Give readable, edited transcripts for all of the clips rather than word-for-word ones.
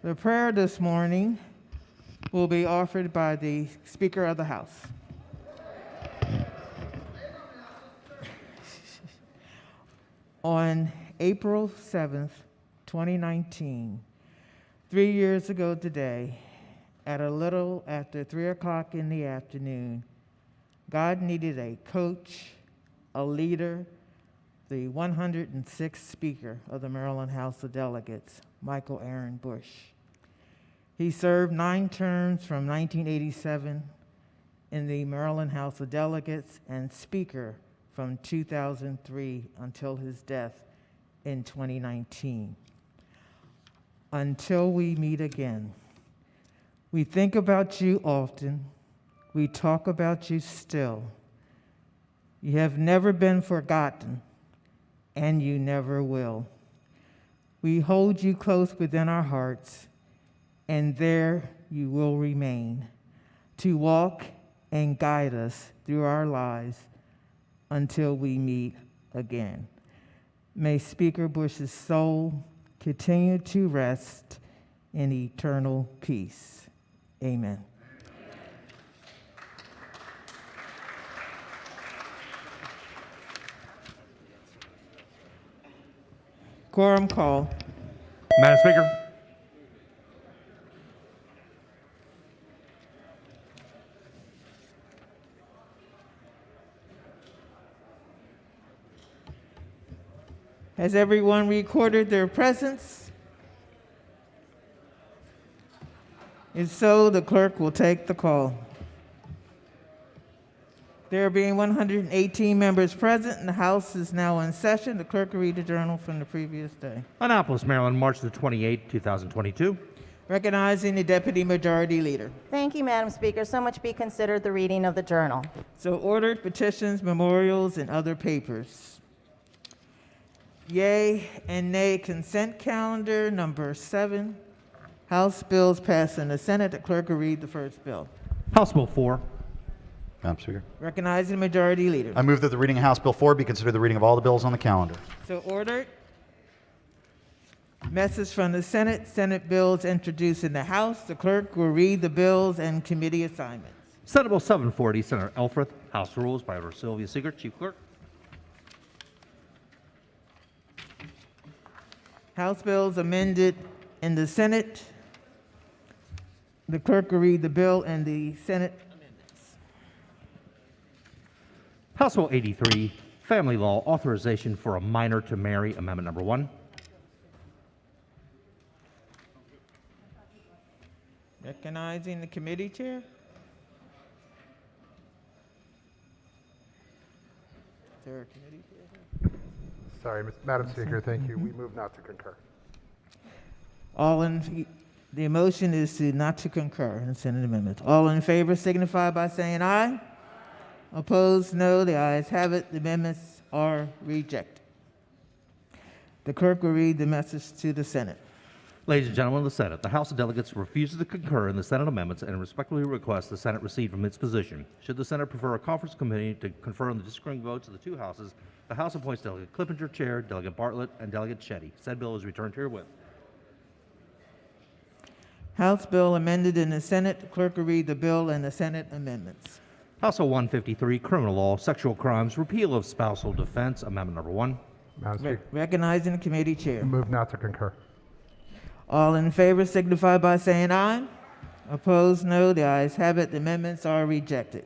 The prayer this morning will be offered by the Speaker of the House. On April 7th, 2019, 3 years ago today, at a little after 3 o'clock in the afternoon, God needed a coach, a leader, the 106th Speaker of the Maryland House of Delegates, Michael Aaron Bush. He served 9 terms from 1987 in the Maryland House of Delegates and Speaker from 2003 until his death in 2019. Until we meet again, we think about you often. We talk about you still. You have never been forgotten, and you never will. We hold you close within our hearts, and there you will remain to walk and guide us through our lives until we meet again. May Speaker Bush's soul continue to rest in eternal peace. Amen. Quorum call. Madam Speaker. Has everyone recorded their presence? If so, the clerk will take the call. There being 118 members present, and the House is now in session. The clerk will read the journal from the previous day. Annapolis, Maryland, March the 28th, 2022. Recognizing the Deputy Majority Leader. Thank you, Madam Speaker. So much be considered the reading of the journal. So ordered. Petitions, memorials, and other papers. Yea and nay consent calendar number 7. House bills passed in the Senate. The clerk will read the first bill. House Bill 4. Madam Speaker. Recognizing the Majority Leader. I move that the reading of House Bill 4 be considered the reading of all the bills on the calendar. So ordered. Message from the Senate. Senate bills introduced in the House. The clerk will read the bills and committee assignments. Senate Bill 740, Senator Elfreth. House Rules by Order Sylvia Seeger, Chief Clerk. House bills amended in the Senate. The clerk will read the bill and the Senate amendments. House Bill 83, Family Law Authorization for a Minor to Marry, Amendment Number 1. Recognizing the committee chair. Is there a committee chair? Sorry, Madam Speaker, thank you. We move not to concur. The motion is to not to concur in the Senate amendments. All in favor signify by saying aye. Opposed, no. The ayes have it. The amendments are rejected. The clerk will read the message to the Senate. Ladies and gentlemen of the Senate, the House of Delegates refuses to concur in the Senate amendments and respectfully requests the Senate recede from its position. Should the Senate prefer a conference committee to confer on the disagreeing votes of the two houses, the House appoints Delegate Clippinger chair, Delegate Bartlett, and Delegate Shetty. Said bill is returned herewith. House bill amended in the Senate. The clerk will read the bill and the Senate amendments. House Bill 153, Criminal Law, Sexual Crimes, Repeal of Spousal Defense, Amendment Number 1. Madam Speaker, Recognizing the committee chair. we move not to concur. All in favor signify by saying aye. Opposed, no. The ayes have it. The amendments are rejected.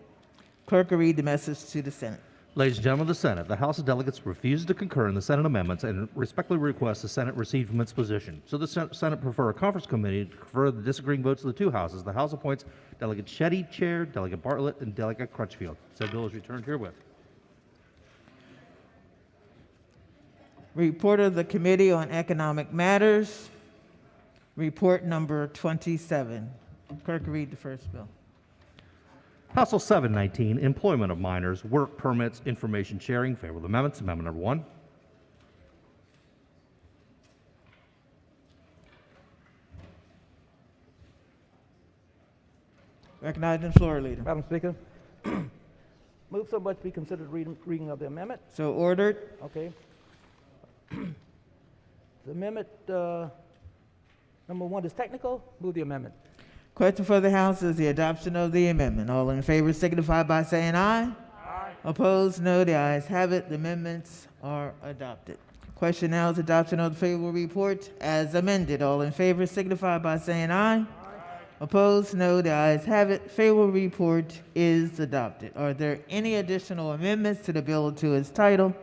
Clerk will read the message to the Senate. Ladies and gentlemen of the Senate, the House of Delegates refuses to concur in the Senate amendments and respectfully requests the Senate recede from its position. So the Senate prefer a conference committee to confer the disagreeing votes of the two houses. The House appoints Delegate Shetty chair, Delegate Bartlett, and Delegate Crutchfield. Said bill is returned herewith. Report of the Committee on Economic Matters. Report number 27. Clerk will read the first bill. House Bill 719, Employment of Minors, Work Permits, Information Sharing. Favorable amendments. Amendment Number 1. Recognizing the floor leader. Madam Speaker, move so much be considered reading of the amendment. So ordered. Okay. The amendment Number 1 is technical. Move the amendment. Question for the House is the adoption of the amendment. All in favor signify by saying aye. Aye. Opposed, no. The ayes have it. The amendments are adopted. Question now is adoption of the favorable report as amended. All in favor signify by saying aye. Aye. Opposed, no. The ayes have it. Favorable report is adopted. Are there any additional amendments to the bill or to its title?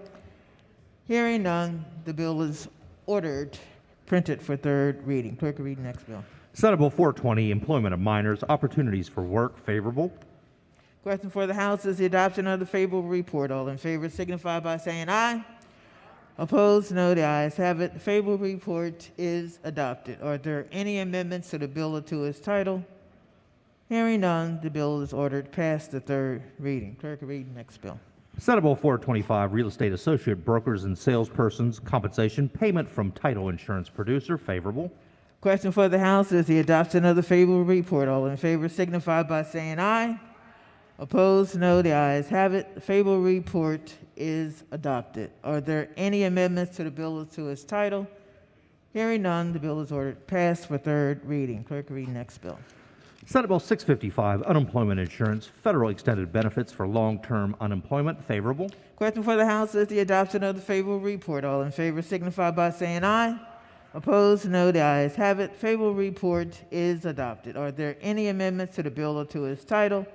Hearing none, the bill is ordered, printed for third reading. Clerk will read the next bill. Senate Bill 420, Employment of Minors, Opportunities for Work, favorable. Question for the House is the adoption of the favorable report. All in favor signify by saying aye. Opposed, no. The ayes have it. The favorable report is adopted. Are there any amendments to the bill or to its title? Hearing none, the bill is ordered past the third reading. Clerk will read the next bill. Senate Bill 425, Real Estate Associate Brokers and Salespersons, Compensation, Payment from Title Insurance Producer, favorable. Question for the House is the adoption of the favorable report. All in favor signify by saying aye. Opposed, no. The ayes have it. The favorable report is adopted. Are there any amendments to the bill or to its title? Hearing none, the bill is ordered passed for third reading. Clerk will read the next bill. Senate Bill 655, Unemployment Insurance, Federal Extended Benefits for Long-Term Unemployment, favorable. Question for the House is the adoption of the favorable report. All in favor signify by saying aye. Opposed, no. The ayes have it. Favorable report is adopted. Are there any amendments to the bill or to its title?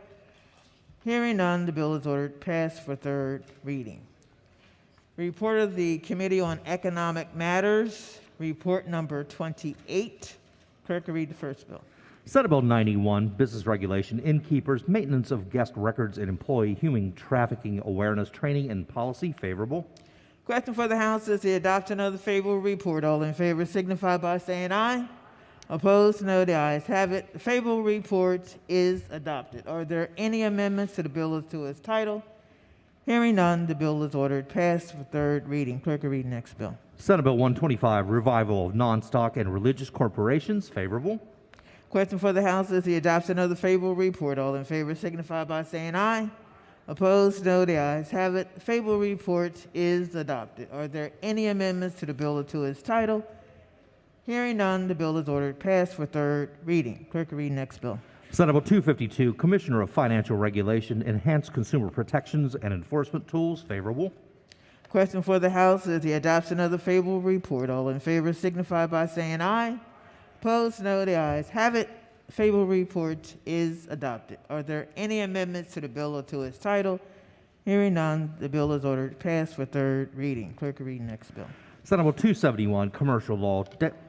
Hearing none, the bill is ordered passed for third reading. Report of the Committee on Economic Matters, report number 28. Clerk will read the first bill. Senate Bill 91, Business Regulation, Innkeepers, Maintenance of Guest Records and Employee Human Trafficking Awareness Training and Policy, favorable. Question for the House is the adoption of the favorable report. All in favor signify by saying aye. Opposed, no. The ayes have it. The favorable report is adopted. Are there any amendments to the bill or to its title? Hearing none, the bill is ordered passed for third reading. Clerk will read the next bill. Senate Bill 125, Revival of Non-Stock and Religious Corporations, favorable. Question for the House is the adoption of the favorable report. All in favor signify by saying aye. Opposed, no. The ayes have it. The favorable report is adopted. Are there any amendments to the bill or to its title? Hearing none, the bill is ordered passed for third reading. Clerk will read the next bill. Senate Bill 252, Commissioner of Financial Regulation, Enhanced Consumer Protections and Enforcement Tools, favorable. Question for the House is the adoption of the favorable report. All in favor signify by saying aye. Opposed, no. The ayes have it. The favorable report is adopted. Are there any amendments to the bill or to its title? Hearing none, the bill is ordered passed for third reading. Clerk will read the next bill. Senate Bill 271, Commercial Law,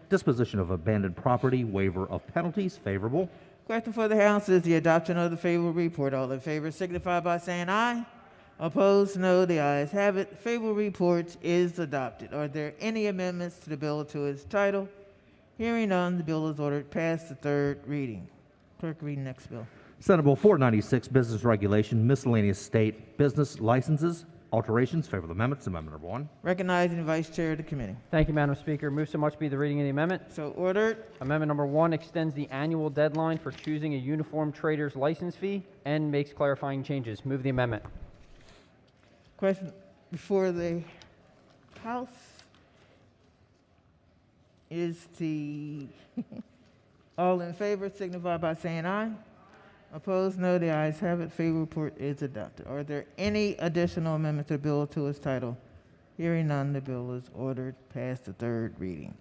Disposition of Abandoned Property, Waiver of Penalties, favorable. Question for the House is the adoption of the favorable report. All in favor signify by saying aye. Opposed, no. The ayes have it. The favorable report is adopted. Are there any amendments to the bill or to its title? Hearing none, the bill is ordered past the third reading. Clerk, read the next bill. Senate Bill 496, Business Regulation, Miscellaneous State Business Licenses, Alterations. Favorable amendments. Amendment number 1. Recognizing the Vice Chair of the Committee. Thank you, Madam Speaker. Move so much be the reading of the amendment. So ordered. Amendment number 1 extends the annual deadline for choosing a uniform trader's license fee and makes clarifying changes. Move the amendment. Question before the House is the all in favor signify by saying aye. Opposed, no. The ayes have it. Favorable report is adopted. Are there any additional amendments to the bill to its title? Hearing none, the bill is ordered past the third reading.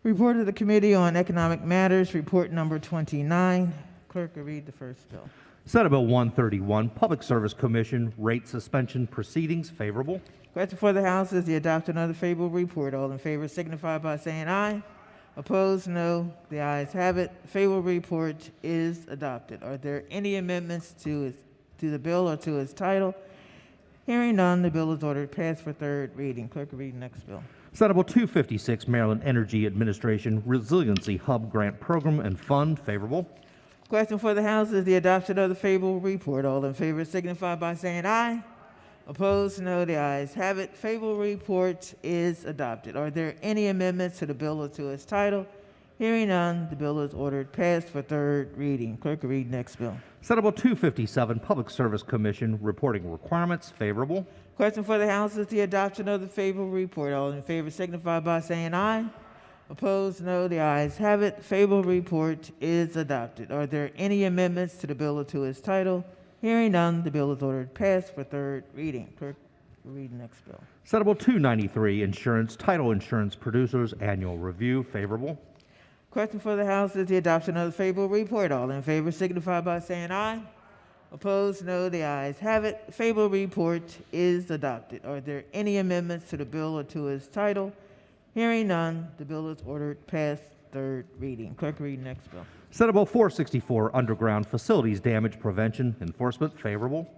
Report of the Committee on Economic Matters, report number 29. Clerk will read the first bill. Senate Bill 131, Public Service Commission Rate Suspension Proceedings. Favorable. Question for the House is the adoption of the favorable report. All in favor signify by saying aye. Opposed, no. The ayes have it. Favorable report is adopted. Are there any amendments to the bill or to its title? Hearing none, the bill is ordered passed for third reading. Clerk will read the next bill. Senate Bill 256, Maryland Energy Administration Resiliency Hub Grant Program and Fund. Favorable. Question for the House is the adoption of the favorable report. All in favor signify by saying aye. Opposed, no. The ayes have it. Favorable report is adopted. Are there any amendments to the bill or to its title? Hearing none, the bill is ordered passed for third reading. Clerk will read next bill. Senate Bill 257, Public Service Commission Reporting Requirements. Favorable. Question for the House is the adoption of the favorable report. All in favor signify by saying aye. Opposed, no. The ayes have it. Favorable report is adopted. Are there any amendments to the bill or to its title? Hearing none, the bill is ordered passed for third reading. Clerk, read the next bill. Senate Bill 293, Insurance, Title Insurance Producers Annual Review, favorable. Question for the House is the adoption of the favorable report. All in favor signify by saying aye. Opposed, no. The ayes have it. Favorable report is adopted. Are there any amendments to the bill or to its title? Hearing none, the bill is ordered past third reading. Clerk, read next bill. Senate Bill 464, Underground Facilities Damage Prevention Enforcement, favorable.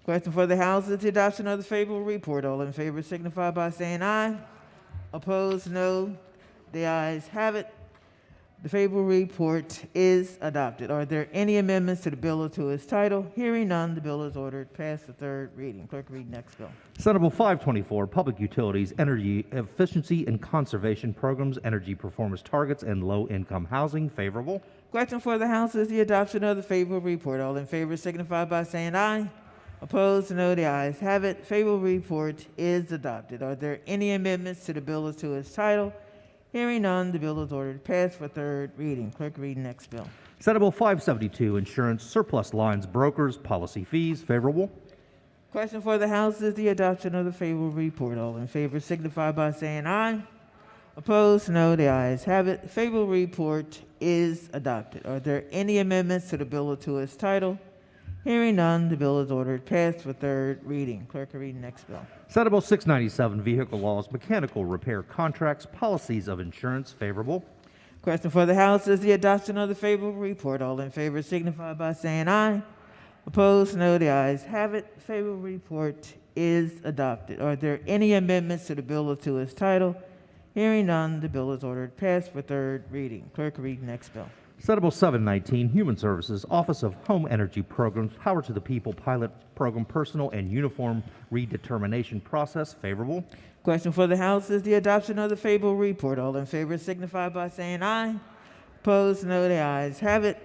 Question for the House is the adoption of the favorable report. All in favor signify by saying aye. Opposed, no. The ayes have it. The favorable report is adopted. Are there any amendments to the bill or to its title? Hearing none, the bill is ordered past the third reading. Clerk, read next bill. Senate Bill 524, Public Utilities, Energy Efficiency and Conservation Programs, Energy Performance Targets, and Low-Income Housing, favorable. Question for the House is the adoption of the favorable report. All in favor signify by saying aye. Opposed, no. The ayes have it. Favorable report is adopted. Are there any amendments to the bill or to its title? Hearing none, the bill is ordered passed for third reading. Clerk, read next bill. Senate Bill 572, Insurance, Surplus Lines, Brokers, Policy Fees, favorable. Question for the House is the adoption of the favorable report. All in favor signify by saying aye. Opposed, no. The ayes have it. Favorable report is adopted. Are there any amendments to the bill or to its title? Hearing none, the bill is ordered passed for third reading. Clerk, read next bill. Senate Bill 697, Vehicle Laws, Mechanical Repair Contracts, Policies of Insurance, favorable. Question for the House is the adoption of the favorable report. All in favor signify by saying aye. Opposed, no. The ayes have it. Favorable report is adopted. Are there any amendments to the bill or to its title? Hearing none, the bill is ordered passed for third reading. Clerk, read next bill. Senate Bill 719, Human Services, Office of Home Energy Programs, Power to the People Pilot Program, Personal and Uniform Redetermination Process, favorable. Question for the House is the adoption of the favorable report. All in favor signify by saying aye. Opposed, no. The ayes have it.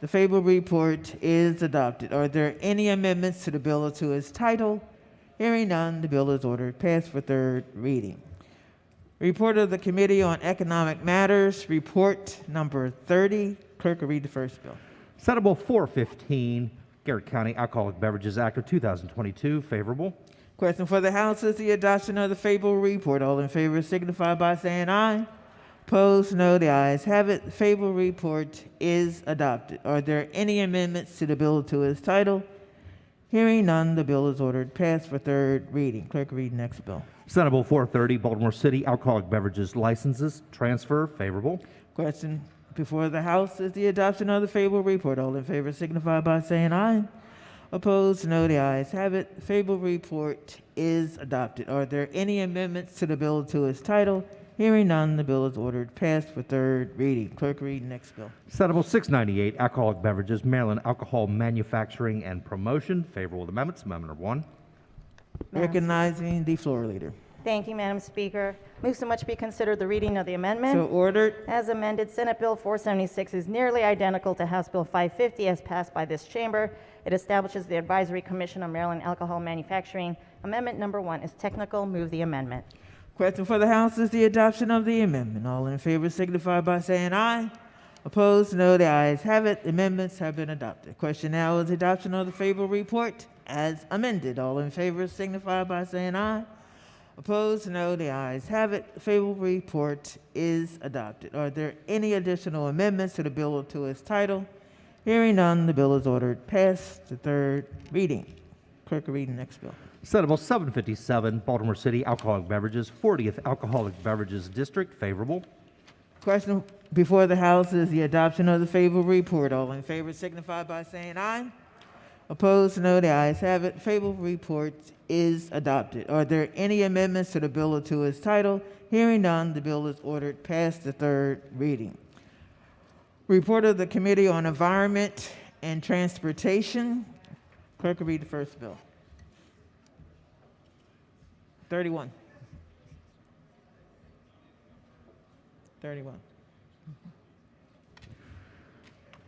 The favorable report is adopted. Are there any amendments to the bill or to its title? Hearing none, the bill is ordered passed for third reading. Report of the Committee on Economic Matters, report number 30. Clerk will read the first bill. Senate Bill 415, Garrett County Alcoholic Beverages Act of 2022, favorable. Question for the House is the adoption of the favorable report. All in favor signify by saying aye. Opposed, no. The ayes have it. The favorable report is adopted. Are there any amendments to the bill or to its title? Hearing none, the bill is ordered passed for third reading. Clerk, read next bill. Senate Bill 430, Baltimore City Alcoholic Beverages Licenses, transfer, favorable. Question before the House is the adoption of the favorable report. All in favor signify by saying aye. Opposed, no. The ayes have it. The favorable report is adopted. Are there any amendments to the bill or to its title? Hearing none, the bill is ordered passed for third reading. Clerk, read next bill. Senate Bill 698, Alcoholic Beverages, Maryland Alcohol Manufacturing and Promotion, favorable amendments. Amendment number 1. Recognizing the floor leader. Thank you, Madam Speaker. Move so much be considered the reading of the amendment. So ordered. As amended, Senate Bill 476 is nearly identical to House Bill 550 as passed by this chamber. It establishes the Advisory Commission on Maryland Alcohol Manufacturing. Amendment number 1 is technical. Move the amendment. Question for the House is the adoption of the amendment. All in favor signify by saying aye. Opposed, no. The ayes have it. Amendments have been adopted. Question now is the adoption of the favorable report as amended. All in favor signify by saying aye. Opposed, no. The ayes have it. The favorable report is adopted. Are there any additional amendments to the bill or to its title? Hearing none, the bill is ordered past the third reading. Clerk will read the next bill. Senate Bill 757, Baltimore City Alcoholic Beverages, 40th Alcoholic Beverages District, favorable. Question before the House is the adoption of the favorable report. All in favor signify by saying aye. Opposed, no. The ayes have it. Favorable report is adopted. Are there any amendments to the bill or to its title? Hearing none, the bill is ordered past the third reading. Report of the Committee on Environment and Transportation. Clerk will read the first bill. 31. 31.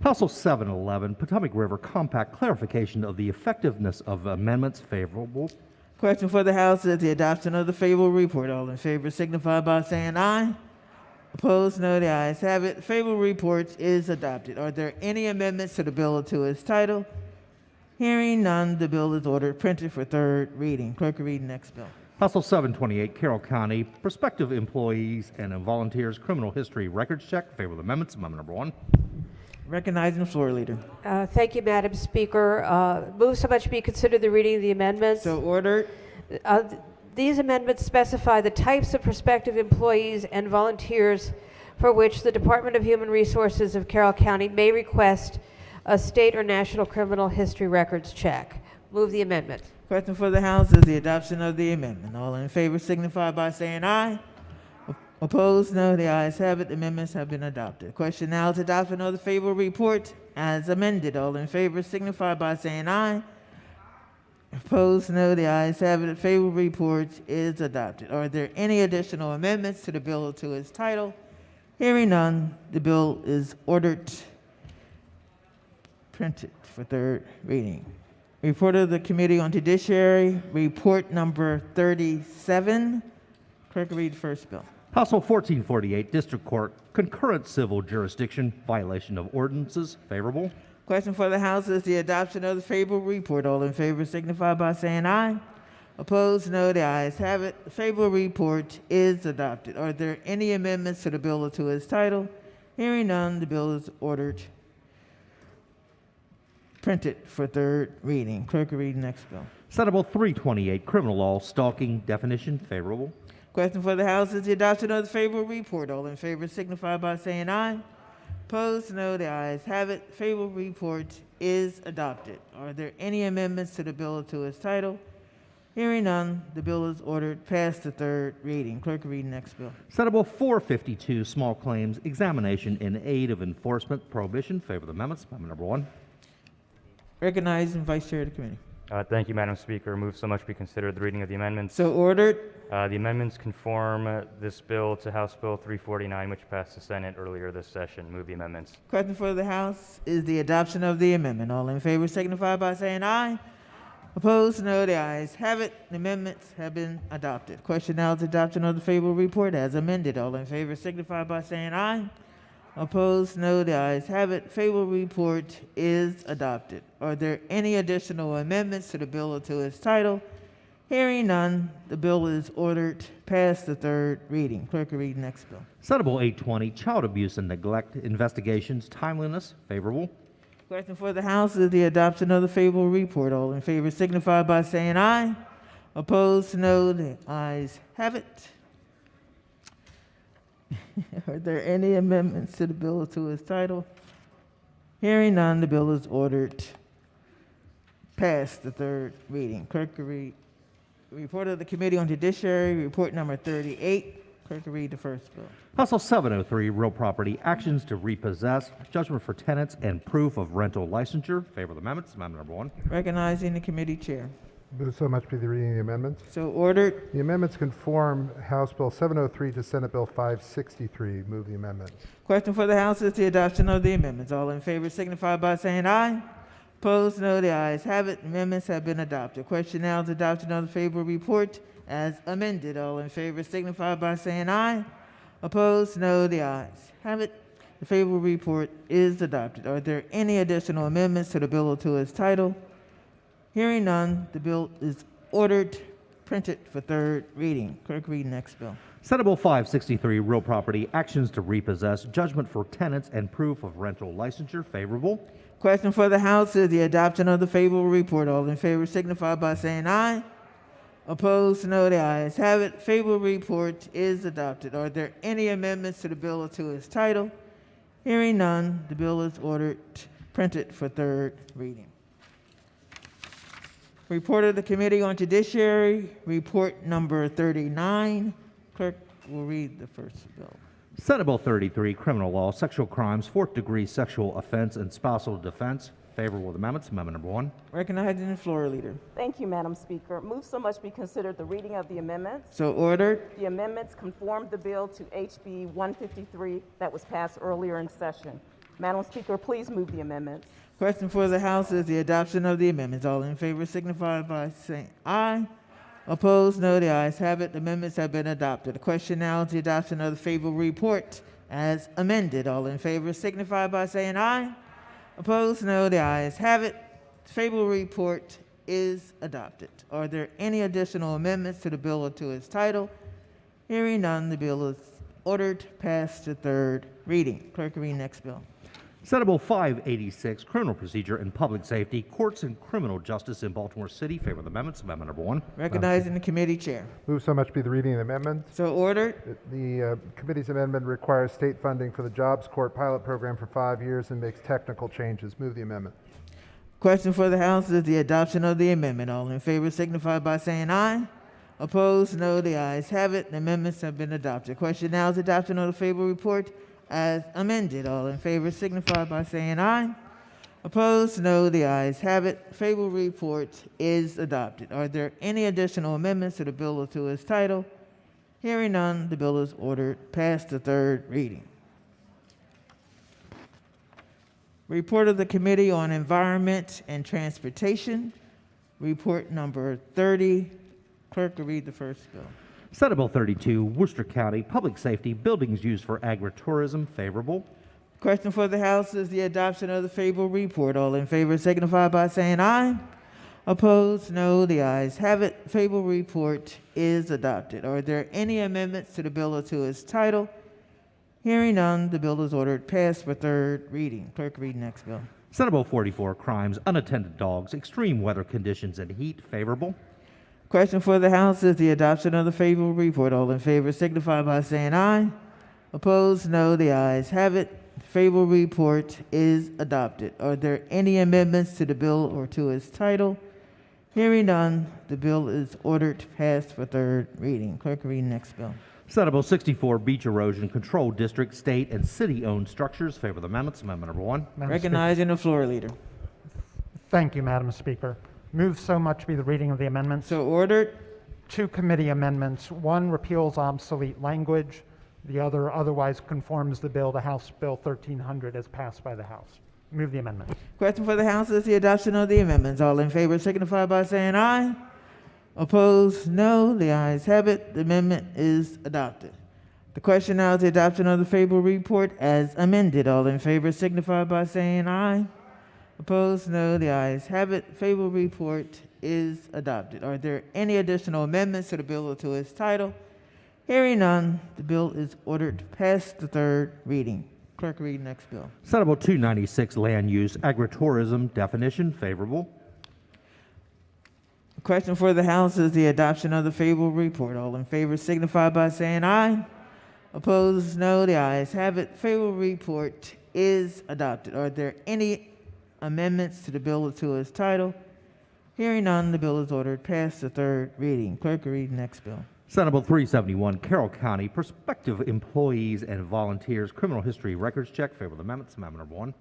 House Bill 711, Potomac River Compact, clarification of the effectiveness of amendments, favorable. Question for the House is the adoption of the favorable report. All in favor signify by saying aye. Opposed, no. The ayes have it. Favorable report is adopted. Are there any amendments to the bill or to its title? Hearing none, the bill is ordered printed for third reading. Clerk will read the next bill. House Bill 728, Carroll County, prospective employees and volunteers criminal history records check. Favorable amendments. Amendment number 1. Recognizing the floor leader. Thank you, Madam Speaker. Move so much be considered the reading of the amendments. So ordered. These amendments specify the types of prospective employees and volunteers for which the Department of Human Resources of Carroll County may request a state or national criminal history records check. Move the amendment. Question for the House is the adoption of the amendment. All in favor signify by saying aye. Opposed, no. The ayes have it. The amendments have been adopted. Question now is adoption of the favorable report as amended. All in favor signify by saying aye. Opposed, no. The ayes have it. The favorable report is adopted. Are there any additional amendments to the bill or to its title? Hearing none, the bill is ordered printed for third reading. Report of the Committee on Judiciary, report number 37. Clerk will read the first bill. House Bill 1448, District Court, concurrent civil jurisdiction, violation of ordinances. Favorable. Question for the House is the adoption of the favorable report. All in favor signify by saying aye. Opposed, no. The ayes have it. The favorable report is adopted. Are there any amendments to the bill or to its title? Hearing none, the bill is ordered printed for third reading. Clerk will read the next bill. Senate Bill 328, criminal law, stalking definition. Favorable. Question for the House is the adoption of the favorable report. All in favor signify by saying aye. Opposed, no. The ayes have it. Favorable report is adopted. Are there any amendments to the bill or to its title? Hearing none, the bill is ordered past the third reading. Clerk will read the next bill. Senate Bill 452, small claims, examination in aid of enforcement, prohibition. Favor the amendments. Amendment number 1. Recognizing Vice Chair of the Committee. Thank you, Madam Speaker. Move so much be considered the reading of the amendments. So ordered. The amendments conform this bill to House Bill 349, which passed the Senate earlier this session. Move the amendments. Question for the House is the adoption of the amendment. All in favor signify by saying aye. Opposed, no. The ayes have it. The amendments have been adopted. Question now is adoption of the favorable report as amended. All in favor signify by saying aye. Opposed, no. The ayes have it. Favorable report is adopted. Are there any additional amendments to the bill or to its title? Hearing none, the bill is ordered past the third reading. Clerk will read the next bill. Senate Bill 820, child abuse and neglect investigations, timeliness. Favorable. Question for the House is the adoption of the favorable report. All in favor signify by saying aye. Opposed, no. The ayes have it. Are there any amendments to the bill or to its title? Hearing none, the bill is ordered past the third reading. Clerk will read report of the Committee on Judiciary, report number 38. Clerk will read the first bill. House Bill 703, real property, actions to repossess, judgment for tenants, and proof of rental licensure. Favor the amendments. Amendment number 1. Recognizing the committee chair. Move so much be the reading of the amendments. So ordered. The amendments conform House Bill 703 to Senate Bill 563. Move the amendment. Question for the House is the adoption of the amendments. All in favor signify by saying aye. Opposed, no. The ayes have it. Amendments have been adopted. Question now is adoption of the favorable report as amended. All in favor signify by saying aye. Opposed, no. The ayes have it. The favorable report is adopted. Are there any additional amendments to the bill or to its title? Hearing none, the bill is ordered printed for third reading. Clerk, read the next bill. Senate Bill 563, real property, actions to repossess, judgment for tenants, and proof of rental licensure. Favorable. Question for the House is the adoption of the favorable report. All in favor signify by saying aye. Opposed, no. The ayes have it. Favorable report is adopted. Are there any amendments to the bill or to its title? Hearing none, the bill is ordered printed for third reading. Report of the Committee on Judiciary, report number 39. Clerk will read the first bill. Senate Bill 33, criminal law, sexual crimes, fourth-degree sexual offense, and spousal defense. Favorable with amendments. Amendment number 1. Recognizing the floor leader. Thank you, Madam Speaker. Move so much be considered the reading of the amendments. So ordered. The amendments conform the bill to HB 153 that was passed earlier in session. Madam Speaker, please move the amendments. Question for the House is the adoption of the amendments. All in favor signify by saying aye. Opposed? No. The ayes have it. The amendments have been adopted. The question now is the adoption of the favorable report as amended. All in favor signify by saying aye. Opposed? No. The ayes have it. The favorable report is adopted. Are there any additional amendments to the bill or to its title? Hearing none, the bill is ordered passed to third reading. Clerk, read next bill. Senate Bill 586, Criminal Procedure and Public Safety, Courts and Criminal Justice in Baltimore City. Favor of the amendments. Amendment number 1. Recognizing the committee chair. Move so much be the reading of the amendment. So ordered. The committee's amendment requires state funding for the Jobs Court pilot program for 5 years and makes technical changes. Move the amendment. Question for the House is the adoption of the amendment. All in favor signify by saying aye. Opposed? No. The ayes have it. The amendments have been adopted. Question now is adoption of the favorable report as amended. All in favor signify by saying aye. Opposed? No. The ayes have it. Favorable report is adopted. Are there any additional amendments to the bill or to its title? Hearing none, the bill is ordered passed to third reading. Report of the Committee on Environment and Transportation, report number 30. Clerk will read the first bill. Senate Bill 32, Worcester County Public Safety, Buildings Used for Agritourism. Favorable. Question for the House is the adoption of the favorable report. All in favor signify by saying aye. Opposed? No. The ayes have it. Favorable report is adopted. Are there any amendments to the bill or to its title? Hearing none, the bill is ordered passed for third reading. Clerk, read next bill. Senate Bill 44, Crimes, Unattended Dogs, Extreme Weather Conditions and Heat. Favorable. Question for the House is the adoption of the favorable report. All in favor signify by saying aye. Opposed? No. The ayes have it. Favorable report is adopted. Are there any amendments to the bill or to its title? Hearing none, the bill is ordered passed for third reading. Clerk, read next bill. Senate Bill 64, Beach Erosion Control District, State and City-Owned Structures. Favor of the amendments. Amendment number 1. Recognizing the floor leader. Thank you, Madam Speaker. Move so much be the reading of the amendments. So ordered. 2 committee amendments. 1 repeals obsolete language. The other otherwise conforms the bill to House Bill 1300 as passed by the House. Move the amendment. Question for the House is the adoption of the amendments. All in favor signify by saying aye. Opposed? No. The ayes have it. The amendment is adopted. The question now is the adoption of the favorable report as amended. All in favor signify by saying aye. Opposed? No. The ayes have it. Favorable report is adopted. Are there any additional amendments to the bill or to its title? Hearing none, the bill is ordered past the third reading. Clerk, read next bill. Senate Bill 296, Land Use, Agritourism Definition. Favorable. The question for the House is the adoption of the favorable report. All in favor signify by saying aye. Opposed? No. The ayes have it. Favorable report is adopted. Are there any amendments to the bill or to its title? Hearing none, the bill is ordered past the third reading. Clerk, read next bill. Senate Bill 371, Carroll County Prospective Employees and Volunteers Criminal History Records Check. Favor of the amendments. Amendment number 1.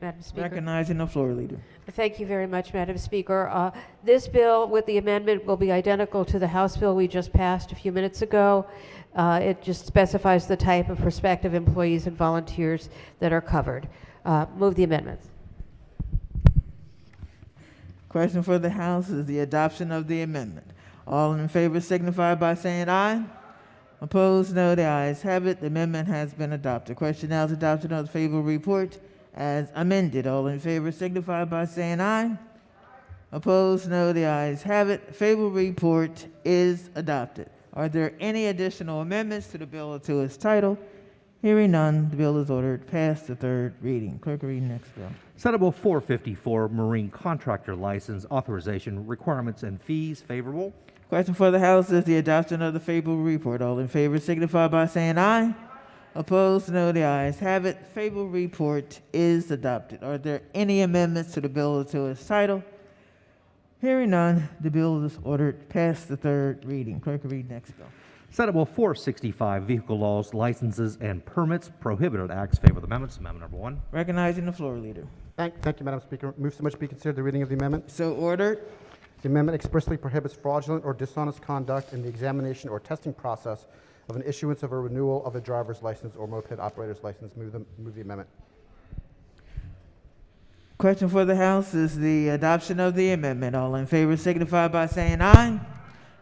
Madam Speaker. Recognizing the floor leader. Thank you very much, Madam Speaker. This bill with the amendment will be identical to the House bill we just passed a few minutes ago. It just specifies the type of prospective employees and volunteers that are covered. Move the amendments. Question for the House is the adoption of the amendment. All in favor signify by saying aye. Opposed? No. The ayes have it. The amendment has been adopted. Question now is adoption of the favorable report as amended. All in favor signify by saying aye. Opposed? No. The ayes have it. Favorable report is adopted. Are there any additional amendments to the bill or to its title? Hearing none, the bill is ordered past the third reading. Clerk, read next bill. Senate Bill 454, Marine Contractor License Authorization Requirements and Fees. Favorable. Question for the House is the adoption of the favorable report. All in favor signify by saying aye. Opposed? No. The ayes have it. Favorable report is adopted. Are there any amendments to the bill or to its title? Hearing none, the bill is ordered past the third reading. Clerk, read next bill. Senate Bill 465, Vehicle Laws, Licenses, and Permits, Prohibited Acts. Favor of the amendments. Amendment number 1. Recognizing the floor leader. Thank you, Madam Speaker. Move so much be considered the reading of the amendment. So ordered. The amendment expressly prohibits fraudulent or dishonest conduct in the examination or testing process of an issuance of a renewal of a driver's license or moped operator's license. Move the amendment. Question for the House is the adoption of the amendment. All in favor signify by saying aye.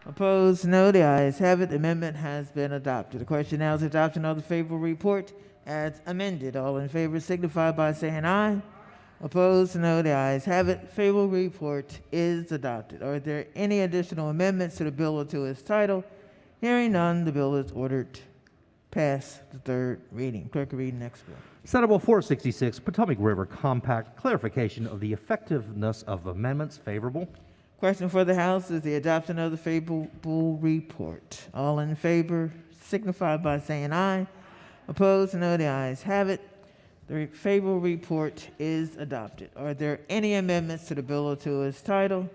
Opposed, no. The ayes have it. The amendment has been adopted. The question now is adoption of the favorable report as amended. All in favor signify by saying aye. Opposed, no. The ayes have it. Favorable report is adopted. Are there any additional amendments to the bill or to its title? Hearing none, the bill is ordered pass the third reading. Clerk will read the next bill. Senate Bill 466, Potomac River Compact, clarification of the effectiveness of amendments. Favorable. Question for the House is the adoption of the favorable report. All in favor signify by saying aye. Opposed, no. The ayes have it. The favorable report is adopted. Are there any amendments to the bill or to its title?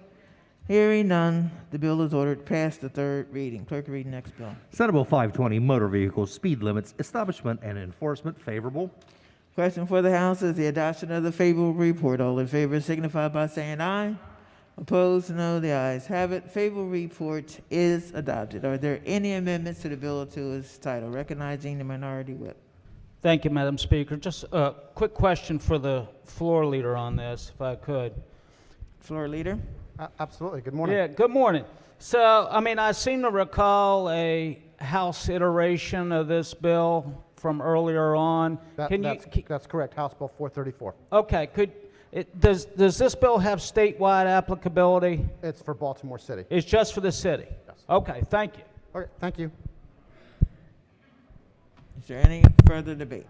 Hearing none, the bill is ordered past the third reading. Clerk will read the next bill. Senate Bill 520, motor vehicles, speed limits, establishment and enforcement. Favorable. Question for the House is the adoption of the favorable report. All in favor signify by saying aye. Opposed, no. The ayes have it. Favorable report is adopted. Are there any amendments to the bill or to its title? Recognizing the minority whip. Thank you, Madam Speaker. Just a quick question for the floor leader on this, if I could. Floor leader. Absolutely. Good morning. Yeah, good morning. So, I seem to recall a House iteration of this bill from earlier on. That's correct. House Bill 434. Okay, does this bill have statewide applicability? It's for Baltimore City. It's just for the city? Yes. Okay, thank you. Okay, thank you. Is there any further debate?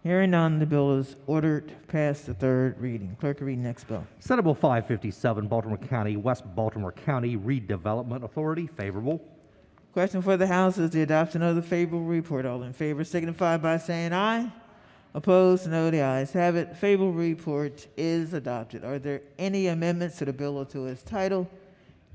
Hearing none, the bill is ordered past the third reading. Clerk will read the next bill. Senate Bill 557, Baltimore County, West Baltimore County Redevelopment Authority. Favorable. Question for the House is the adoption of the favorable report. All in favor signify by saying aye. Opposed, no. The ayes have it. Favorable report is adopted. Are there any amendments to the bill or to its title?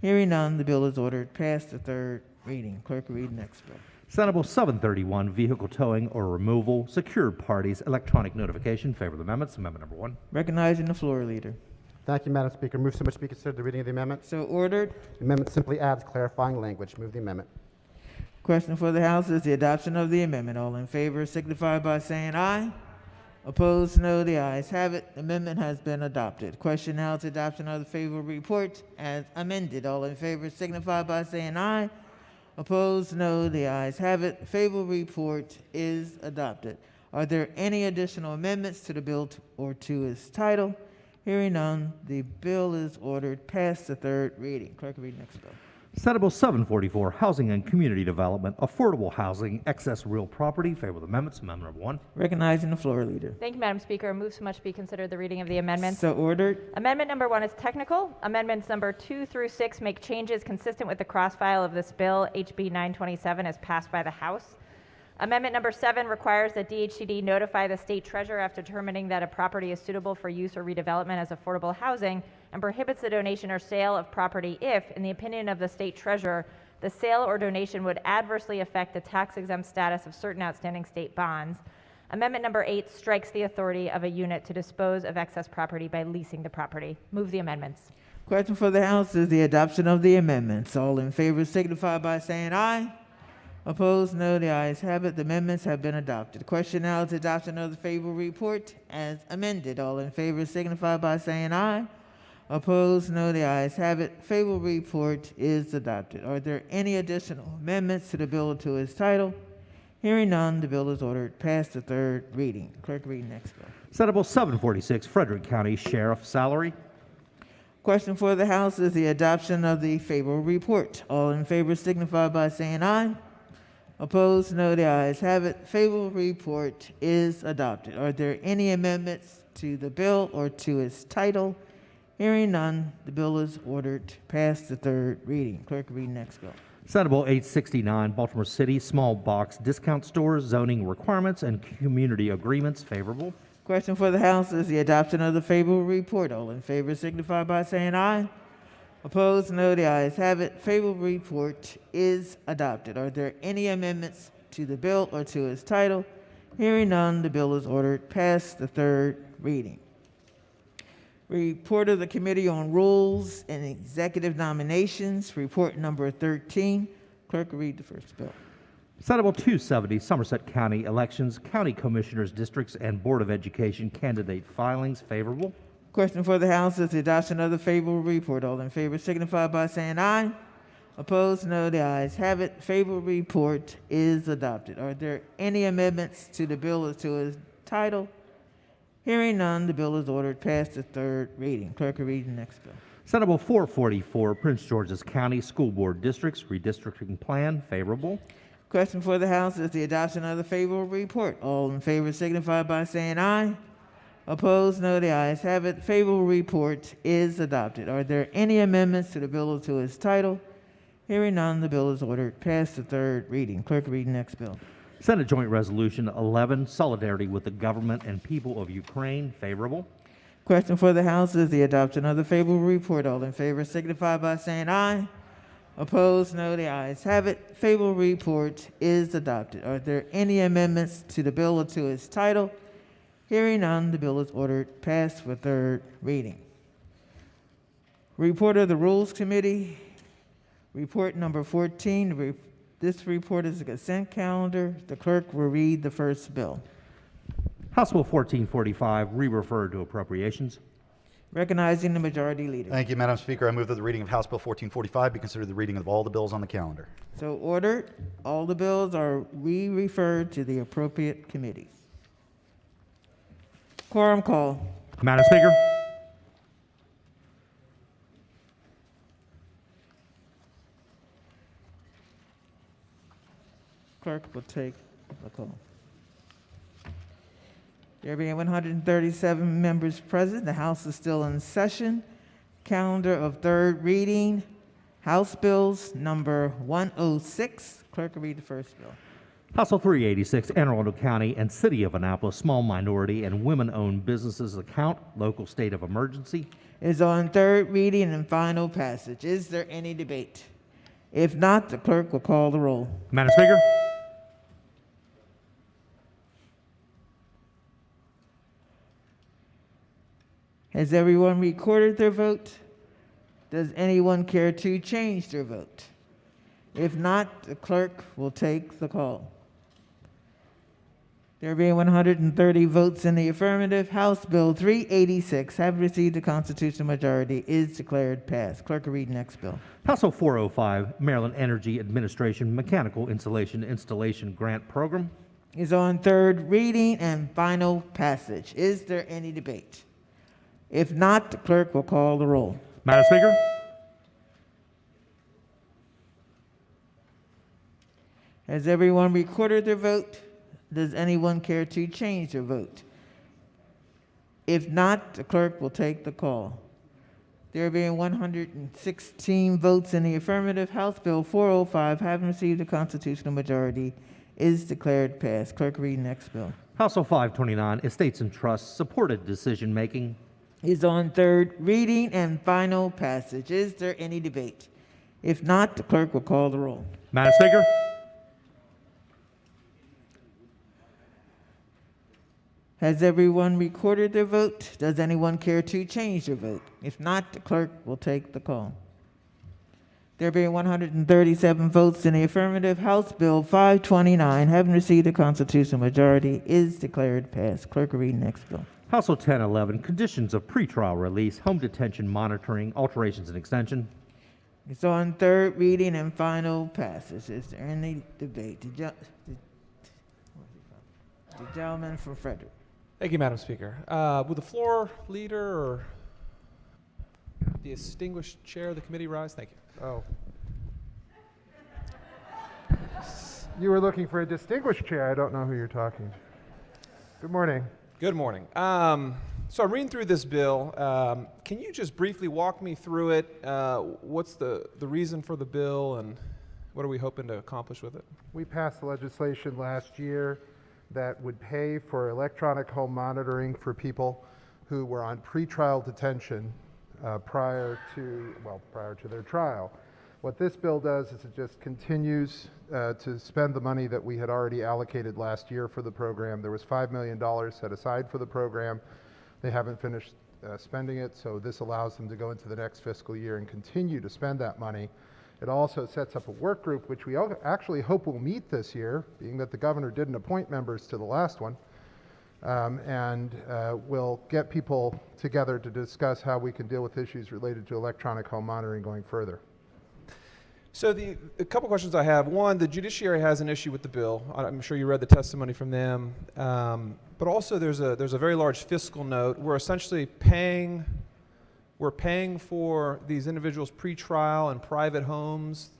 Hearing none, the bill is ordered past the third reading. Clerk will read the next bill. Senate Bill 731, vehicle towing or removal, secured parties, electronic notification. Favor the amendments. Amendment number 1. Recognizing the floor leader. Thank you, Madam Speaker. Move so much to be considered the reading of the amendment. So ordered. The amendment simply adds clarifying language. Move the amendment. Question for the House is the adoption of the amendment. All in favor signify by saying aye. Opposed, no. The ayes have it. The amendment has been adopted. Question now is adoption of the favorable report as amended. All in favor signify by saying aye. Opposed, no. The ayes have it. Favorable report is adopted. Are there any additional amendments to the bill or to its title? Hearing none, the bill is ordered past the third reading. Clerk will read the next bill. Senate Bill 744, housing and community development, affordable housing, excess real property. Favor the amendments. Amendment number 1. Recognizing the floor leader. Thank you, Madam Speaker. Move so much to be considered the reading of the amendments. So ordered. Amendment number 1 is technical. Amendments number 2 through 6 make changes consistent with the cross-file of this bill, HB 927, as passed by the House. Amendment number 7 requires that DHCD notify the state treasurer after determining that a property is suitable for use or redevelopment as affordable housing, and prohibits the donation or sale of property if, in the opinion of the state treasurer, the sale or donation would adversely affect the tax-exempt status of certain outstanding state bonds. Amendment number 8 strikes the authority of a unit to dispose of excess property by leasing the property. Move the amendments. Question for the House is the adoption of the amendments. All in favor signify by saying aye. Opposed, no. The ayes have it. The amendments have been adopted. The question now is adoption of the favorable report as amended. All in favor signify by saying aye. Opposed, no. The ayes have it. Favorable report is adopted. Are there any additional amendments to the bill or to its title? Hearing none, the bill is ordered past the third reading. Clerk, read next bill. Senate Bill 746, Frederick County Sheriff Salary. Question for the House is the adoption of the favorable report. All in favor signify by saying aye. Opposed, no. The ayes have it. Favorable report is adopted. Are there any amendments to the bill or to its title? Hearing none, the bill is ordered past the third reading. Clerk, read next bill. Senate Bill 869, Baltimore City Small Box Discount Stores, Zoning Requirements and Community Agreements. Favorable. Question for the House is the adoption of the favorable report. All in favor signify by saying aye. Opposed, no. The ayes have it. Favorable report is adopted. Are there any amendments to the bill or to its title? Hearing none, the bill is ordered past the third reading. Report of the Committee on Rules and Executive Nominations, report number 13. Clerk will read the first bill. Senate Bill 270, Somerset County Elections, County Commissioners, Districts, and Board of Education candidate filings. Favorable. Question for the House is the adoption of the favorable report. All in favor signify by saying aye. Opposed, no. The ayes have it. Favorable report is adopted. Are there any amendments to the bill or to its title? Hearing none, the bill is ordered past the third reading. Clerk will read the next bill. Senate Bill 444, Prince George's County School Board Districts Redistricting Plan. Favorable. Question for the House is the adoption of the favorable report. All in favor signify by saying aye. Opposed, no. The ayes have it. Favorable report is adopted. Are there any amendments to the bill or to its title? Hearing none, the bill is ordered past the third reading. Clerk will read the next bill. Senate Joint Resolution 11, Solidarity with the Government and People of Ukraine. Favorable. Question for the House is the adoption of the favorable report. All in favor signify by saying aye. Opposed, no. The ayes have it. Favorable report is adopted. Are there any amendments to the bill or to its title? Hearing none, the bill is ordered passed for third reading. Report of the Rules Committee, report number 14. This report is a consent calendar. The clerk will read the first bill. House Bill 1445, re-referred to Appropriations. Recognizing the majority leader. Thank you, Madam Speaker. I move that the reading of House Bill 1445 be considered the reading of all the bills on the calendar. So ordered. All the bills are re-referred to the appropriate committees. Quorum call. Madam Speaker. Clerk will take the call. There being 137 members present, the House is still in session. Calendar of third reading, House Bills number 106. Clerk will read the first bill. House Bill 386, Anne Arundel County and City of Annapolis Small Minority and Women-Owned Businesses Account, Local State of Emergency. Is on third reading and final passage. Is there any debate? If not, the clerk will call the roll. Madam Speaker. Has everyone recorded their vote? Does anyone care to change their vote? If not, the clerk will take the call. There being 130 votes in the affirmative, House Bill 386, having received a constitutional majority, is declared passed. Clerk will read the next bill. House Bill 405, Maryland Energy Administration Mechanical Insulation Installation Grant Program. Is on third reading and final passage. Is there any debate? If not, the clerk will call the roll. Madam Speaker. Has everyone recorded their vote? Does anyone care to change their vote? If not, the clerk will take the call. There being 116 votes in the affirmative, House Bill 405, having received a constitutional majority, is declared passed. Clerk, read next bill. House Bill 529, Estates and Trusts Supported Decision Making. Is on third reading and final passage. Is there any debate? If not, the clerk will call the roll. Madam Speaker. Has everyone recorded their vote? Does anyone care to change their vote? If not, the clerk will take the call. There being 137 votes in the affirmative, House Bill 529, having received a constitutional majority, is declared passed. Clerk will read next bill. House Bill 1011, Conditions of Pretrial Release, Home Detention Monitoring, Alterations and Extension. It's on third reading and final passage. Is there any debate? The gentleman from Frederick. Thank you, Madam Speaker. Will the floor leader or the distinguished chair of the committee rise? Thank you. Oh. You were looking for a distinguished chair. I don't know who you're talking to. Good morning. Good morning. So I'm reading through this bill. Can you just briefly walk me through it? What's the reason for the bill and what are we hoping to accomplish with it? We passed legislation last year that would pay for electronic home monitoring for people who were on pretrial detention prior to their trial. What this bill does is it just continues to spend the money that we had already allocated last year for the program. There was $5 million set aside for the program. They haven't finished spending it, so this allows them to go into the next fiscal year and continue to spend that money. It also sets up a work group, which we actually hope will meet this year, being that the governor didn't appoint members to the last one. We'll get people together to discuss how we can deal with issues related to electronic home monitoring going further. So a couple questions I have. One, the judiciary has an issue with the bill. I'm sure you read the testimony from them. But also there's a very large fiscal note. We're essentially paying for these individuals' pretrial and private homes.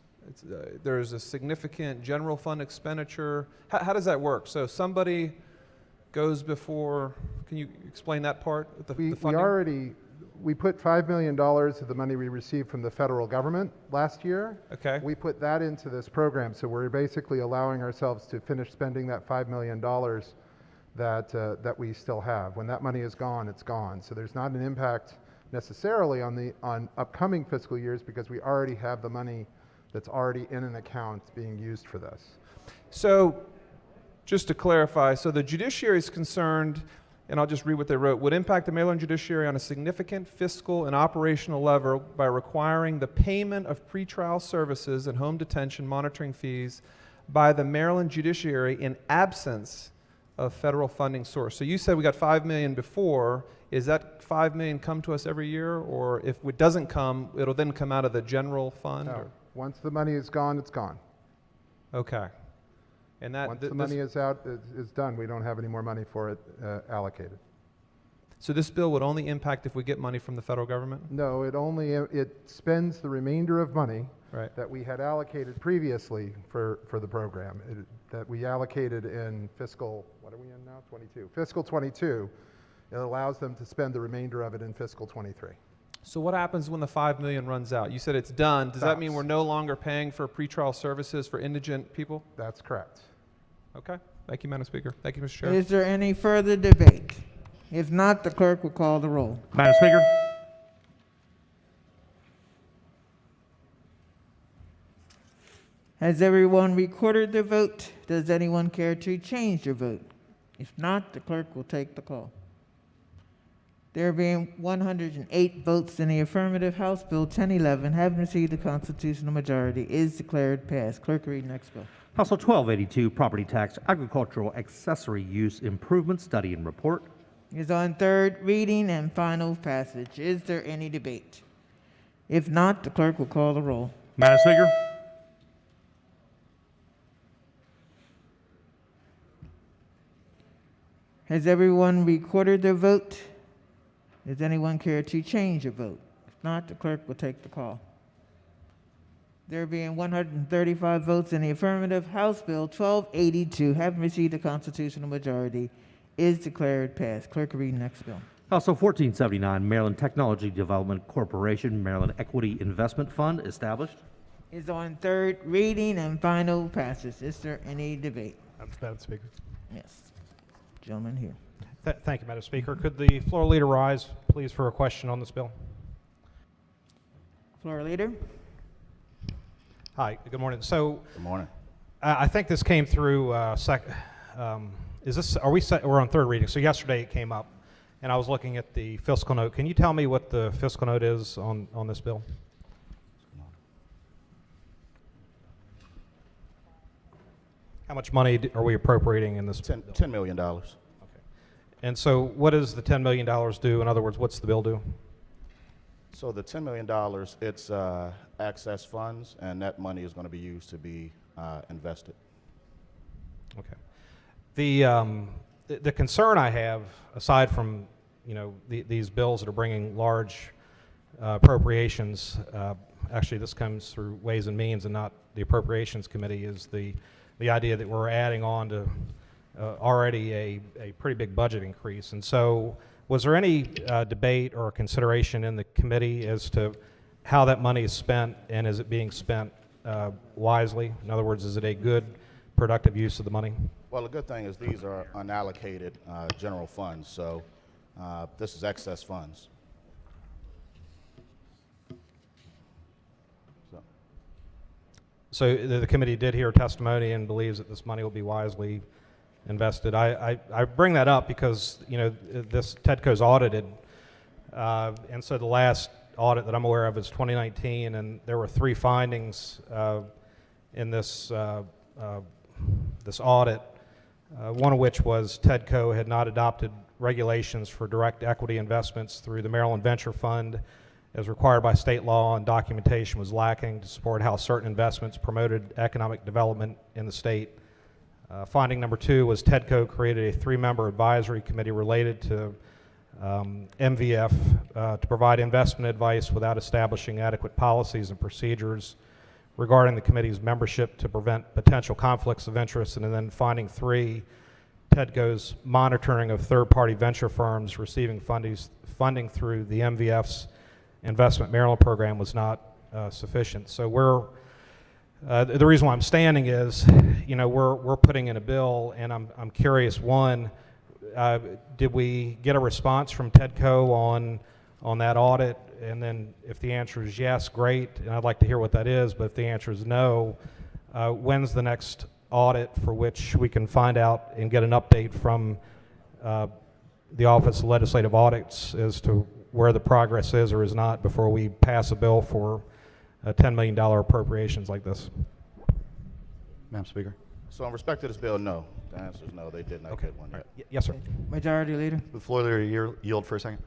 There's a significant general fund expenditure. How does that work? So somebody goes before, can you explain that part? The funding? We put $5 million of the money we received from the federal government last year. Okay. We put that into this program, so we're basically allowing ourselves to finish spending that $5 million that we still have. When that money is gone, it's gone. So there's not an impact necessarily on upcoming fiscal years because we already have the money that's already in an account being used for this. So just to clarify, so the judiciary is concerned, and I'll just read what they wrote, would impact the Maryland judiciary on a significant fiscal and operational level by requiring the payment of pretrial services and home detention monitoring fees by the Maryland judiciary in absence of federal funding source. So you said we got $5 million before. Is that $5 million come to us every year, or if it doesn't come, it'll then come out of the general fund? No. Once the money is gone, it's gone. Okay. And that once the money is out, is done. We don't have any more money for it allocated. So this bill would only impact if we get money from the federal government? No, it spends the remainder of money that we had allocated previously for the program, that we allocated in fiscal, what are we in now, 22? Fiscal 22. It allows them to spend the remainder of it in fiscal 23. So what happens when the $5 million runs out? You said it's done. Does that mean we're no longer paying for pretrial services for indigent people? That's correct. Okay. Thank you, Madam Speaker. Thank you, Mr. Chair. Is there any further debate? If not, the clerk will call the roll. Madam Speaker. Has everyone recorded their vote? Does anyone care to change their vote? If not, the clerk will take the call. There being 108 votes in the affirmative, House Bill 1011, having received the constitutional majority, is declared passed. Clerk, read next bill. House Bill 1282, Property Tax, Agricultural Accessory Use Improvement Study and Report. Is on third reading and final passage. Is there any debate? If not, the clerk will call the roll. Madam Speaker. Has everyone recorded their vote? Does anyone care to change their vote? If not, the clerk will take the call. There being 135 votes in the affirmative, House Bill 1282, having received the constitutional majority, is declared passed. Clerk, read next bill. House Bill 1479, Maryland Technology Development Corporation, Maryland Equity Investment Fund, established. Is on third reading and final passage. Is there any debate? Madam Speaker. Yes. Gentleman here. Thank you, Madam Speaker. Could the floor leader rise, please, for a question on this bill? Floor leader. Hi, good morning. So, good morning. I think this came through. We're on third reading? So yesterday it came up, and I was looking at the fiscal note. Can you tell me what the fiscal note is on this bill? How much money are we appropriating in this bill? $10 million. Okay. And so what does the $10 million do? In other words, what's the bill do? So the $10 million, it's access funds, and that money is going to be used to be invested. Okay. The concern I have, aside from these bills that are bringing large appropriations, actually this comes through Ways and Means and not the Appropriations Committee, is the idea that we're adding on to already a pretty big budget increase. And so was there any debate or consideration in the committee as to how that money is spent, and is it being spent wisely? In other words, is it a good, productive use of the money? Well, the good thing is these are unallocated general funds, so this is excess funds. So the committee did hear testimony and believes that this money will be wisely invested. I bring that up because this TEDCO's audited, and so the last audit that I'm aware of is 2019, and there were 3 findings in this this audit. One of which was TEDCO had not adopted regulations for direct equity investments through the Maryland Venture Fund as required by state law, and documentation was lacking to support how certain investments promoted economic development in the state. Finding number 2 was TEDCO created a 3-member advisory committee related to MVF to provide investment advice without establishing adequate policies and procedures regarding the committee's membership to prevent potential conflicts of interest. And then finding 3, TEDCO's monitoring of third-party venture firms receiving funding through the MVF's Investment Maryland program was not sufficient. So we're the reason why I'm standing is, we're putting in a bill, and I'm curious. One, did we get a response from TEDCO on that audit? And then if the answer is yes, great, and I'd like to hear what that is. But if the answer is no, when's the next audit for which we can find out and get an update from the Office of Legislative Audits as to where the progress is or is not before we pass a bill for $10 million appropriations like this? Madam Speaker. So in respect to this bill, no. The answer is no, they did not get one yet. Yes, sir. Majority Leader. The floor leader yield for a second.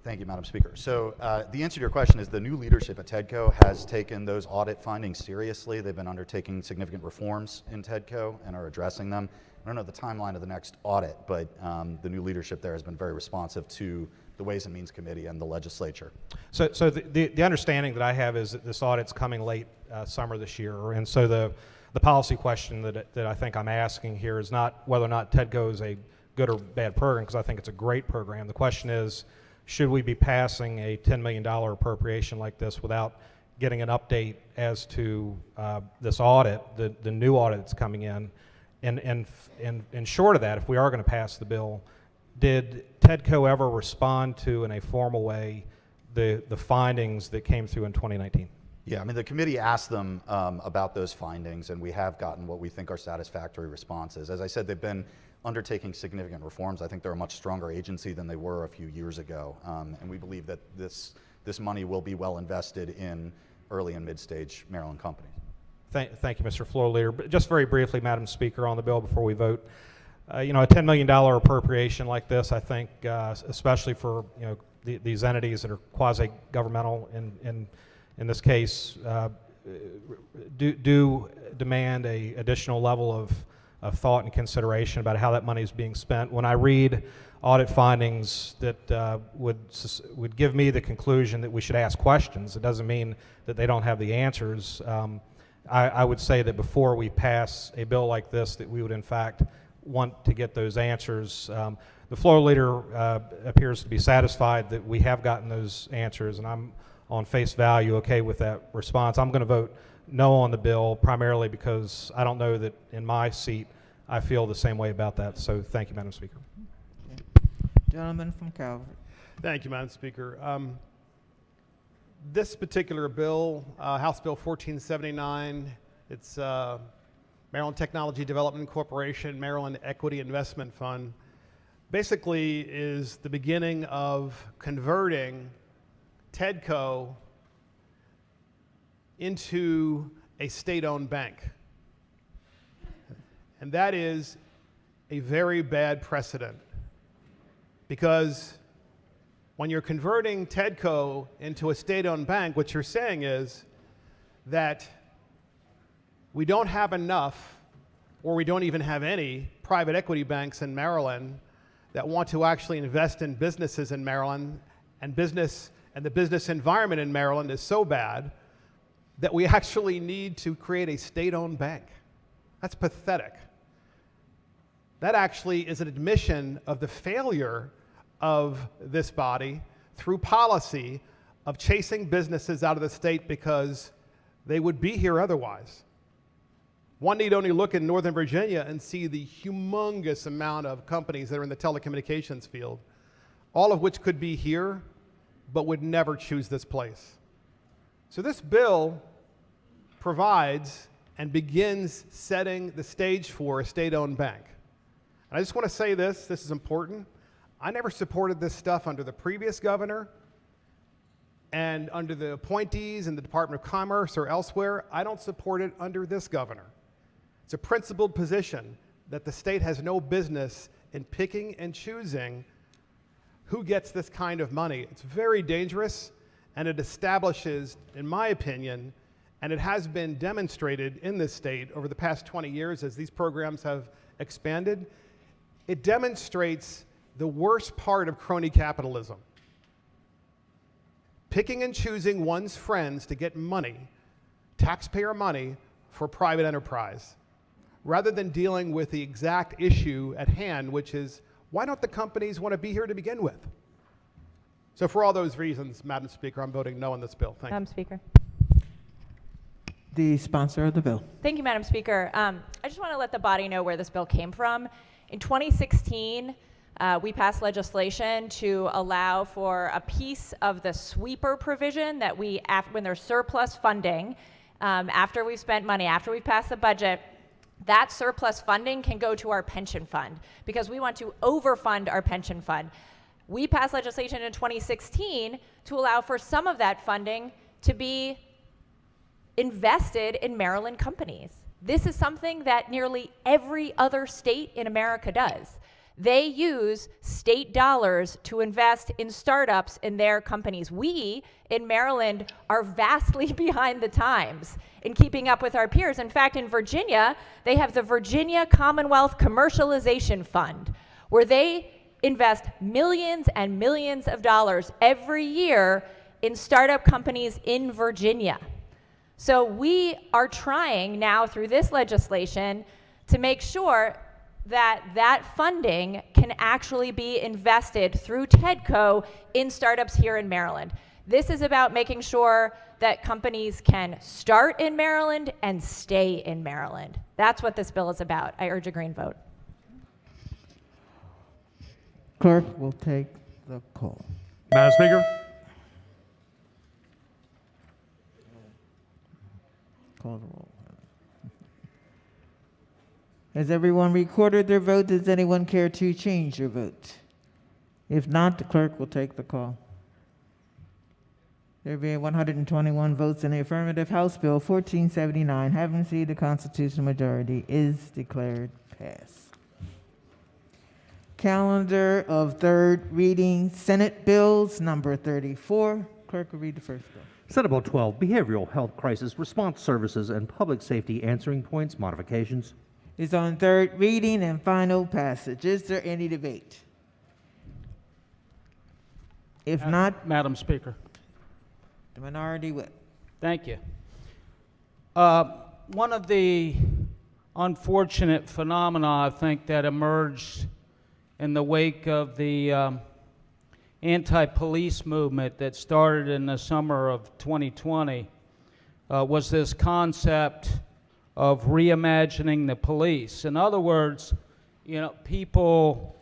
Thank you, Madam Speaker. So the answer to your question is the new leadership at TEDCO has taken those audit findings seriously. They've been undertaking significant reforms in TEDCO and are addressing them. I don't know the timeline of the next audit, but the new leadership there has been very responsive to the Ways and Means Committee and the legislature. So the understanding that I have is that this audit's coming late summer this year, and so the policy question that I think I'm asking here is not whether or not TEDCO is a good or bad program, because I think it's a great program. The question is, should we be passing a $10 million appropriation like this without getting an update as to this audit, the new audit that's coming in? And short of that, if we are going to pass the bill, did TEDCO ever respond to, in a formal way, the findings that came through in 2019? Yeah, I mean, the committee asked them about those findings, and we have gotten what we think are satisfactory responses. As I said, they've been undertaking significant reforms. I think they're a much stronger agency than they were a few years ago, and we believe that this money will be well invested in early and mid-stage Maryland companies. Thank you, Mr. Floor Leader. But just very briefly, Madam Speaker, on the bill before we vote, a $10 million appropriation like this, I think, especially for these entities that are quasi-governmental, in this case, do demand a additional level of thought and consideration about how that money is being spent. When I read audit findings that would give me the conclusion that we should ask questions, it doesn't mean that they don't have the answers. I would say that before we pass a bill like this, that we would in fact want to get those answers. The floor leader appears to be satisfied that we have gotten those answers, and I'm on face value okay with that response. I'm going to vote no on the bill, primarily because I don't know that in my seat I feel the same way about that. So thank you, Madam Speaker. Gentleman from Calvert. Thank you, Madam Speaker. This particular bill, House Bill 1479, it's Maryland Technology Development Corporation, Maryland Equity Investment Fund, basically is the beginning of converting TEDCO into a state-owned bank. And that is a very bad precedent, because when you're converting TEDCO into a state-owned bank, what you're saying is that we don't have enough, or we don't even have any, private equity banks in Maryland that want to actually invest in businesses in Maryland, and the business environment in Maryland is so bad that we actually need to create a state-owned bank. That's pathetic. That actually is an admission of the failure of this body through policy of chasing businesses out of the state because they would be here otherwise. One need only look in Northern Virginia and see the humongous amount of companies that are in the telecommunications field, all of which could be here, but would never choose this place. So this bill provides and begins setting the stage for a state-owned bank. And I just want to say this is important. I never supported this stuff under the previous governor, and under the appointees in the Department of Commerce or elsewhere. I don't support it under this governor. It's a principled position that the state has no business in picking and choosing who gets this kind of money. It's very dangerous, and it establishes, in my opinion, and it has been demonstrated in this state over the past 20 years as these programs have expanded, it demonstrates the worst part of crony capitalism. Picking and choosing one's friends to get money, taxpayer money, for private enterprise, rather than dealing with the exact issue at hand, which is, why don't the companies want to be here to begin with? So for all those reasons, Madam Speaker, I'm voting no on this bill. Thank you. Madam Speaker. The sponsor of the bill. Thank you, Madam Speaker. I just want to let the body know where this bill came from. In 2016, we passed legislation to allow for a piece of the sweeper provision that when there's surplus funding, after we've spent money, after we've passed the budget, that surplus funding can go to our pension fund because we want to overfund our pension fund. We passed legislation in 2016 to allow for some of that funding to be invested in Maryland companies. This is something that nearly every other state in America does. They use state dollars to invest in startups in their companies. We in Maryland are vastly behind the times in keeping up with our peers. In fact, in Virginia, they have the Virginia Commonwealth Commercialization Fund, where they invest millions and millions of dollars every year in startup companies in Virginia. So we are trying now through this legislation to make sure that that funding can actually be invested through TEDCO in startups here in Maryland. This is about making sure that companies can start in Maryland and stay in Maryland. That's what this bill is about. I urge a green vote. Clerk will take the call. Madam Speaker. Call the roll. Has everyone recorded their vote? Does anyone care to change your vote? If not, the clerk will take the call. There being 121 votes in the affirmative, House Bill 1479, having received the constitutional majority, is declared passed. Calendar of third reading, Senate bills, number 34. Clerk will read the first bill. Senate Bill 12, Behavioral Health Crisis Response Services and Public Safety Answering Points Modifications. Is on third reading and final passage. Is there any debate? If not, Madam Speaker. the minority whip. Thank you. One of the unfortunate phenomena, I think, that emerged in the wake of the anti-police movement that started in the summer of 2020 was this concept of reimagining the police. In other words, people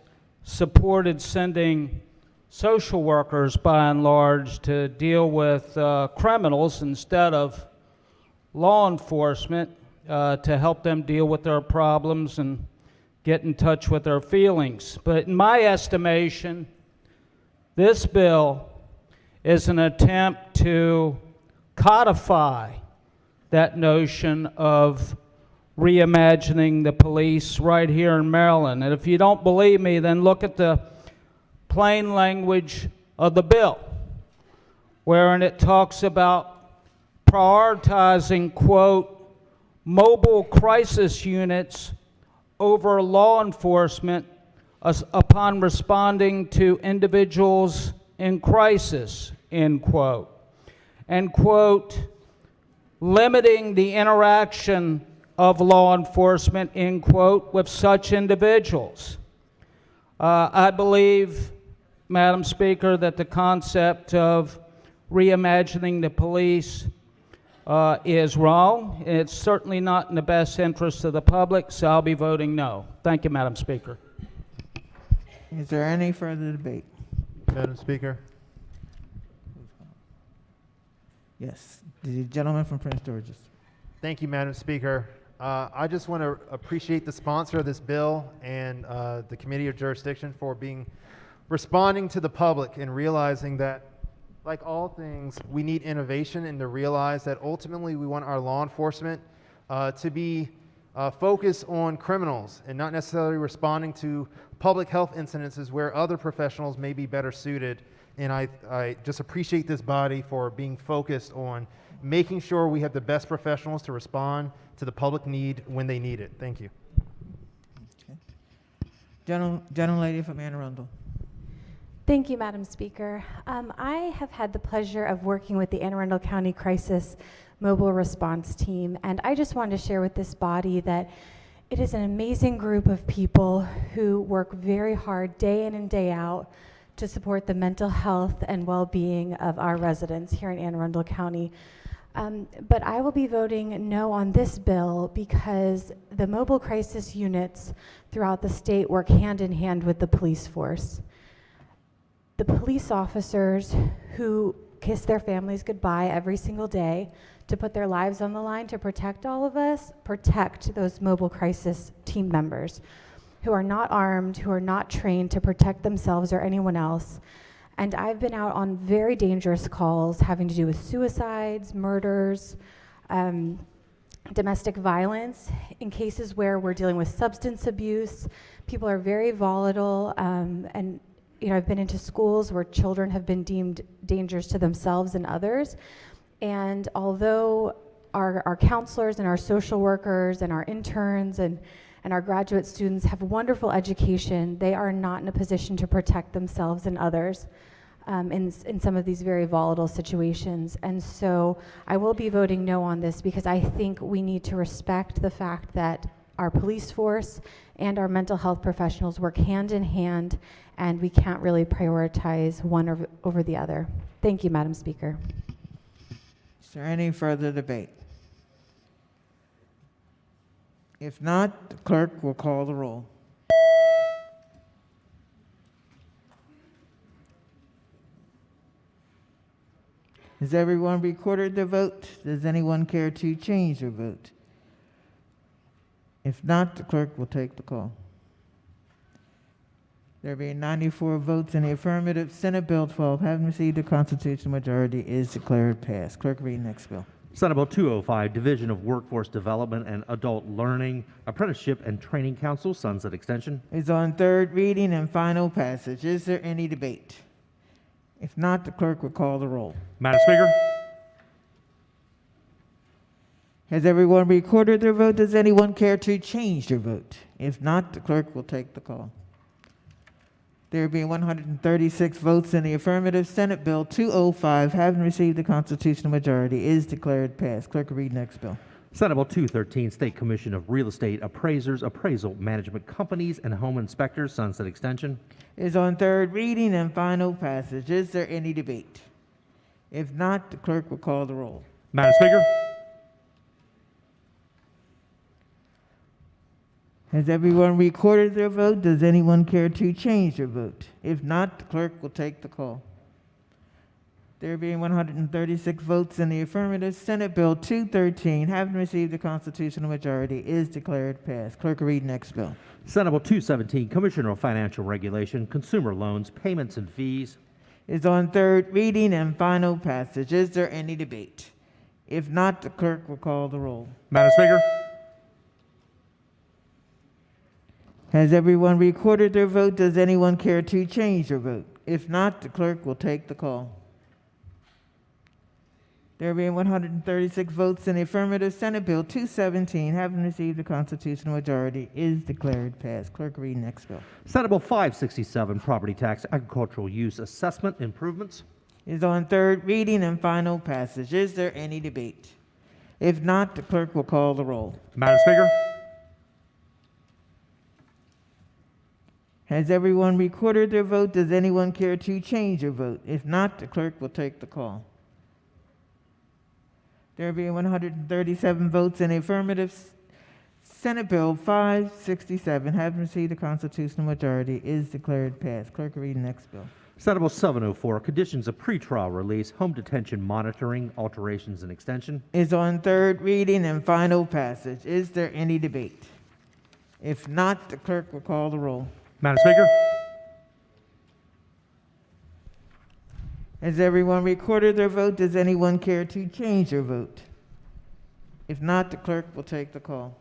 supported sending social workers, by and large, to deal with criminals instead of law enforcement to help them deal with their problems and get in touch with their feelings. But in my estimation, this bill is an attempt to codify that notion of reimagining the police right here in Maryland. And if you don't believe me, then look at the plain language of the bill, wherein it talks about prioritizing, quote, mobile crisis units over law enforcement upon responding to individuals in crisis, end quote. And, quote, limiting the interaction of law enforcement, end quote, with such individuals. I believe, Madam Speaker, that the concept of reimagining the police is wrong. It's certainly not in the best interest of the public, so I'll be voting no. Thank you, Madam Speaker. Is there any further debate? Madam Speaker. Yes, the gentleman from Prince George's. Thank you, Madam Speaker. I just want to appreciate the sponsor of this bill and the Committee of Jurisdiction for responding to the public and realizing that like all things, we need innovation and to realize that ultimately we want our law enforcement to be focused on criminals and not necessarily responding to public health incidences where other professionals may be better suited. And I just appreciate this body for being focused on making sure we have the best professionals to respond to the public need when they need it. Thank you. Gentlelady from Anne Arundel. Thank you, Madam Speaker. I have had the pleasure of working with the Anne Arundel County Crisis Mobile Response Team, and I just wanted to share with this body that it is an amazing group of people who work very hard day in and day out to support the mental health and well-being of our residents here in Anne Arundel County. But I will be voting no on this bill because the mobile crisis units throughout the state work hand in hand with the police force. The police officers who kiss their families goodbye every single day to put their lives on the line to protect all of us, protect those mobile crisis team members who are not armed, who are not trained to protect themselves or anyone else. And I've been out on very dangerous calls having to do with suicides, murders, domestic violence, in cases where we're dealing with substance abuse. People are very volatile, and I've been into schools where children have been deemed dangerous to themselves and others. And although our counselors and our social workers and our interns and our graduate students have wonderful education, they are not in a position to protect themselves and others in some of these very volatile situations. And so I will be voting no on this because I think we need to respect the fact that our police force and our mental health professionals work hand in hand, and we can't really prioritize one over the other. Thank you, Madam Speaker. Is there any further debate? If not, the clerk will call the roll. Has everyone recorded their vote? Does anyone care to change their vote? If not, the clerk will take the call. There being 94 votes in the affirmative, Senate Bill 12, having received a constitutional majority, is declared passed. Clerk, read next bill. Senate Bill 205, Division of Workforce Development and Adult Learning, Apprenticeship and Training Council, Sunset Extension. Is on third reading and final passage. Is there any debate? If not, the clerk will call the roll. Madam Speaker. Has everyone recorded their vote? Does anyone care to change their vote? If not, the clerk will take the call. There being 136 votes in the affirmative, Senate Bill 205, having received the constitutional majority, is declared passed. Clerk, read next bill. Senate Bill 213, State Commission of Real Estate Appraisers, Appraisal Management Companies, and Home Inspectors, Sunset Extension. Is on third reading and final passage. Is there any debate? If not, the clerk will call the roll. Madam Speaker. Has everyone recorded their vote? Does anyone care to change their vote? If not, the clerk will take the call. There being 136 votes in the affirmative, Senate Bill 213, having received the constitutional majority, is declared passed. Clerk, read next bill. Senate Bill 217, Commissioner of Financial Regulation, Consumer Loans, Payments and Fees. Is on third reading and final passage. Is there any debate? If not, the clerk will call the roll. Madam Speaker. Has everyone recorded their vote? Does anyone care to change their vote? If not, the clerk will take the call. There being 136 votes in the affirmative, Senate Bill 217, having received the constitutional majority, is declared passed. Clerk, read next bill. Senate Bill 567, Property Tax Agricultural Use Assessment Improvements. Is on third reading and final passage. Is there any debate? If not, the clerk will call the roll. Madam Speaker. Has everyone recorded their vote? Does anyone care to change their vote? If not, the clerk will take the call. There being 137 votes in the affirmative, Senate Bill 567, having received a constitutional majority, is declared passed. Clerk, read the next bill. Senate Bill 704, Conditions of Pretrial Release, Home Detention Monitoring, Alterations and Extension. Is on third reading and final passage. Is there any debate? If not, the clerk will call the roll. Madam Speaker. Has everyone recorded their vote? Does anyone care to change their vote? If not, the clerk will take the call.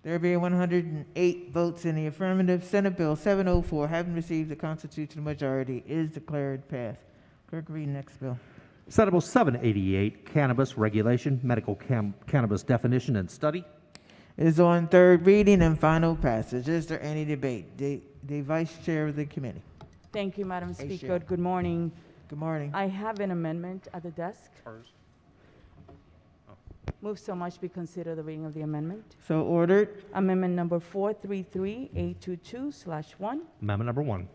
There being 108 votes in the affirmative, Senate Bill 704, having received the constitutional majority, is declared passed. Clerk, read next bill. Senate Bill 788, Cannabis Regulation, Medical Cannabis Definition and Study. It is on third reading and final passage. Is there any debate? The Vice Chair of the committee. Thank you, Madam Hey, Speaker. Sharon. Good morning. Good morning. I have an amendment at the desk. Move so much be considered the reading of the amendment. So ordered. Amendment number 433-822/1. Amendment number 1.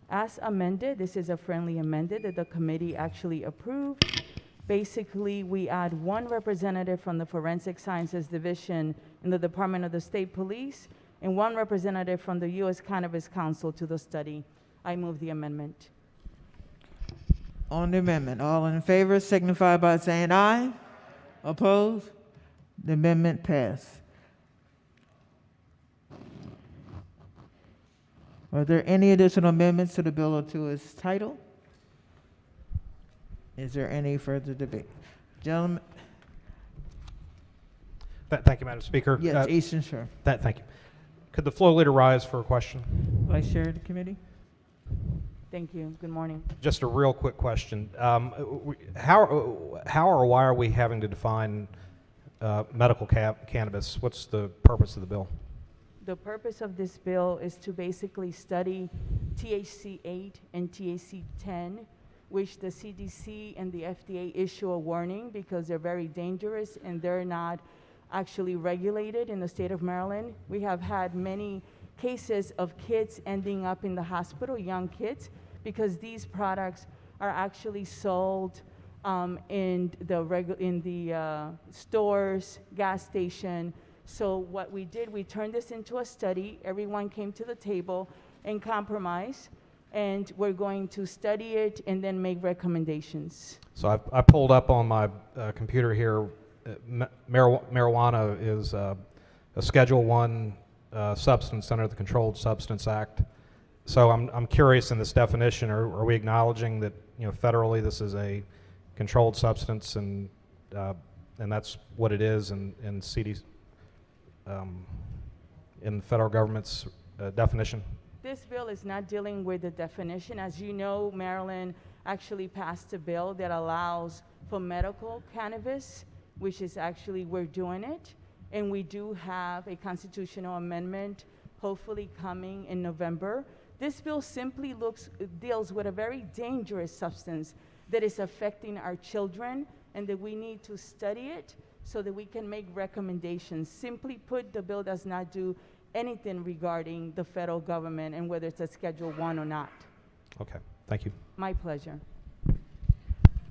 As amended, this is a friendly amendment that the committee actually approved. Basically, we add one representative from the Forensic Sciences Division in the Department of the State Police and one representative from the U.S. Cannabis Council to the study. I move the amendment. On the amendment, all in favor signify by saying aye. Opposed? The amendment passed. Are there any additional amendments to the bill or to its title? Is there any further debate? Gentlemen. Thank you, Madam Speaker. Yes, Easton, sure. Thank you. Could the floor leader rise for a question? Vice Chair of the committee. Thank you. Good morning. Just a real quick question. How or why are we having to define medical cannabis? What's the purpose of the bill? The purpose of this bill is to basically study THC-8 and THC-10, which the CDC and the FDA issue a warning because they're very dangerous and they're not actually regulated in the state of Maryland. We have had many cases of kids ending up in the hospital, young kids, because these products are actually sold in the stores, gas station. So what we did, we turned this into a study. Everyone came to the table and compromised, and we're going to study it and then make recommendations. So I pulled up on my computer here. Marijuana is a Schedule I substance under the Controlled Substance Act. So I'm curious in this definition, are we acknowledging that federally this is a controlled substance and that's what it is in CDC? In the federal government's definition? This bill is not dealing with the definition. As you know, Maryland actually passed a bill that allows for medical cannabis, which is actually, we're doing it. And we do have a constitutional amendment hopefully coming in November. This bill simply deals with a very dangerous substance that is affecting our children and that we need to study it so that we can make recommendations. Simply put, the bill does not do anything regarding the federal government and whether it's a Schedule I or not. Okay, thank you. My pleasure.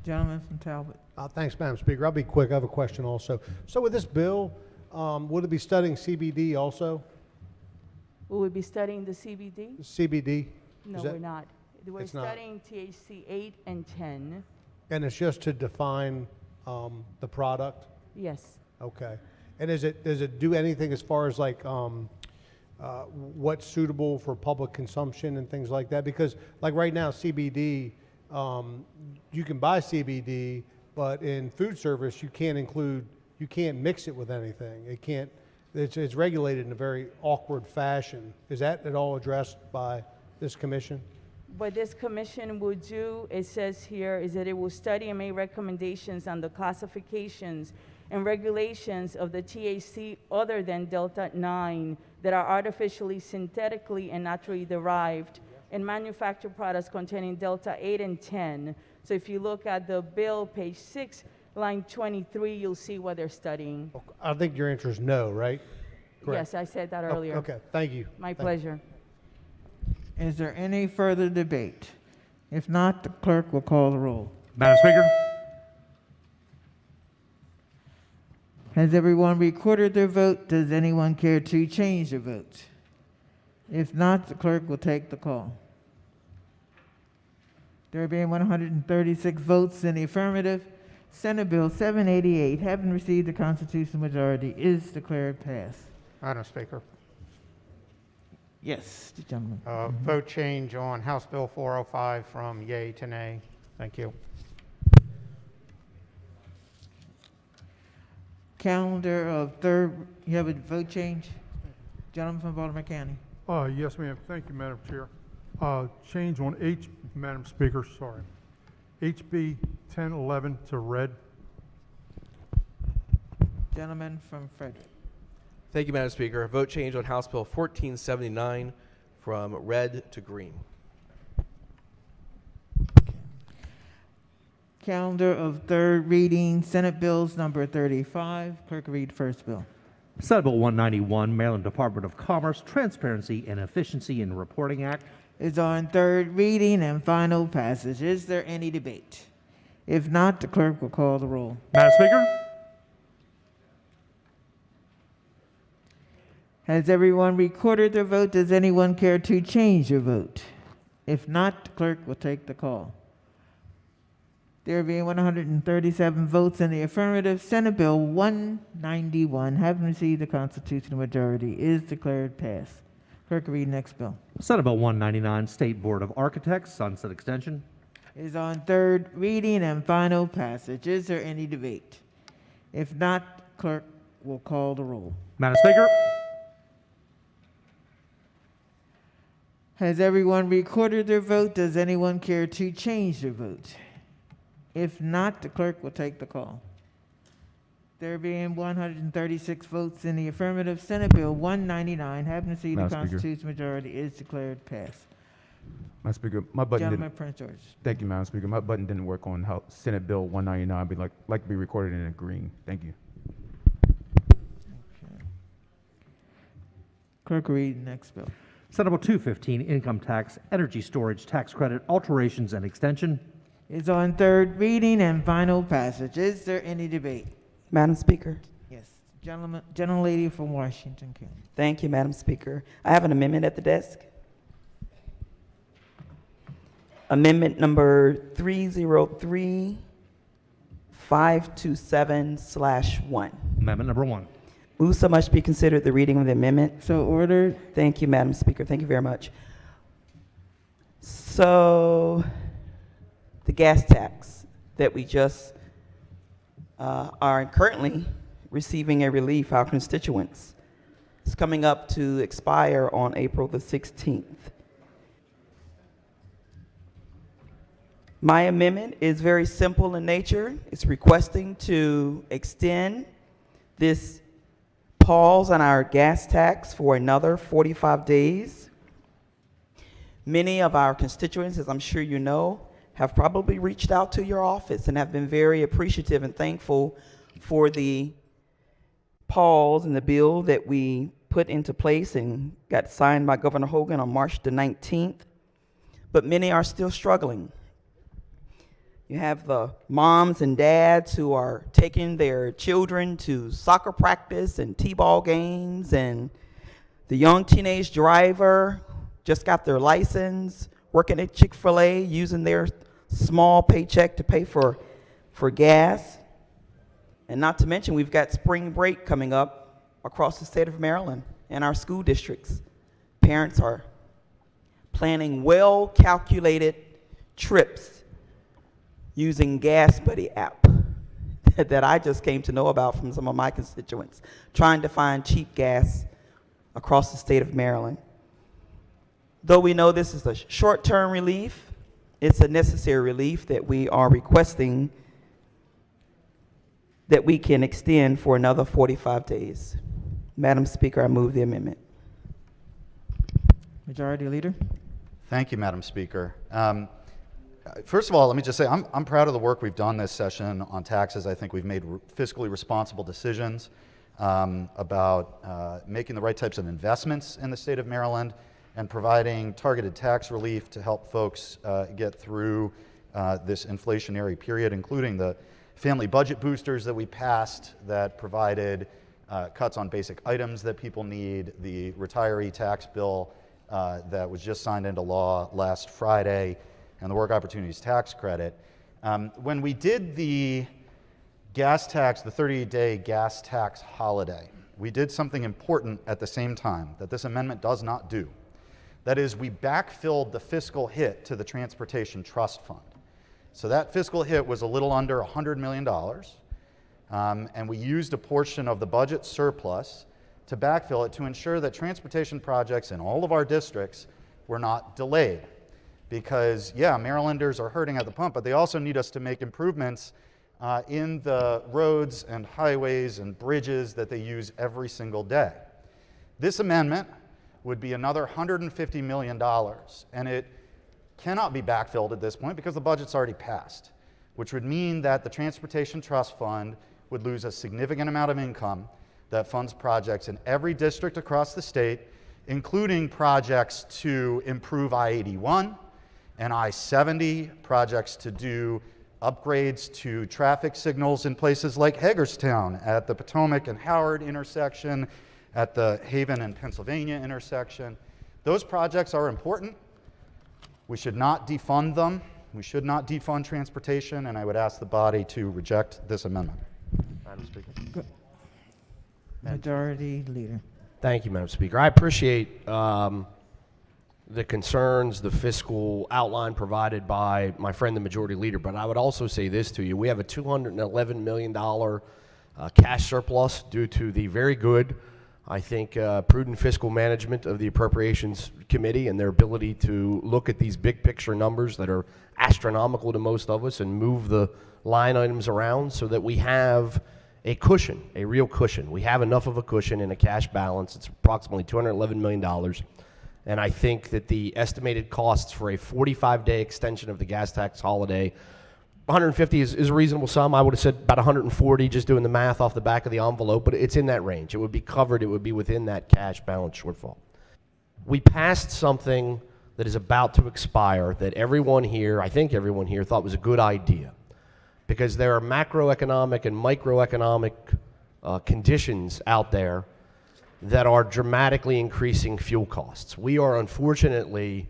Gentleman from Talbot. Thanks, Madam Speaker. I'll be quick. I have a question also. So with this bill, would it be studying CBD also? Will we be studying the CBD? CBD? No, we're not. We're studying THC-8 and 10. And it's just to define the product? Yes. Okay. And does it do anything as far as like what's suitable for public consumption and things like that? Because like right now, CBD, you can buy CBD, but in food service, you can't mix it with anything. It's regulated in a very awkward fashion. Is that at all addressed by this commission? What this commission will do, it says here, is that it will study and make recommendations on the classifications and regulations of the THC other than Delta 9 that are artificially, synthetically, and naturally derived and manufactured products containing Delta 8 and 10. So if you look at the bill, page 6, line 23, you'll see what they're studying. I think your answer is no, right? Correct. Yes, I said that earlier. Okay, thank you. My pleasure. Is there any further debate? If not, the clerk will call the roll. Madam Speaker? Has everyone recorded their vote? Does anyone care to change their vote? If not, the clerk will take the call. There being 136 votes in the affirmative, Senate Bill 788, having received the constitutional majority, is declared passed. Madam Speaker. Yes, the gentleman. Vote change on House Bill 405 from yay to nay. Thank you. Calendar of third, you have a vote change? Gentleman from Baltimore County. Yes, ma'am. Thank you, Madam Chair. Change on Madam Speaker, sorry. HB 1011 to red. Gentleman from Frederick. Thank you, Madam Speaker. A vote change on House Bill 1479 from red to green. Calendar of third reading, Senate Bills number 35. Clerk read first bill. Senate Bill 191, Maryland Department of Commerce Transparency and Efficiency in Reporting Act. Is on third reading and final passage. Is there any debate? If not, the clerk will call the roll. Madam Speaker? Has everyone recorded their vote? Does anyone care to change their vote? If not, the clerk will take the call. There being 137 votes in the affirmative, Senate Bill 191, having received the constitutional majority, is declared passed. Clerk, read next bill. Senate Bill 199, State Board of Architects, Sunset Extension. Is on third reading and final passage. Is there any debate? If not, clerk will call the roll. Madam Speaker? Has everyone recorded their vote? Does anyone care to change their vote? If not, the clerk will take the call. There being 136 votes in the affirmative, Senate Bill 199, having received the Madam Speaker. constitutional majority, is declared passed. Madam Speaker, my button Gentleman, didn't. Prince George. Thank you, Madam Speaker. My button didn't work on how Senate Bill 199. I'd like to be recorded in a green. Thank you. Clerk, read next bill. Senate Bill 215, Income Tax, Energy Storage Tax Credit, Alterations and Extension. Is on third reading and final passage. Is there any debate? Madam Speaker. Yes. Gentlelady from Washington County. Thank you, Madam Speaker. I have an amendment at the desk. Amendment number 303527/1. Amendment number 1. Move so much be considered the reading of the amendment. So ordered. Thank you, Madam Speaker. Thank you very much. So the gas tax that we just are currently receiving a relief, our constituents, is coming up to expire on April the 16th. My amendment is very simple in nature. It's requesting to extend this pause on our gas tax for another 45 days. Many of our constituents, as I'm sure you know, have probably reached out to your office and have been very appreciative and thankful for the pause in the bill that we put into place and got signed by Governor Hogan on March the 19th. But many are still struggling. You have the moms and dads who are taking their children to soccer practice and t-ball games, and the young teenage driver just got their license, working at Chick-fil-A, using their small paycheck to pay for gas. And not to mention, we've got spring break coming up across the state of Maryland in our school districts. Parents are planning well-calculated trips using Gas Buddy app that I just came to know about from some of my constituents, trying to find cheap gas across the state of Maryland. Though we know this is a short-term relief, it's a necessary relief that we are requesting that we can extend for another 45 days. Madam Speaker, I move the amendment. Majority Leader. Thank you, Madam Speaker. First of all, let me just say I'm proud of the work we've done this session on taxes. I think we've made fiscally responsible decisions about making the right types of investments in the state of Maryland and providing targeted tax relief to help folks get through this inflationary period, including the family budget boosters that we passed that provided cuts on basic items that people need, the retiree tax bill that was just signed into law last Friday, and the Work Opportunities Tax Credit. When we did the gas tax, the 30-day gas tax holiday, we did something important at the same time that this amendment does not do. That is, we backfilled the fiscal hit to the Transportation Trust Fund. So that fiscal hit was a little under $100 million, and we used a portion of the budget surplus to backfill it to ensure that transportation projects in all of our districts were not delayed. Because, yeah, Marylanders are hurting at the pump, but they also need us to make improvements in the roads and highways and bridges that they use every single day. This amendment would be another $150 million, and it cannot be backfilled at this point because the budget's already passed, which would mean that the Transportation Trust Fund would lose a significant amount of income that funds projects in every district across the state, including projects to improve I-81 and I-70, projects to do upgrades to traffic signals in places like Hagerstown at the Potomac and Howard intersection, at the Haven and Pennsylvania intersection. Those projects are important. We should not defund them. We should not defund transportation, and I would ask the body to reject this amendment. Madam Speaker. Majority Leader. Thank you, Madam Speaker. I appreciate the concerns, the fiscal outline provided by my friend, the Majority Leader, but I would also say this to you. We have a $211 million cash surplus due to the very good, I think, prudent fiscal management of the Appropriations Committee and their ability to look at these big picture numbers that are astronomical to most of us and move the line items around so that we have a cushion, a real cushion. We have enough of a cushion in a cash balance. It's approximately $211 million. And I think that the estimated costs for a 45-day extension of the gas tax holiday, 150 is a reasonable sum. I would have said about 140, just doing the math off the back of the envelope, but it's in that range. It would be covered. It would be within that cash balance shortfall. We passed something that is about to expire that everyone here, I think everyone here, thought was a good idea, because there are macroeconomic and microeconomic conditions out there that are dramatically increasing fuel costs. We are unfortunately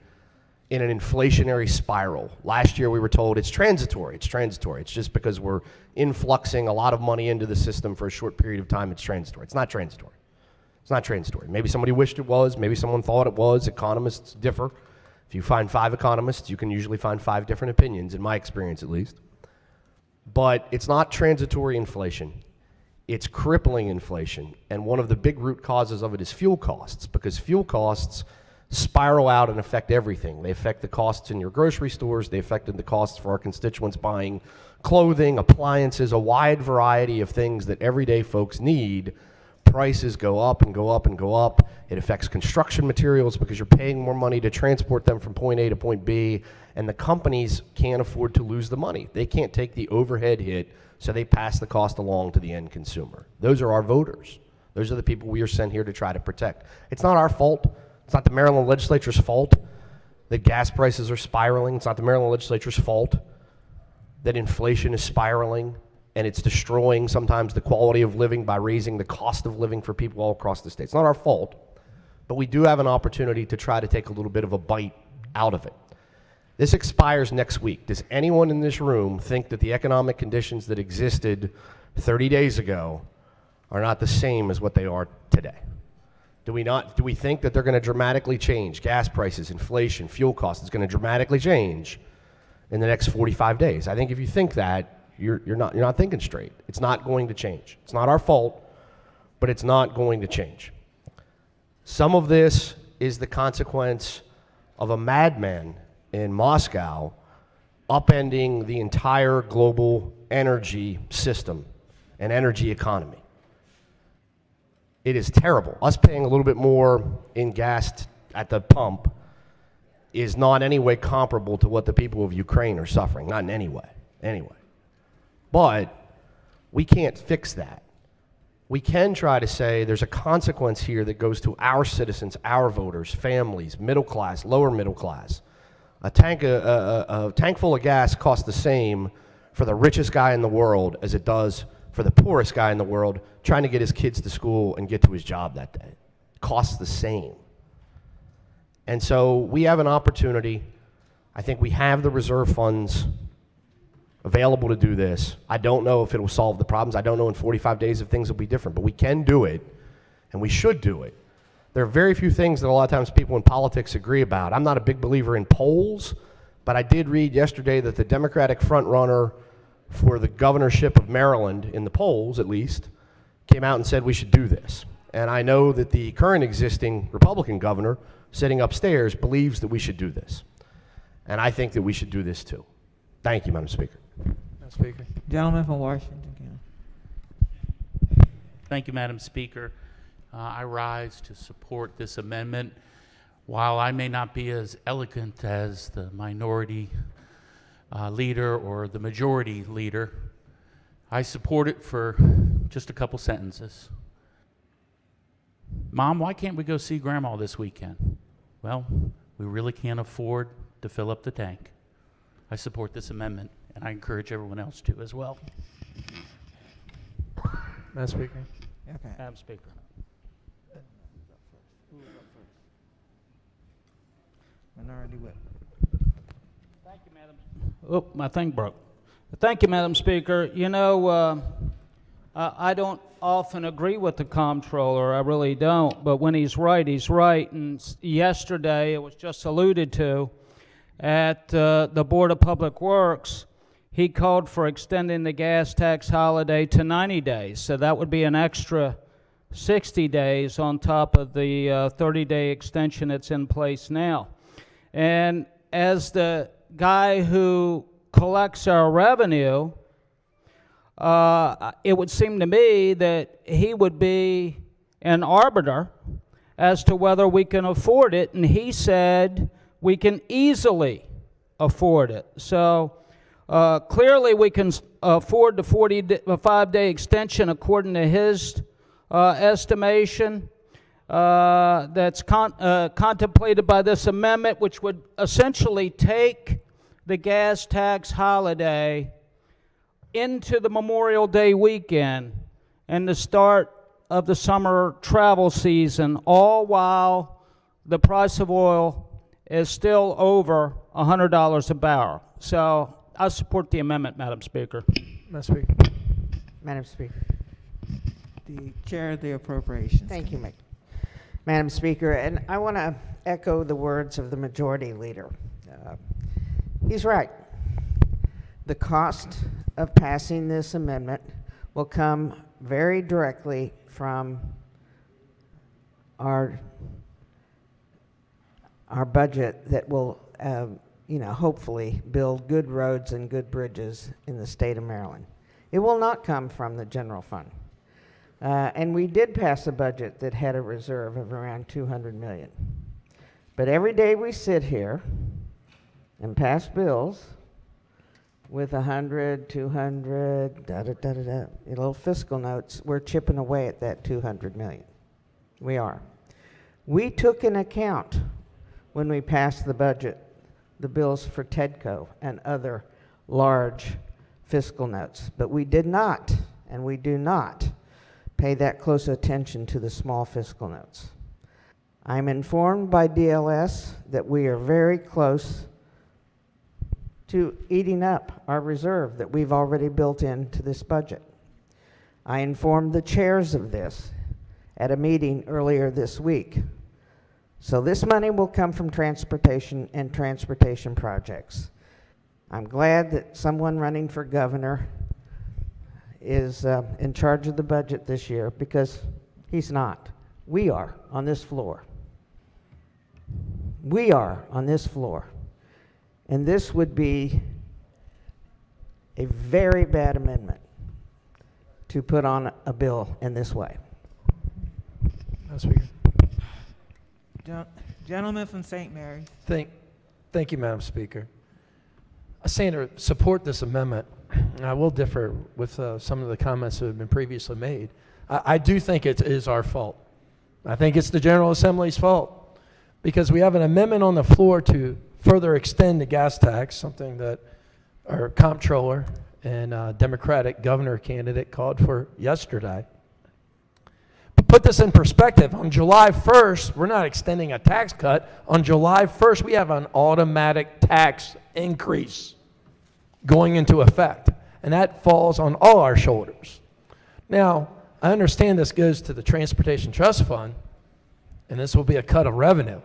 in an inflationary spiral. Last year we were told it's transitory, it's transitory. It's just because we're influxing a lot of money into the system for a short period of time, it's transitory. It's not transitory. It's not transitory. Maybe somebody wished it was, maybe someone thought it was. Economists differ. If you find 5 economists, you can usually find 5 different opinions, in my experience at least. But it's not transitory inflation. It's crippling inflation, and one of the big root causes of it is fuel costs, because fuel costs spiral out and affect everything. They affect the costs in your grocery stores, they affected the costs for our constituents buying clothing, appliances, a wide variety of things that everyday folks need. Prices go up and go up and go up. It affects construction materials because you're paying more money to transport them from point A to point B, and the companies can't afford to lose the money. They can't take the overhead hit, so they pass the cost along to the end consumer. Those are our voters. Those are the people we are sent here to try to protect. It's not our fault. It's not the Maryland legislature's fault that gas prices are spiraling. It's not the Maryland legislature's fault that inflation is spiraling and it's destroying sometimes the quality of living by raising the cost of living for people all across the state. It's not our fault, but we do have an opportunity to try to take a little bit of a bite out of it. This expires next week. Does anyone in this room think that the economic conditions that existed 30 days ago are not the same as what they are today? Do we think that they're going to dramatically change? Gas prices, inflation, fuel costs is going to dramatically change in the next 45 days. I think if you think that, you're not thinking straight. It's not going to change. It's not our fault, but it's not going to change. Some of this is the consequence of a madman in Moscow upending the entire global energy system and energy economy. It is terrible. Us paying a little bit more in gas at the pump is not in any way comparable to what the people of Ukraine are suffering, not in any way, anyway. But we can't fix that. We can try to say there's a consequence here that goes to our citizens, our voters, families, middle class, lower middle class. A tank full of gas costs the same for the richest guy in the world as it does for the poorest guy in the world trying to get his kids to school and get to his job that day. It costs the same. And so we have an opportunity. I think we have the reserve funds available to do this. I don't know if it will solve the problems. I don't know in 45 days if things will be different, but we can do it, and we should do it. There are very few things that a lot of times people in politics agree about. I'm not a big believer in polls, but I did read yesterday that the Democratic frontrunner for the governorship of Maryland, in the polls at least, came out and said we should do this. And I know that the current existing Republican governor sitting upstairs believes that we should do this. And I think that we should do this too. Thank you, Madam Speaker. Madam Speaker. Gentleman from Washington County. Thank you, Madam Speaker. I rise to support this amendment. While I may not be as eloquent as the minority leader or the majority leader, I support it for just a couple sentences. Mom, why can't we go see Grandma this weekend? Well, we really can't afford to fill up the tank. I support this amendment, and I encourage everyone else to as well. Madam Speaker. Okay. Madam Speaker. Minority Whip. Thank you, Madam. Oh, my thing broke. Thank you, Madam Speaker. You know, I don't often agree with the comptroller. I really don't. But when he's right, he's right. And yesterday, it was just alluded to, at the Board of Public Works, he called for extending the gas tax holiday to 90 days. So that would be an extra 60 days on top of the 30-day extension that's in place now. And as the guy who collects our revenue, it would seem to me that he would be an arbiter as to whether we can afford it, and he said we can easily afford it. So clearly we can afford the 45-day extension according to his estimation. That's contemplated by this amendment, which would essentially take the gas tax holiday into the Memorial Day weekend and the start of the summer travel season, all while the price of oil is still over $100 a barrel. So I support the amendment, Madam Speaker. Madam Speaker. Madam Speaker. The Chair of the Appropriations. Thank you, Madam Speaker. And I want to echo the words of the Majority Leader. He's right. The cost of passing this amendment will come very directly from our budget that will, hopefully build good roads and good bridges in the state of Maryland. It will not come from the general fund. And we did pass a budget that had a reserve of around $200 million. But every day we sit here and pass bills with 100, 200, little fiscal notes, we're chipping away at that $200 million. We are. We took into account when we passed the budget the bills for TEDCO and other large fiscal notes, but we did not, and we do not, pay that close attention to the small fiscal notes. I'm informed by DLS that we are very close to eating up our reserve that we've already built into this budget. I informed the chairs of this at a meeting earlier this week. So this money will come from transportation and transportation projects. I'm glad that someone running for governor is in charge of the budget this year, because he's not. We are on this floor. We are on this floor. And this would be a very bad amendment to put on a bill in this way. Madam Speaker. Gentleman from St. Mary. Thank you, Madam Speaker. I'm saying to support this amendment. I will differ with some of the comments that have been previously made. I do think it is our fault. I think it's the General Assembly's fault, because we have an amendment on the floor to further extend the gas tax, something that our comptroller and Democratic governor candidate called for yesterday. But put this in perspective, on July 1st, we're not extending a tax cut. On July 1st, we have an automatic tax increase going into effect, and that falls on all our shoulders. Now, I understand this goes to the Transportation Trust Fund, and this will be a cut of revenue.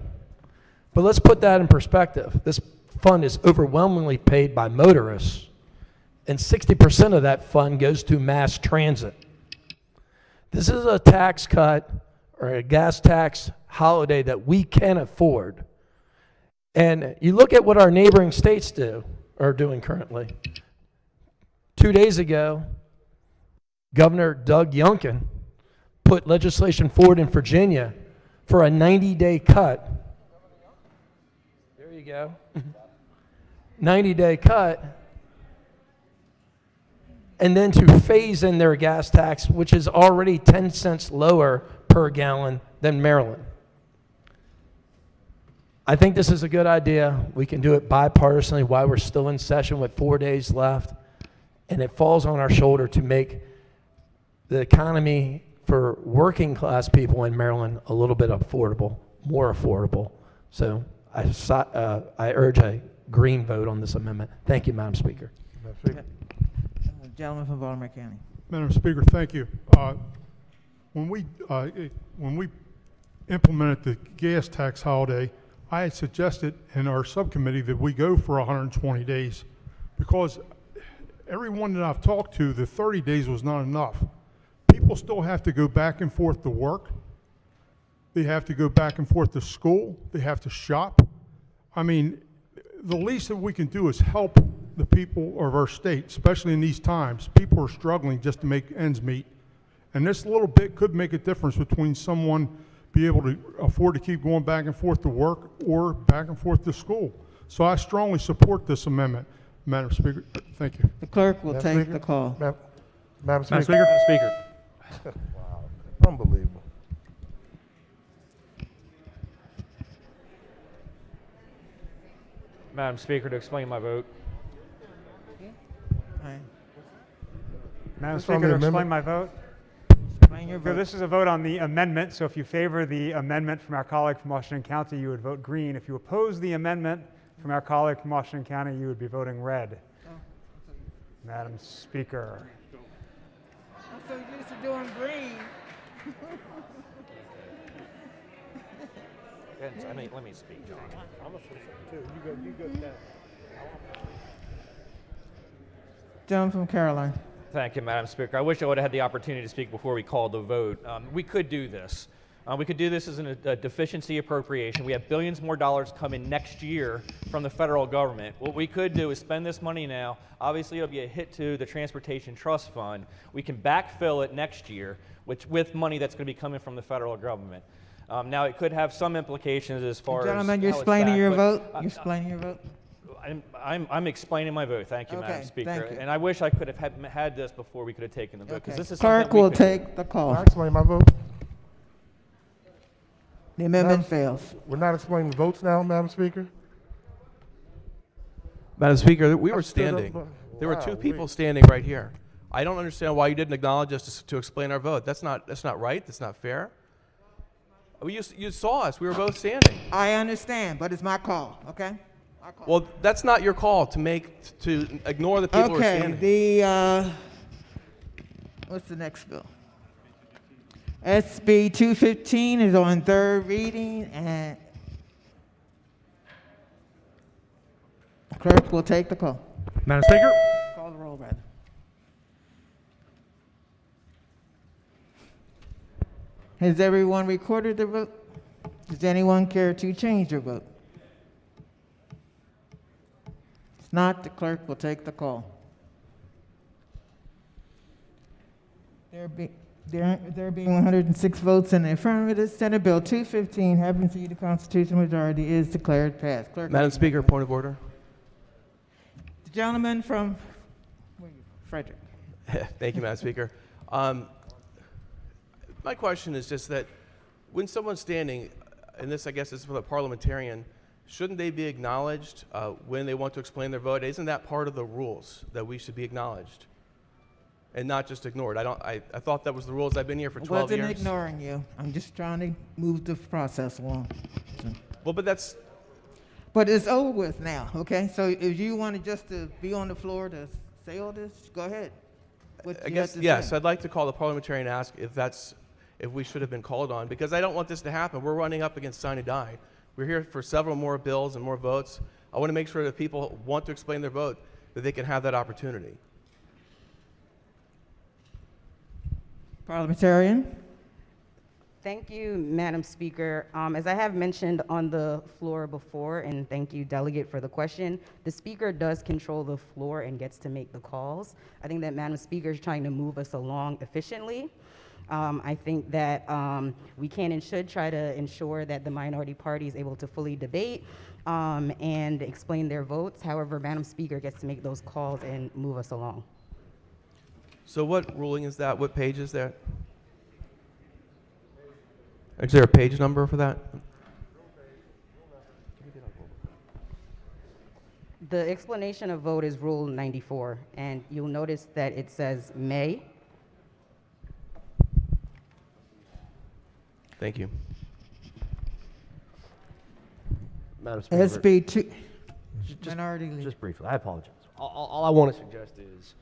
But let's put that in perspective. This fund is overwhelmingly paid by motorists, and 60% of that fund goes to mass transit. This is a tax cut or a gas tax holiday that we can afford. And you look at what our neighboring states are doing currently. 2 days ago, Governor Doug Youngkin put legislation forward in Virginia for a 90-day cut. There you go. 90-day cut. And then to phase in their gas tax, which is already 10 cents lower per gallon than Maryland. I think this is a good idea. We can do it bipartisanly while we're still in session with 4 days left. And it falls on our shoulder to make the economy for working class people in Maryland a little bit affordable, more affordable. So I urge a green vote on this amendment. Thank you, Madam Speaker. Gentleman from Baltimore County. Madam Speaker, thank you. When we implemented the gas tax holiday, I had suggested in our subcommittee that we go for 120 days because everyone that I've talked to, the 30 days was not enough. People still have to go back and forth to work. They have to go back and forth to school. They have to shop. I mean, the least that we can do is help the people of our state, especially in these times. People are struggling just to make ends meet. And this little bit could make a difference between someone be able to afford to keep going back and forth to work or back and forth to school. So I strongly support this amendment, Madam Speaker. Thank you. The clerk will take the call. Madam Speaker. Madam Speaker. Wow, unbelievable. Madam Speaker, to explain my vote. Madam This on Speaker, the to explain amendment? my vote. Explain your So vote. this is a vote on the amendment. So if you favor the amendment from our colleague from Washington County, you would vote green. If you oppose the amendment from our colleague from Washington County, you would be voting red. Madam Speaker. I'm so used to doing green. Let me speak, John. I'm a citizen too. You go down. Gentleman from Caroline. Thank you, Madam Speaker. I wish I would have had the opportunity to speak before we called the vote. We could do this. We could do this as a deficiency appropriation. We have billions more dollars coming next year from the federal government. What we could do is spend this money now. Obviously, it'll be a hit to the Transportation Trust Fund. We can backfill it next year with money that's going to be coming from the federal government. Now, it could have some implications as far Gentlemen, as you're how it's explaining back, your but, vote? You're explaining your vote? I'm explaining my vote. Thank you, Okay, Madam Speaker. thank you. And I wish I could have had this before we could have taken the vote. Okay. Because this is Clerk something we will could take the call. I explain my vote. The amendment fails. We're not explaining the votes now, Madam Speaker. Madam Speaker, we were I stood up, standing. There were two wow, people wait. standing right here. I don't understand why you didn't acknowledge us to explain our vote. That's not right. That's not fair. You saw us. We were both standing. I understand, but it's my call, okay? Well, that's not your call to ignore the people who are standing. Okay, what's the next bill? SB 215 is on third reading, and clerk will take the call. Madam Speaker. Call the roll, rather. Has everyone recorded their vote? Does anyone care to change their vote? If not, the clerk will take the call. There being 106 votes in the affirmative, Senate Bill 215, having received the constitutional majority, is declared passed. Clerk, Madam Speaker, point of order. the gentleman from Frederick. Thank you, Madam Speaker. My question is just that when someone's standing, and this, I guess, is for the parliamentarian, shouldn't they be acknowledged when they want to explain their vote? Isn't that part of the rules that we should be acknowledged and not just ignored? I thought that was the rules. I've been here for 12 years. I wasn't ignoring you. I'm just trying to move the process along. So. Well, but that's... But it's over with now, okay? So if you wanted just to be on the floor to say all this, go ahead. I guess, yes, I'd like to call the parliamentarian and ask if if we should have been called on, because I don't want this to happen. We're running up against sign and die. We're here for several more bills and more votes. I want to make sure that people want to explain their vote, that they can have that opportunity. Parliamentarian. Thank you, Madam Speaker. As I have mentioned on the floor before, and thank you, Delegate, for the question, the Speaker does control the floor and gets to make the calls. I think that Madam Speaker is trying to move us along efficiently. I think that we can and should try to ensure that the minority party is able to fully debate and explain their votes. However, Madam Speaker gets to make those calls and move us along. So what ruling is that? What page is that? Is there a page number for that? The explanation of vote is Rule 94, and you'll notice that it says may. Thank you. Madam Speaker. SB 2. Just briefly, I apologize. All I want to suggest is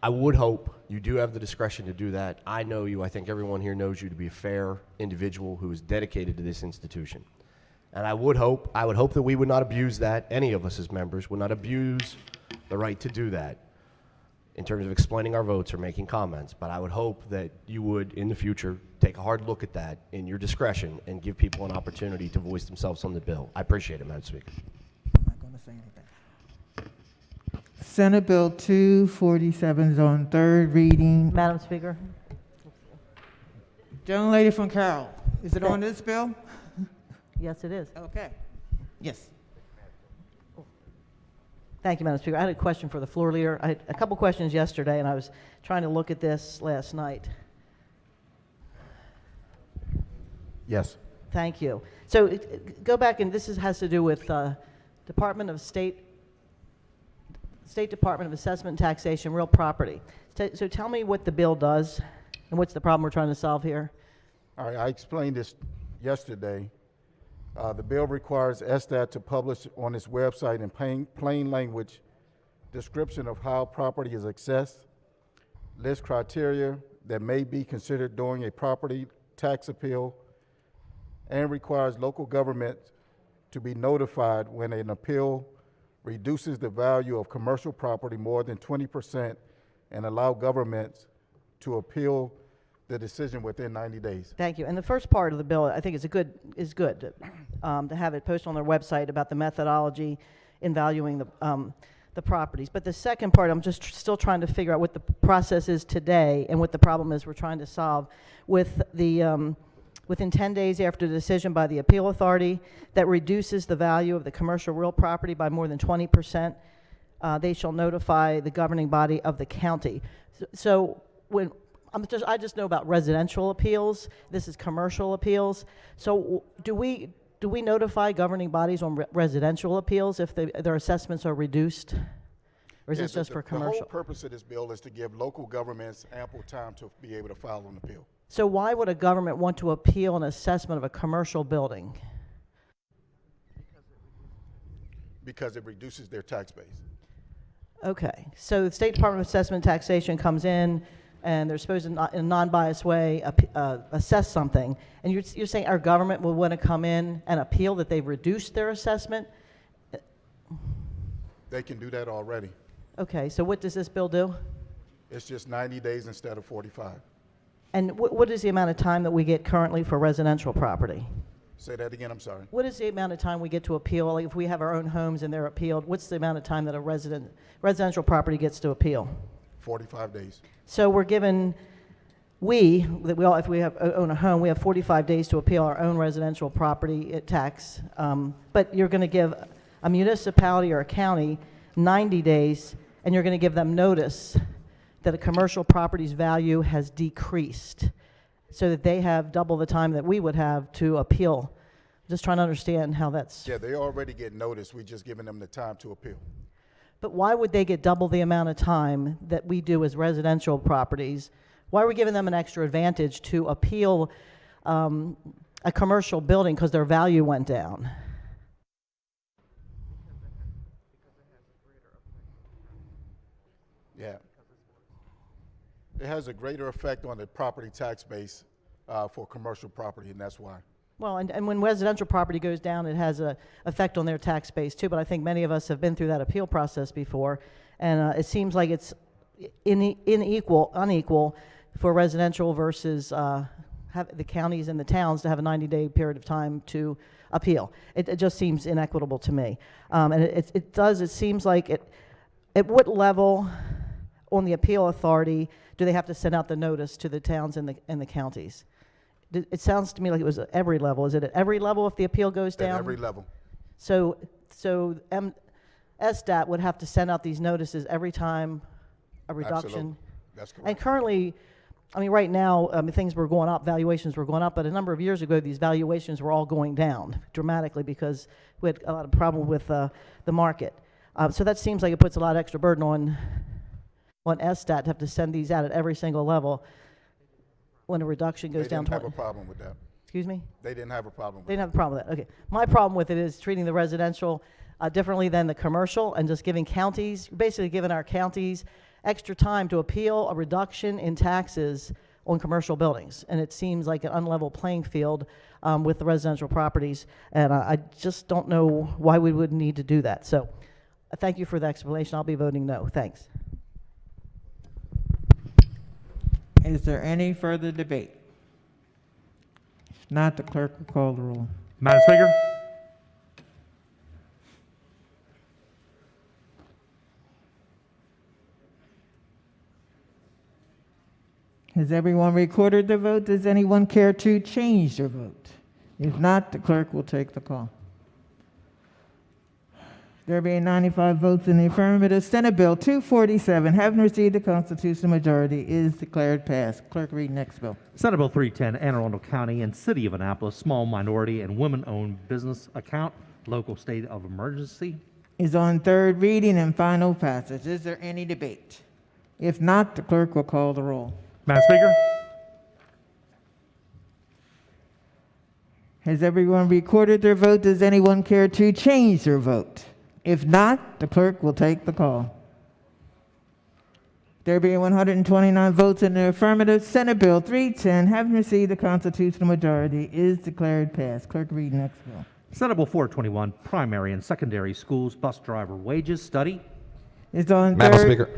I would hope you do have the discretion to do that. I know you. I think everyone here knows you to be a fair individual who is dedicated to this institution. And I would hope that we would not abuse that, any of us as members would not abuse the right to do that in terms of explaining our votes or making comments. But I would hope that you would, in the future, take a hard look at that in your discretion and give people an opportunity to voice themselves on the bill. I appreciate it, Madam Speaker. I'm not going to say anything. Senate Bill 247 is on third reading. Madam Speaker. Gentlelady from Carroll, is it on this bill? Yes, it is. Okay. Yes. Thank you, Madam Speaker. I had a question for the floor leader. I had a couple questions yesterday, and I was trying to look at this last night. Yes. Thank you. So go back, and this has to do with Department of State Department of Assessment and Taxation, real property. So tell me what the bill does, and what's the problem we're trying to solve here? All right, I explained this yesterday. The bill requires SDAT to publish on its website in plain language description of how property is accessed, list criteria that may be considered during a property tax appeal, and requires local government to be notified when an appeal reduces the value of commercial property more than 20% and allow governments to appeal the decision within 90 days. Thank you. And the first part of the bill, I think, is good to have it posted on their website about the methodology in valuing the properties. But the second part, I'm just still trying to figure out what the process is today and what the problem is we're trying to solve with the within 10 days after the decision by the appeal authority that reduces the value of the commercial real property by more than 20%, they shall notify the governing body of the county. So when I just know about residential appeals. This is commercial appeals. So do we notify governing bodies on residential appeals if their assessments are reduced? Or is this just for commercial? The whole purpose of this bill is to give local governments ample time to be able to file an appeal. So why would a government want to appeal an assessment of a commercial building? Because it reduces their tax base. Okay, so the State Department of Assessment and Taxation comes in, and they're supposed to, in a non-biased way, assess something. And you're saying our government will want to come in and appeal that they've reduced their assessment? They can do that already. Okay, so what does this bill do? It's just 90 days instead of 45. And what is the amount of time that we get currently for residential property? Say that again, I'm sorry. What is the amount of time we get to appeal? Like if we have our own homes and they're appealed, what's the amount of time that a residential property gets to appeal? 45 days. So we're given, if we own a home, we have 45 days to appeal our own residential property tax. But you're going to give a municipality or a county 90 days, and you're going to give them notice that a commercial property's value has decreased so that they have double the time that we would have to appeal. I'm just trying to understand how that's... Yeah, they already get notice. We're just giving them the time to appeal. But why would they get double the amount of time that we do as residential properties? Why are we giving them an extra advantage to appeal a commercial building because their value went down? Yeah. It has a greater effect on the property tax base for commercial property, and that's why. Well, and when residential property goes down, it has an effect on their tax base too, but I think many of us have been through that appeal process before, and it seems like it's unequal for residential versus have the counties and the towns to have a 90-day period of time to appeal. It just seems inequitable to me. And it seems like at what level on the appeal authority do they have to send out the notice to the towns and the counties? It sounds to me like it was at every level. Is it at every level if the appeal goes down? At every level. So SDAT would have to send out these notices every time a reduction. Absolutely. That's correct. And currently, I mean, right now, things were going up, valuations were going up, but a number of years ago, these valuations were all going down dramatically because we had a lot of problem with the market. So that seems like it puts a lot of extra burden on SDAT to have to send these out at every single level when a reduction goes down. They didn't have a problem with that. Excuse me? They didn't have a problem with They didn't have a problem with that. Okay. My problem with it is treating the residential differently than the commercial and just giving counties, basically giving our counties extra time to appeal a reduction in taxes on commercial buildings. And it seems like an unlevel playing field with the residential properties. And I just don't know why we would need to do that. So thank you for the explanation. I'll be voting no. Thanks. Is there any further debate? If not, the clerk will call the roll. Madam Speaker? Has everyone recorded their vote? Does anyone care to change their vote? If not, the clerk will take the call. There being 95 votes in the affirmative, Senate Bill 247, having received the constitutional majority, is declared passed. Clerk, read next bill. Senate Bill 310, Anne Arundel County and City of Annapolis Small Minority and Women-Owned Business Account, Local State of Emergency. Is on third reading and final passage. Is there any debate? If not, the clerk will call the roll. Madam Speaker? Has everyone recorded their vote? Does anyone care to change their vote? If not, the clerk will take the call. There being 129 votes in the affirmative, Senate Bill 310, having received the constitutional majority, is declared passed. Clerk, read next bill. Senate Bill 421, Primary and Secondary Schools Bus Driver Wages Study. Is on Madam third. Speaker.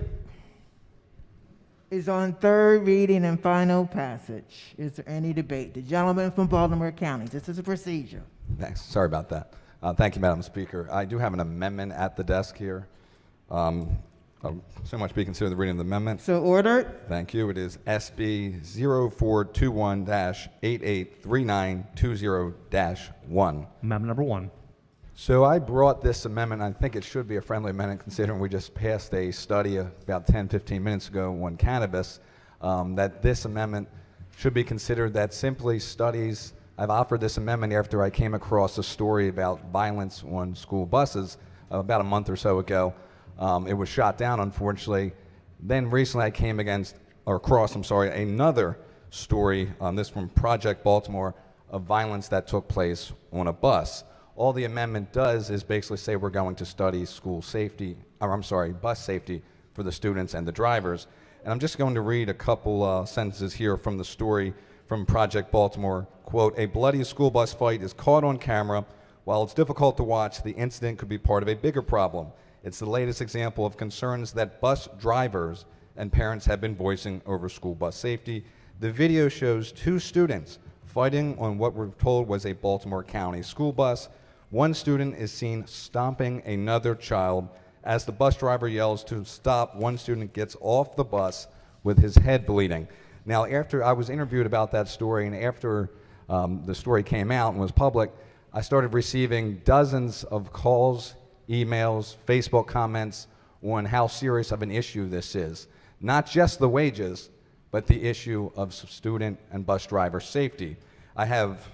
Is on third reading and final passage. Is there any debate? The gentleman from Baltimore County. This is a procedure. Thanks. Sorry about that. Thank you, Madam Speaker. I do have an amendment at the desk here. So much be considered the reading of the amendment. So ordered. Thank you. It is SB 0421-883920-1. Amendment number 1. So I brought this amendment. I think it should be a friendly amendment considering we just passed a study about 10, 15 minutes ago on cannabis, that this amendment should be considered that simply studies. I've offered this amendment after I came across a story about violence on school buses about a month or so ago. It was shot down, unfortunately. Then recently I came across another story, this from Project Baltimore, of violence that took place on a bus. All the amendment does is basically say we're going to study bus safety for the students and the drivers. And I'm just going to read a couple sentences here from the story from Project Baltimore. Quote, "A bloody school bus fight is caught on camera. While it's difficult to watch, the incident could be part of a bigger problem. It's the latest example of concerns that bus drivers and parents have been voicing over school bus safety. The video shows two students fighting on what we're told was a Baltimore County school bus. One student is seen stomping another child. As the bus driver yells to stop, one student gets off the bus with his head bleeding." Now, after I was interviewed about that story and after the story came out and was public, I started receiving dozens of calls, emails, Facebook comments on how serious of an issue this is. Not just the wages, but the issue of student and bus driver safety. I have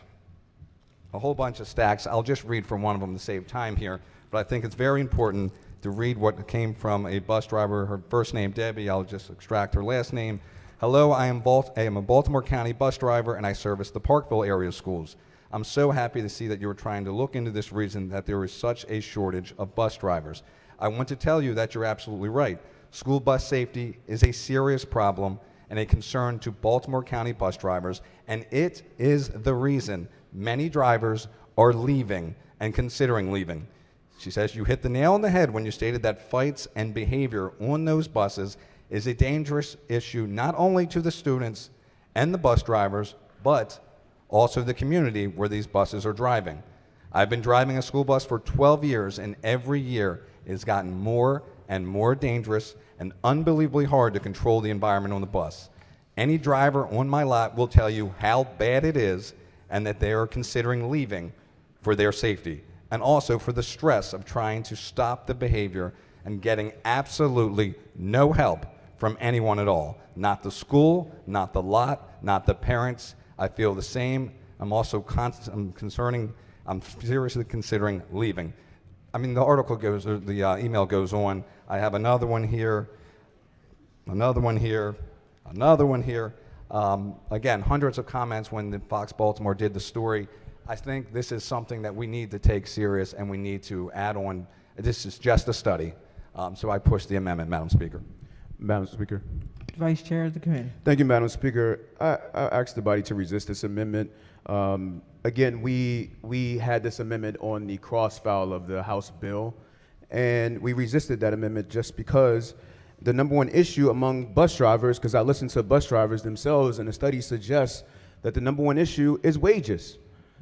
a whole bunch of stacks. I'll just read from one of them to save time here, but I think it's very important to read what came from a bus driver. Her first name, Debbie. I'll just extract her last name. "Hello, I am a Baltimore County bus driver and I service the Parkville area schools. I'm so happy to see that you're trying to look into this reason that there is such a shortage of bus drivers. I want to tell you that you're absolutely right. School bus safety is a serious problem and a concern to Baltimore County bus drivers, and it is the reason many drivers are leaving and considering leaving. She says, you hit the nail on the head when you stated that fights and behavior on those buses is a dangerous issue not only to the students and the bus drivers, but also the community where these buses are driving. I've been driving a school bus for 12 years, and every year it has gotten more and more dangerous and unbelievably hard to control the environment on the bus. Any driver on my lot will tell you how bad it is and that they are considering leaving for their safety, and also for the stress of trying to stop the behavior and getting absolutely no help from anyone at all. Not the school, not the lot, not the parents. I feel the same. I'm also I'm seriously considering leaving. I mean, the article goes, or the email goes on. I have another one here, another one here, another one here. Again, hundreds of comments when the Fox Baltimore did the story. I think this is something that we need to take serious, and we need to add on. This is just a study. So I push the amendment, Madam Speaker. Madam Speaker. Vice Chair of the committee. Thank you, Madam Speaker. I asked the body to resist this amendment. Again, we had this amendment on the cross-file of the House bill, and we resisted that amendment just because the number one issue among bus drivers, because I listened to bus drivers themselves, and the study suggests that the number one issue is wages.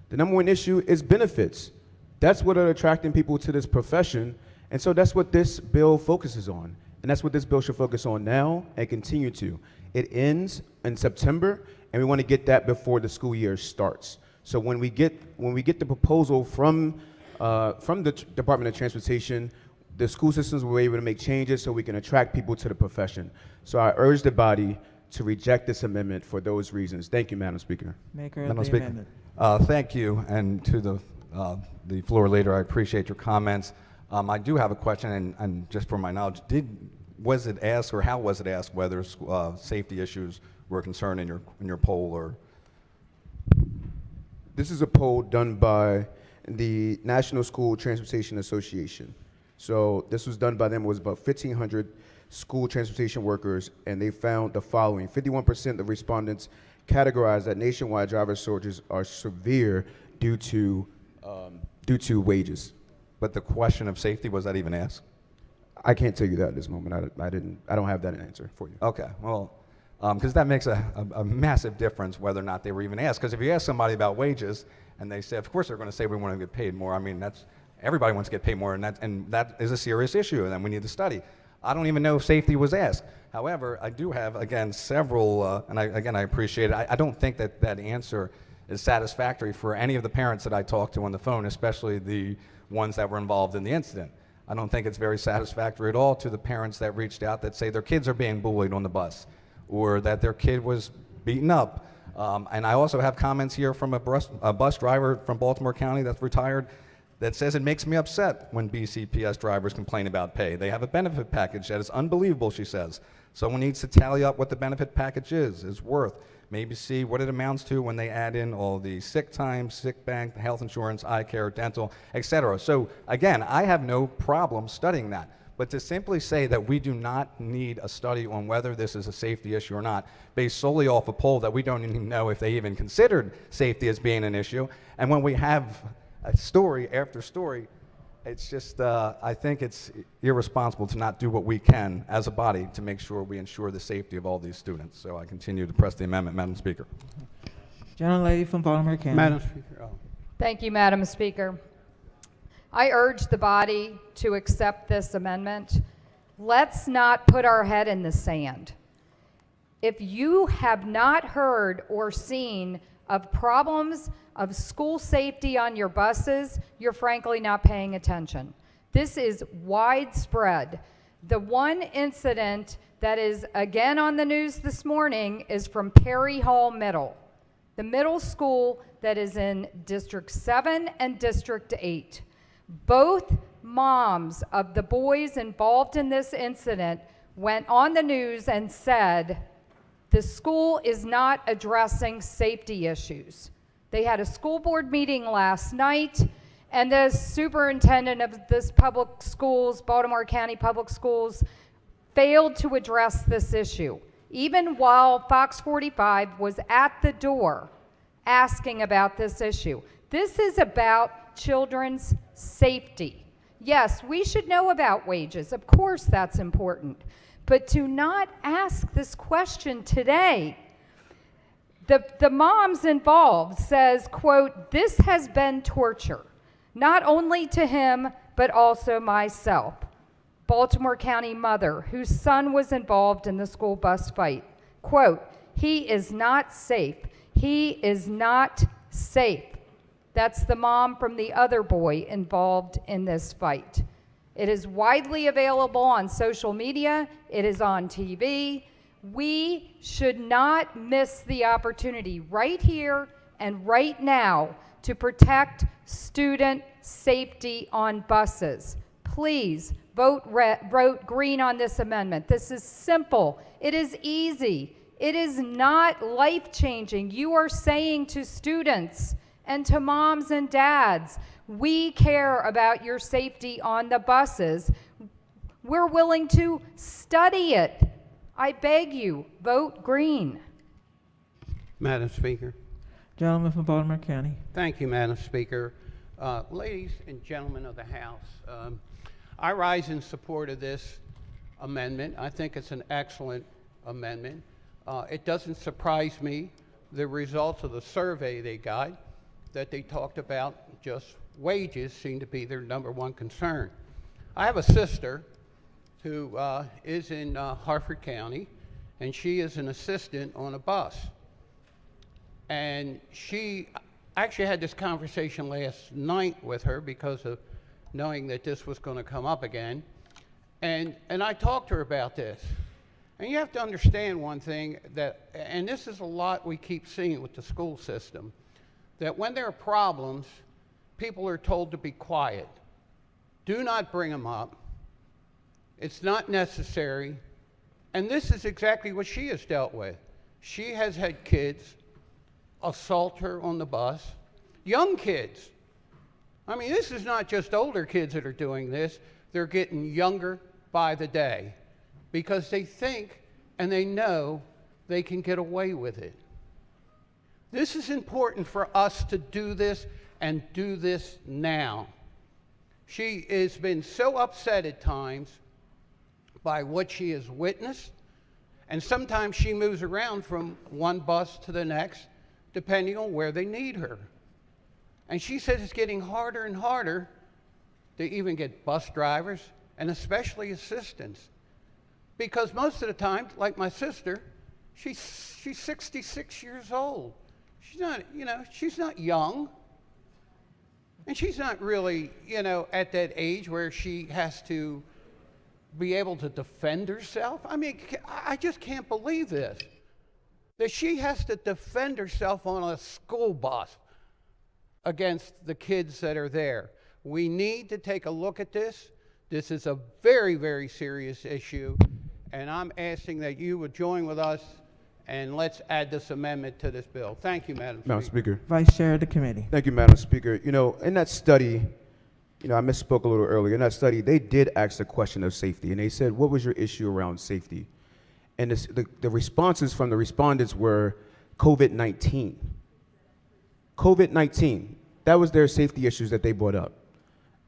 The number one issue is benefits. That's what are attracting people to this profession, and so that's what this bill focuses on. And that's what this bill should focus on now and continue to. It ends in September, and we want to get that before the school year starts. So when we get the proposal from the Department of Transportation, the school systems will be able to make changes so we can attract people to the profession. So I urge the body to reject this amendment for those reasons. Thank you, Madam Speaker. Maker of Madam the Speaker. amendment. Thank you, and to the floor leader, I appreciate your comments. I do have a question, and just for my knowledge, was it asked, or how was it asked, whether safety issues were a concern in your poll, or? This is a poll done by the National School Transportation Association. So this was done by them. It was about 1,500 school transportation workers, and they found the following: 51% of respondents categorized that nationwide driver shortages are severe due to wages. But the question of safety, was that even asked? I can't tell you that at this moment. I don't have that answer for you. Okay, well, because that makes a massive difference whether or not they were even asked. Because if you ask somebody about wages and they say, of course they're going to say we want to get paid more. I mean, everybody wants to get paid more, and that is a serious issue, and then we need to study. I don't even know if safety was asked. However, I do have, again, several, and I appreciate it. I don't think that answer is satisfactory for any of the parents that I talked to on the phone, especially the ones that were involved in the incident. I don't think it's very satisfactory at all to the parents that reached out that say their kids are being bullied on the bus, or that their kid was beaten up. And I also have comments here from a bus driver from Baltimore County that's retired that says it makes me upset when BCPS drivers complain about pay. They have a benefit package that is unbelievable, she says. Someone needs to tally up what the benefit package is worth. Maybe see what it amounts to when they add in all the sick time, sick bank, health insurance, eye care, dental, etc. So again, I have no problem studying that. But to simply say that we do not need a study on whether this is a safety issue or not, based solely off a poll that we don't even know if they even considered safety as being an issue, and when we have a story after story, it's just, I think it's irresponsible to not do what we can as a body to make sure we ensure the safety of all these students. So I continue to press the amendment, Madam Speaker. Gentlelady from Baltimore County. Madam Speaker. Thank you, Madam Speaker. I urge the body to accept this amendment. Let's not put our head in the sand. If you have not heard or seen of problems of school safety on your buses, you're frankly not paying attention. This is widespread. The one incident that is again on the news this morning is from Perry Hall Middle, the middle school that is in District 7 and District 8. Both moms of the boys involved in this incident went on the news and said, the school is not addressing safety issues. They had a school board meeting last night, and the superintendent of this public schools, Baltimore County Public Schools, failed to address this issue. even while Fox 45 was at the door asking about this issue. This is about children's safety. Yes, we should know about wages. Of course, that's important. But to not ask this question today, the moms involved says, quote, "This has been torture, not only to him, but also myself." Baltimore County mother whose son was involved in the school bus fight. Quote, "He is not safe. He is not safe." That's the mom from the other boy involved in this fight. It is widely available on social media. It is on TV. We should not miss the opportunity right here and right now to protect student safety on buses. Please vote green on this amendment. This is simple. It is easy. It is not life-changing. You are saying to students and to moms and dads, we care about your safety on the buses. We're willing to study it. I beg you, vote green. Madam Speaker. Gentleman from Baltimore County. Thank you, Madam Speaker. Ladies and gentlemen of the House, I rise in support of this amendment. I think it's an excellent amendment. It doesn't surprise me, the results of the survey they got, that they talked about just wages seem to be their number one concern. I have a sister who is in Harford County, and she is an assistant on a bus. And I actually had this conversation last night with her because of knowing that this was going to come up again. And I talked to her about this. And you have to understand one thing, and this is a lot we keep seeing with the school system, that when there are problems, people are told to be quiet. Do not bring them up. It's not necessary. And this is exactly what she has dealt with. She has had kids assault her on the bus, young kids. I mean, this is not just older kids that are doing this. They're getting younger by the day because they think and they know they can get away with it. This is important for us to do this and do this now. She has been so upset at times by what she has witnessed, and sometimes she moves around from one bus to the next, depending on where they need her. And she says it's getting harder and harder to even get bus drivers, and especially assistants. Because most of the time, like my sister, she's 66 years old. She's not, she's not young. And she's not really, at that age where she has to be able to defend herself. I mean, I just can't believe this, that she has to defend herself on a school bus against the kids that are there. We need to take a look at this. This is a very, very serious issue, and I'm asking that you would join with us and let's add this amendment to this bill. Thank you, Madam Speaker. Vice Chair of the committee. Thank you, Madam Speaker. In that study, I misspoke a little earlier. In that study, they did ask the question of safety, and they said, what was your issue around safety? And the responses from the respondents were COVID-19. COVID-19, that was their safety issues that they brought up.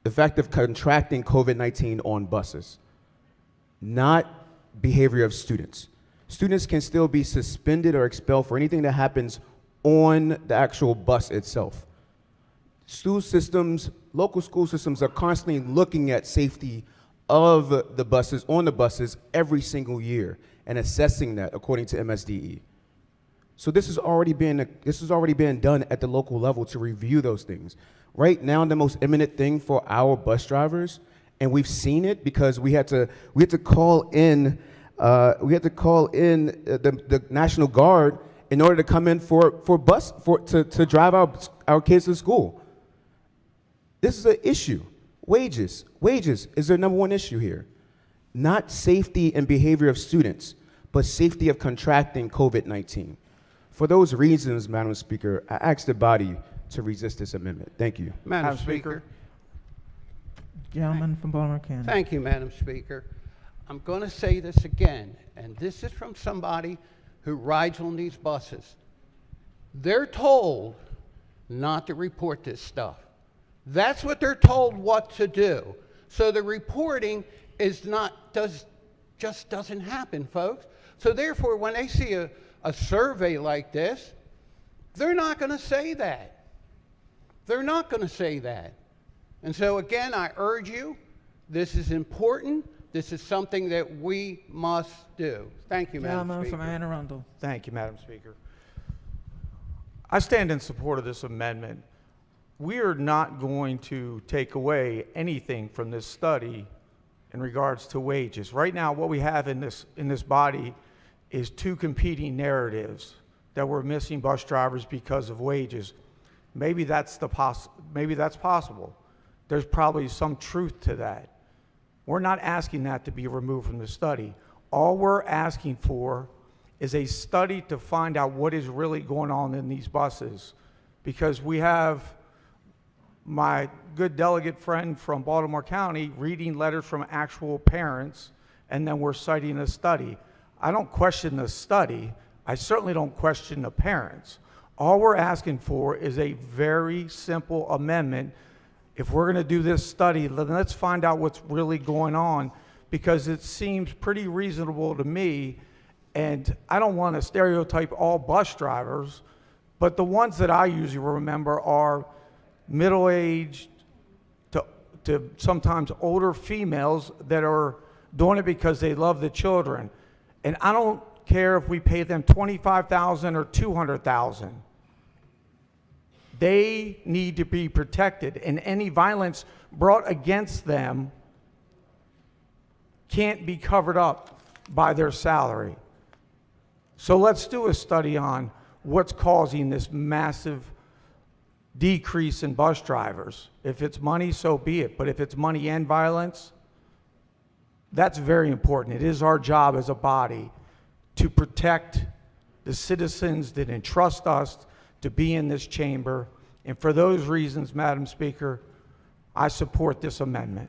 The fact of contracting COVID-19 on buses, not behavior of students. Students can still be suspended or expelled for anything that happens on the actual bus itself. School systems, local school systems are constantly looking at safety of the buses, on the buses, every single year and assessing that according to MSDE. So this is already being done at the local level to review those things. Right now, the most imminent thing for our bus drivers, and we've seen it because we had to call in the National Guard in order to come in to drive our kids to school. This is an issue. Wages is their number one issue here. Not safety and behavior of students, but safety of contracting COVID-19. For those reasons, Madam Speaker, I ask the body to resist this amendment. Thank you. Madam Speaker. Gentleman from Baltimore County. Thank you, Madam Speaker. I'm going to say this again, and this is from somebody who rides on these buses. They're told not to report this stuff. That's what they're told what to do. So the reporting is not, just doesn't happen, folks. So therefore, when they see a survey like this, they're not going to say that. They're not going to say that. And so again, I urge you, this is important. This is something that we must do. Thank you, Madam Gentleman Speaker. from Anne Arundel. Thank you, Madam Speaker. I stand in support of this amendment. We are not going to take away anything from this study in regards to wages. Right now, what we have in this body is two competing narratives that we're missing bus drivers because of wages. Maybe that's possible. There's probably some truth to that. We're not asking that to be removed from the study. All we're asking for is a study to find out what is really going on in these buses, because we have my good delegate friend from Baltimore County reading letters from actual parents, and then we're citing a study. I don't question the study. I certainly don't question the parents. All we're asking for is a very simple amendment. If we're going to do this study, then let's find out what's really going on, because it seems pretty reasonable to me. And I don't want to stereotype all bus drivers, but the ones that I usually remember are middle-aged to sometimes older females that are doing it because they love the children. And I don't care if we pay them $25,000 or $200,000. They need to be protected, and any violence brought against them can't be covered up by their salary. So let's do a study on what's causing this massive decrease in bus drivers. If it's money, so be it. But if it's money and violence, that's very important. It is our job as a body to protect the citizens that entrust us to be in this chamber. And for those reasons, Madam Speaker, I support this amendment.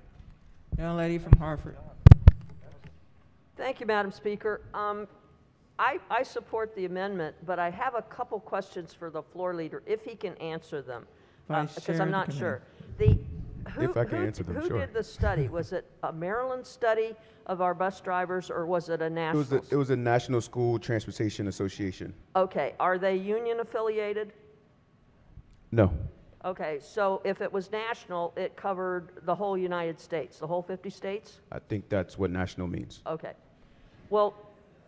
Young lady from Hartford. Thank you, Madam Speaker. I support the amendment, but I have a couple questions for the floor leader, if he can answer them, because I'm not sure. If I can answer them, who sure. did the study? Was it a Maryland study of our bus drivers, or was it a national? It was a National School Transportation Association. Okay, are they union affiliated? No. Okay, so if it was national, it covered the whole United States, the whole 50 states? I think that's what national means. Okay. Well,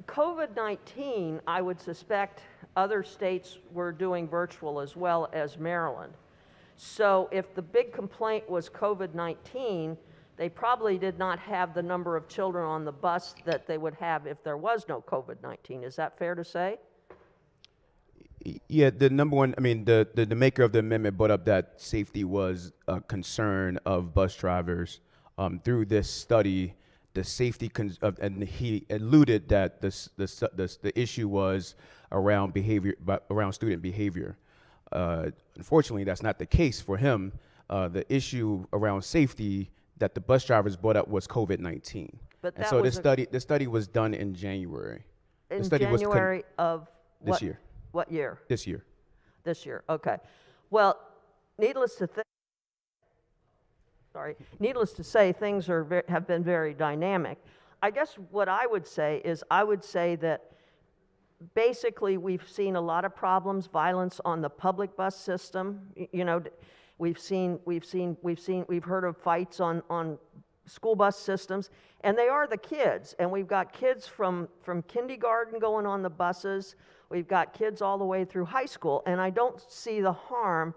COVID-19, I would suspect other states were doing virtual as well as Maryland. So if the big complaint was COVID-19, they probably did not have the number of children on the bus that they would have if there was no COVID-19. Is that fair to say? Yeah, the number one, I mean, the maker of the amendment brought up that safety was a concern of bus drivers. Through this study, the safety, and he alluded that the issue was around behavior, around student behavior. Unfortunately, that's not the case for him. The issue around safety that the bus drivers brought up was COVID-19. But and that so was this study was done in January. In the study January of this year. What year? This year. This year, okay. Well, needless to say, things have been very dynamic. I guess what I would say is, I would say that basically we've seen a lot of problems, violence on the public bus system. You know, we've heard of fights on school bus systems, and they are the kids. And we've got kids from kindergarten going on the buses. We've got kids all the way through high school, and I don't see the harm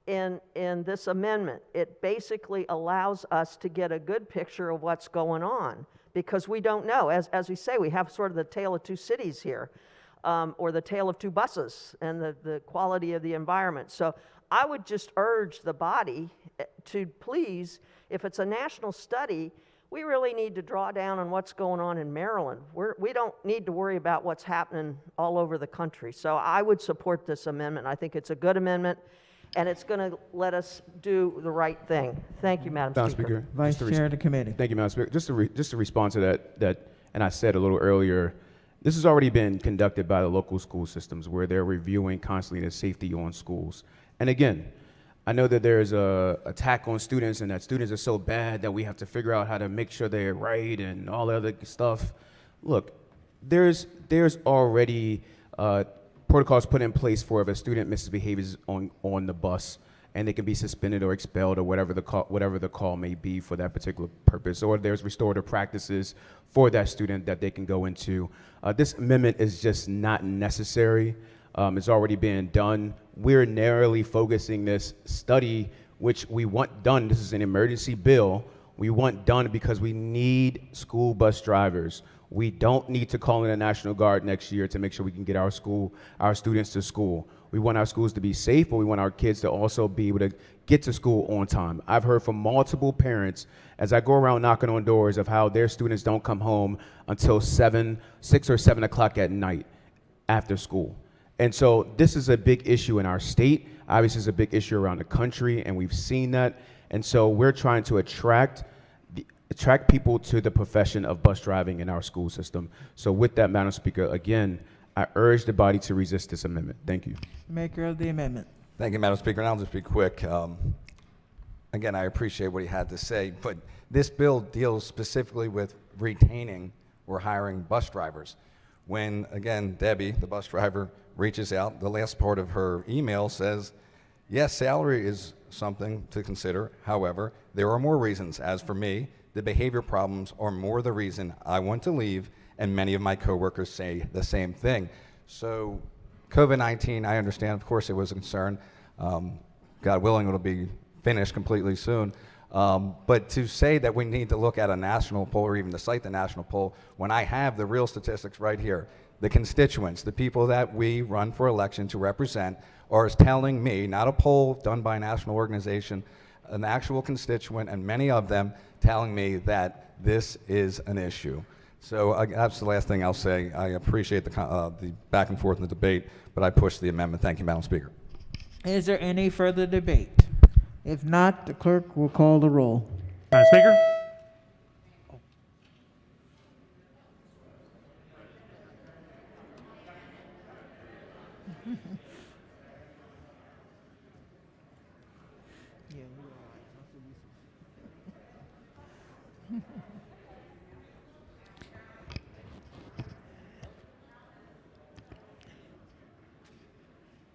in this amendment. It basically allows us to get a good picture of what's going on, because we don't know. As we say, we have sort of the tale of two cities here, or the tale of two buses, and the quality of the environment. So I would just urge the body to please, if it's a national study, we really need to draw down on what's going on in Maryland. We don't need to worry about what's happening all over the country. So I would support this amendment. I think it's a good amendment. and it's going to let us do the right thing. Thank you, Madam Madam Speaker. Speaker. Vice Chair of the committee. Thank you, Madam Speaker. Just to respond to that, and I said a little earlier, this has already been conducted by the local school systems where they're reviewing constantly the safety on schools. And again, I know that there's a attack on students and that students are so bad that we have to figure out how to make sure they're right and all the other stuff. Look, there's already protocols put in place for if a student misbehaves on the bus, and they can be suspended or expelled or whatever the call may be for that particular purpose, or there's restorative practices for that student that they can go into. This amendment is just not necessary. It's already been done. We're narrowly focusing this study, which we want done. This is an emergency bill. We want done because we need school bus drivers. We don't need to call in the National Guard next year to make sure we can get our students to school. We want our schools to be safe, but we want our kids to also be able to get to school on time. I've heard from multiple parents as I go around knocking on doors of how their students don't come home until 6 or 7 o'clock at night after school. And so this is a big issue in our state. Obviously, it's a big issue around the country, and we've seen that. And so we're trying to attract people to the profession of bus driving in our school system. So with that, Madam Speaker, again, I urge the body to resist this amendment. Thank you. Maker of the amendment. Thank you, Madam Speaker, and I'll just be quick. Again, I appreciate what he had to say, but this bill deals specifically with retaining or hiring bus drivers. When, again, Debbie, the bus driver, reaches out, the last part of her email says, yes, salary is something to consider. However, there are more reasons. As for me, the behavior problems are more the reason I want to leave, and many of my coworkers say the same thing. So COVID-19, I understand, of course, it was a concern. God willing, it'll be finished completely soon. But to say that we need to look at a national poll or even to cite the national poll, when I have the real statistics right here, the constituents, the people that we run for election to represent, are telling me, not a poll done by a national organization, an actual constituent, and many of them telling me that this is an issue. So that's the last thing I'll say. I appreciate the back and forth in the debate, but I push the amendment. Thank you, Madam Speaker. Is there any further debate? If not, the clerk will call the roll. Madam Speaker?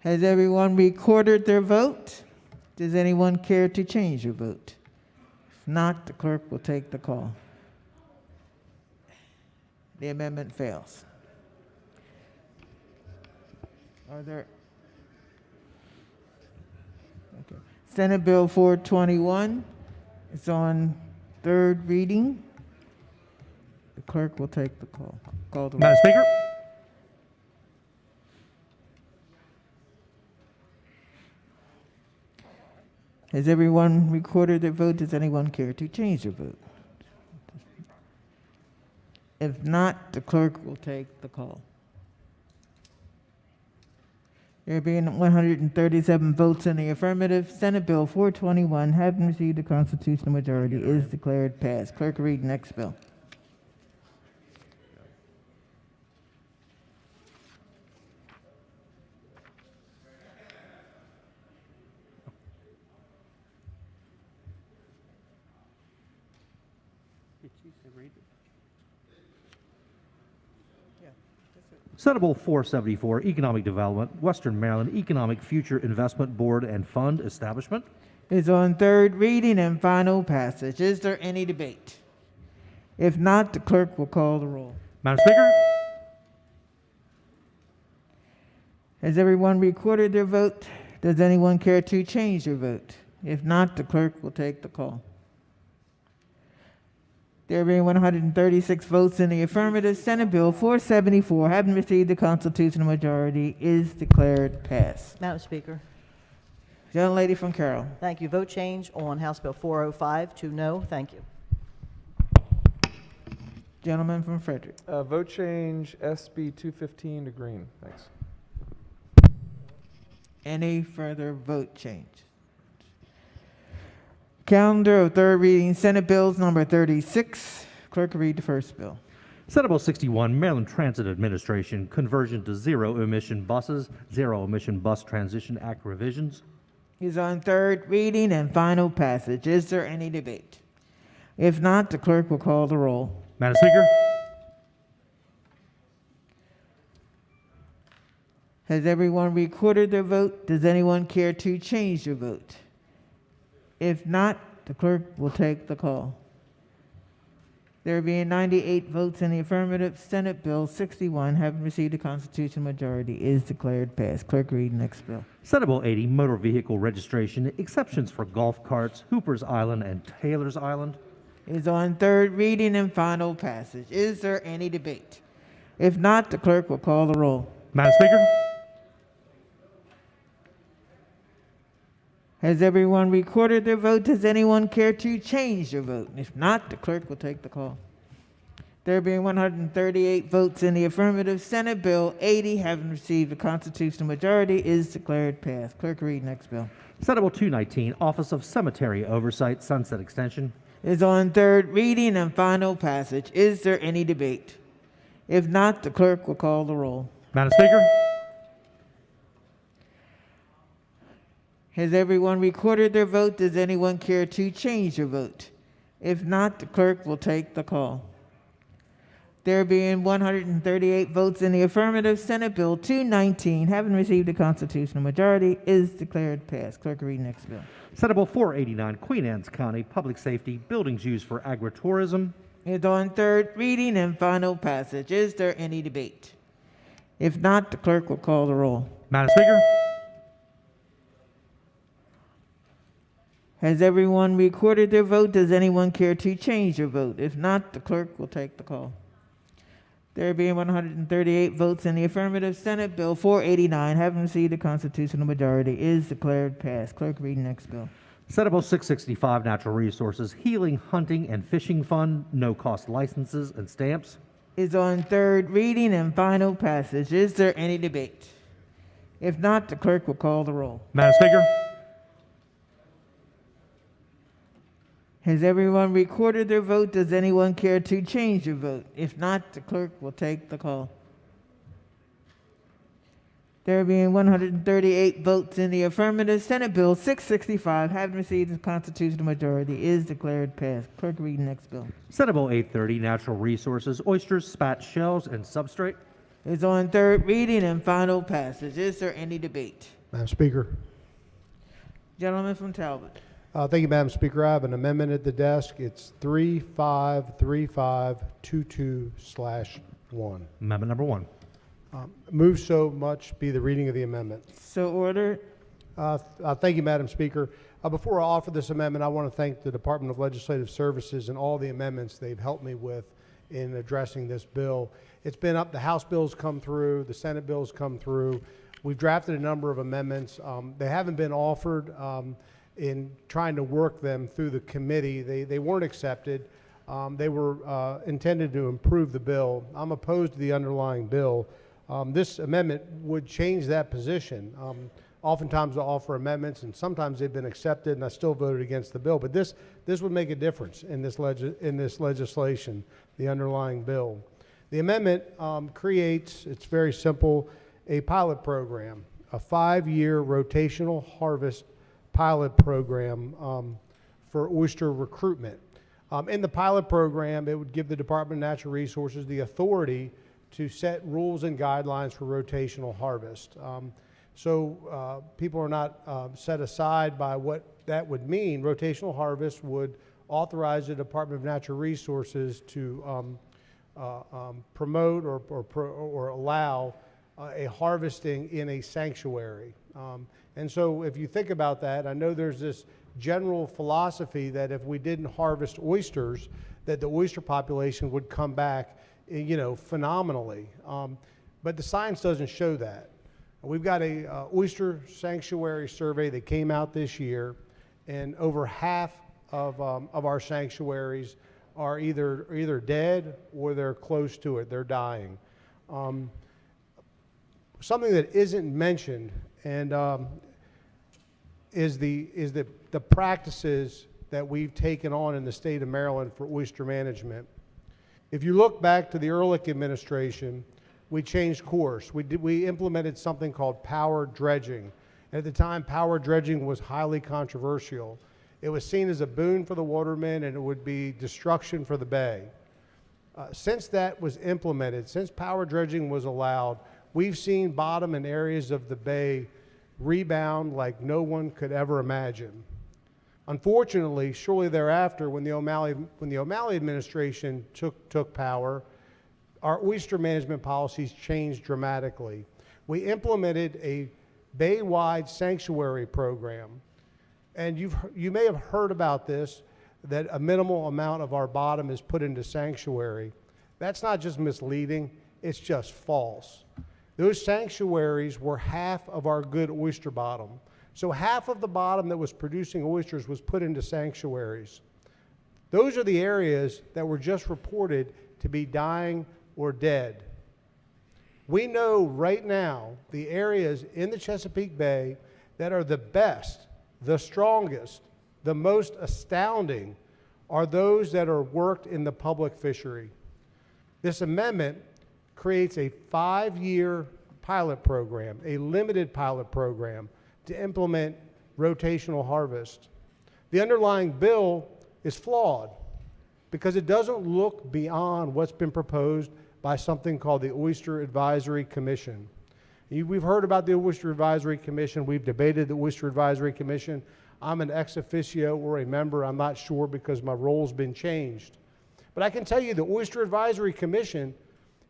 Has everyone recorded their vote? Does anyone care to change your vote? If not, the clerk will take the call. The amendment fails. Are there? Okay. Senate Bill 421 is on third reading. The clerk will take the call. Call the roll. Madam Speaker? Has everyone recorded their vote? Does anyone care to change their vote? If not, the clerk will take the call. There being 137 votes in the affirmative, Senate Bill 421, having received a constitutional majority, is declared passed. Clerk, read next bill. Senate Bill 474, Economic Development, Western Maryland Economic Future Investment Board and Fund Establishment. Is on third reading and final passage. Is there any debate? If not, the clerk will call the roll. Madam Speaker? Has everyone recorded their vote? Does anyone care to change their vote? If not, the clerk will take the call. There being 136 votes in the affirmative, Senate Bill 474, having received the constitutional majority, is declared passed. Madam Speaker. Young lady from Carroll. Thank you. Vote change on House Bill 405 to no. Thank you. Gentleman from Frederick. Vote change SB 215 to green. Thanks. Any further vote change? Calendar of third reading, Senate Bills number 36. Clerk, read the first bill. Senate Bill 61, Maryland Transit Administration, conversion to zero-emission buses, Zero-Emission Bus Transition Act revisions. Is on third reading and final passage. Is there any debate? If not, the clerk will call the roll. Madam Speaker? Has everyone recorded their vote? Does anyone care to change their vote? If not, the clerk will take the call. There being 98 votes in the affirmative, Senate Bill 61, having received a constitutional majority, is declared passed. Clerk, read the next bill. Senate Bill 80, motor vehicle registration, exceptions for golf carts, Hooper's Island and Taylor's Island. Is on third reading and final passage. Is there any debate? If not, the clerk will call the roll. Madam Speaker? Has everyone recorded their vote? Does anyone care to change their vote? If not, the clerk will take the call. There being 138 votes in the affirmative, Senate Bill 80, having received a constitutional majority, is declared passed. Clerk, read next bill. Senate Bill 219, Office of Cemetery Oversight, Sunset Extension. Is on third reading and final passage. Is there any debate? If not, the clerk will call the roll. Madam Speaker? Has everyone recorded their vote? Does anyone care to change their vote? If not, the clerk will take the call. There being 138 votes in the affirmative, Senate Bill 219, having received a constitutional majority, is declared passed. Clerk, read next bill. Senate Bill 489, Queen Anne's County, Public Safety, Buildings Used for Agritourism. Is on third reading and final passage. Is there any debate? If not, the clerk will call the roll. Madam Speaker? Has everyone recorded their vote? Does anyone care to change their vote? If not, the clerk will take the call. There being 138 votes in the affirmative, Senate Bill 489, having received a constitutional majority, is declared passed. Clerk, read next bill. Senate Bill 665, Natural Resources, Healing, Hunting, and Fishing Fund, no-cost licenses and stamps. Is on third reading and final passage. Is there any debate? If not, the clerk will call the roll. Madam Speaker? Has everyone recorded their vote? Does anyone care to change their vote? If not, the clerk will take the call. There being 138 votes in the affirmative, Senate Bill 665, having received a constitutional majority, is declared passed. Clerk, read the next bill. Senate Bill 830, Natural Resources, Oysters, Spat, Shells, and Substrate. Is on third reading and final passage. Is there any debate? Madam Speaker. Gentleman from Talbot. Thank you, Madam Speaker. I have an amendment at the desk. It's 353522/1. Amendment number 1. Move so much be the reading of the amendment. So ordered. Thank you, Madam Speaker. Before I offer this amendment, I want to thank the Department of Legislative Services and all the amendments they've helped me with in addressing this bill. It's been up, the House bills come through, the Senate bills come through. We've drafted a number of amendments. They haven't been offered. In trying to work them through the committee, they weren't accepted. They were intended to improve the bill. I'm opposed to the underlying bill. This amendment would change that position. Oftentimes I'll offer amendments, and sometimes they've been accepted, and I still voted against the bill. But this would make a difference in this legislation, the underlying bill. The amendment creates, it's very simple, a pilot program, a 5-year rotational harvest pilot program for oyster recruitment. In the pilot program, it would give the Department of Natural Resources the authority to set rules and guidelines for rotational harvest. So people are not set aside by what that would mean. Rotational harvest would authorize the Department of Natural Resources to promote or allow a harvesting in a sanctuary. And so if you think about that, I know there's this general philosophy that if we didn't harvest oysters, that the oyster population would come back, phenomenally. But the science doesn't show that. We've got a oyster sanctuary survey that came out this year, and over half of our sanctuaries are either dead or they're close to it. They're dying. Something that isn't mentioned and is the practices that we've taken on in the state of Maryland for oyster management. If you look back to the Ehrlich administration, we changed course. We implemented something called power dredging. At the time, power dredging was highly controversial. It was seen as a boon for the watermen, and it would be destruction for the bay. Since that was implemented, since power dredging was allowed, we've seen bottom and areas of the bay rebound like no one could ever imagine. Unfortunately, shortly thereafter, when the O'Malley administration took power, our oyster management policies changed dramatically. We implemented a bay-wide sanctuary program, and you may have heard about this, that a minimal amount of our bottom is put into sanctuary. That's not just misleading, it's just false. Those sanctuaries were half of our good oyster bottom. So half of the bottom that was producing oysters was put into sanctuaries. Those are the areas that were just reported to be dying or dead. We know right now the areas in the Chesapeake Bay that are the best, the strongest, the most astounding are those that are worked in the public fishery. This amendment creates a 5-year pilot program, a limited pilot program, to implement rotational harvest. The underlying bill is flawed because it doesn't look beyond what's been proposed by something called the Oyster Advisory Commission. We've heard about the Oyster Advisory Commission. We've debated the Oyster Advisory Commission. I'm an ex officio or a member. I'm not sure because my role's been changed. But I can tell you the Oyster Advisory Commission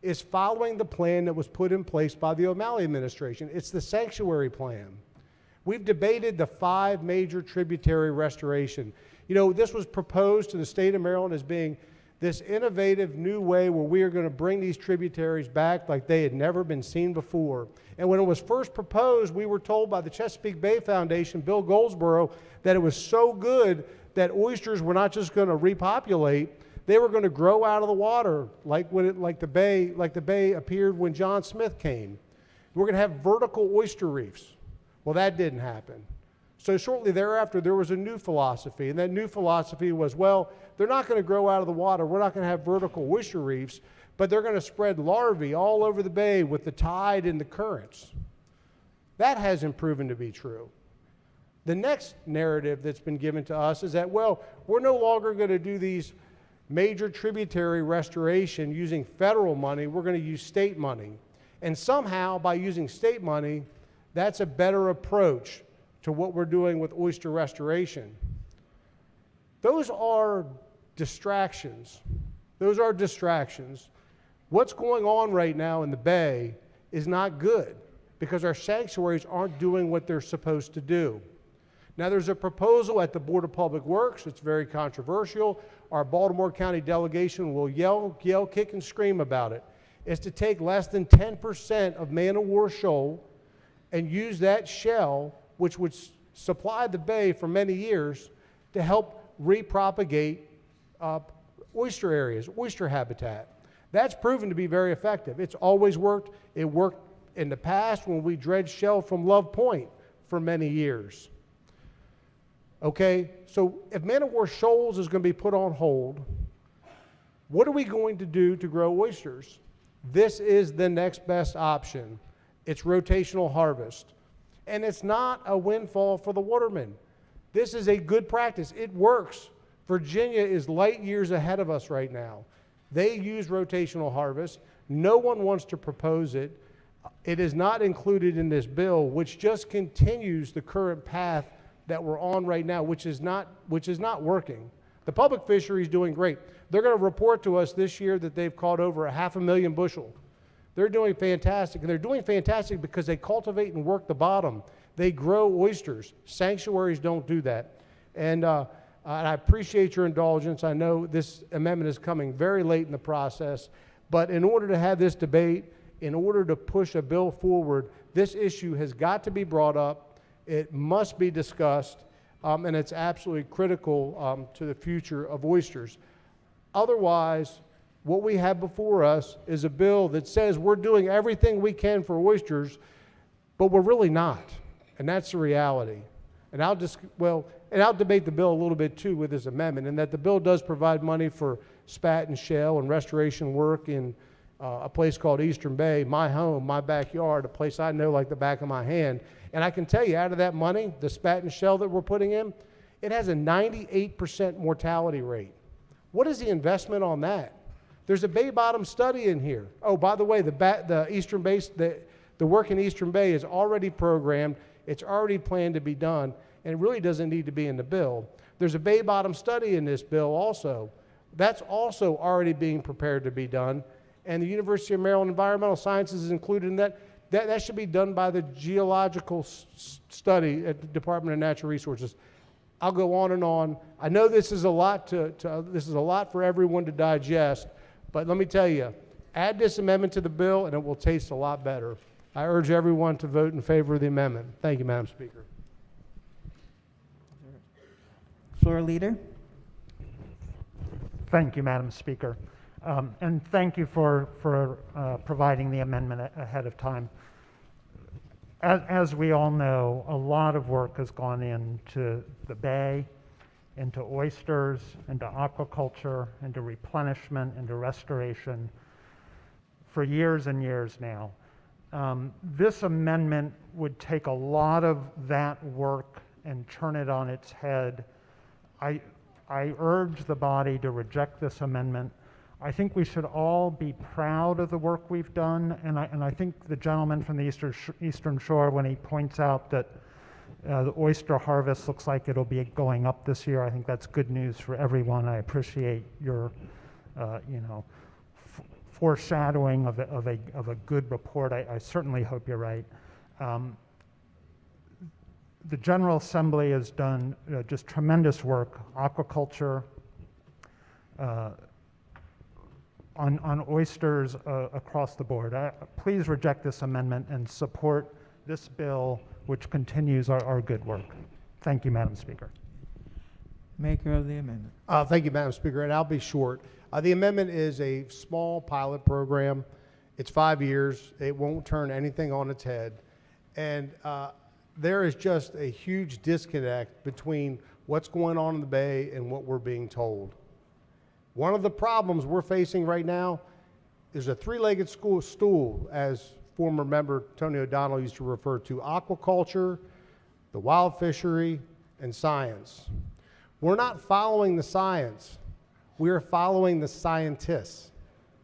is following the plan that was put in place by the O'Malley administration. It's the sanctuary plan. We've debated the 5 major tributary restoration. You know, this was proposed to the state of Maryland as being this innovative new way where we are going to bring these tributaries back like they had never been seen before. And when it was first proposed, we were told by the Chesapeake Bay Foundation, Bill Goldsboro, that it was so good that oysters were not just going to repopulate, they were going to grow out of the water like the bay appeared when John Smith came. We're going to have vertical oyster reefs. Well, that didn't happen. So shortly thereafter, there was a new philosophy, and that new philosophy was, well, they're not going to grow out of the water. We're not going to have vertical oyster reefs, but they're going to spread larvae all over the bay with the tide and the currents. That hasn't proven to be true. The next narrative that's been given to us is that, well, we're no longer going to do these major tributary restoration using federal money. We're going to use state money. And somehow, by using state money, that's a better approach to what we're doing with oyster restoration. Those are distractions. Those are distractions. What's going on right now in the Bay is not good because our sanctuaries aren't doing what they're supposed to do. Now, there's a proposal at the Board of Public Works. It's very controversial. Our Baltimore County delegation will yell, kick, and scream about it. It's to take less than 10% of man-o-war shoal and use that shell, which would supply the bay for many years, to help repropagate oyster areas, oyster habitat. That's proven to be very effective. It's always worked. It worked in the past when we dredged shell from Love Point for many years. Okay, so if man-o-war shoals is going to be put on hold, what are we going to do to grow oysters? This is the next best option. It's rotational harvest. And it's not a windfall for the watermen. This is a good practice. It works. Virginia is light years ahead of us right now. They use rotational harvest. No one wants to propose it. It is not included in this bill, which just continues the current path that we're on right now, which is not working. The public fishery is doing great. They're going to report to us this year that they've caught over 500,000 bushel. They're doing fantastic, and they're doing fantastic because they cultivate and work the bottom. They grow oysters. Sanctuaries don't do that. And I appreciate your indulgence. I know this amendment is coming very late in the process, but in order to have this debate, in order to push a bill forward, this issue has got to be brought up. It must be discussed, and it's absolutely critical to the future of oysters. Otherwise, what we have before us is a bill that says we're doing everything we can for oysters, but we're really not. And that's the reality. And I'll debate the bill a little bit too with this amendment, and that the bill does provide money for spat and shale and restoration work in a place called Eastern Bay, my home, my backyard, a place I know like the back of my hand. And I can tell you, out of that money, the spat and shale that we're putting in, it has a 98% mortality rate. What is the investment on that? There's a Bay Bottom study in here. Oh, by the way, the Eastern Bay, the work in Eastern Bay is already programmed. It's already planned to be done, and it really doesn't need to be in the bill. There's a Bay Bottom study in this bill also. That's also already being prepared to be done, and the University of Maryland Environmental Sciences is included in that. That should be done by the geological study at the Department of Natural Resources. I'll go on and on. I know this is a lot this is a lot for everyone to digest, but let me tell you, add this amendment to the bill and it will taste a lot better. I urge everyone to vote in favor of the amendment. Thank you, Madam Speaker. Floor Leader. Thank you, Madam Speaker. And thank you for providing the amendment ahead of time. As we all know, a lot of work has gone into the bay, into oysters, into aquaculture, into replenishment, into restoration for years and years now. This amendment would take a lot of that work and turn it on its head. I urge the body to reject this amendment. I think we should all be proud of the work we've done, and I think the gentleman from the Eastern Shore, when he points out that the oyster harvest looks like it'll be going up this year, I think that's good news for everyone. I appreciate your, foreshadowing of a good report. I certainly hope you're right. The General Assembly has done just tremendous work, aquaculture, on oysters across the board. Please reject this amendment and support this bill, which continues our good work. Thank you, Madam Speaker. Maker of the amendment. Thank you, Madam Speaker, and I'll be short. The amendment is a small pilot program. It's 5 years. It won't turn anything on its head. And there is just a huge disconnect between what's going on in the Bay and what we're being told. One of the problems we're facing right now is a three-legged stool, as former member Tony O'Donnell used to refer to: aquaculture, the wild fishery, and science. We're not following the science. We're following the scientists.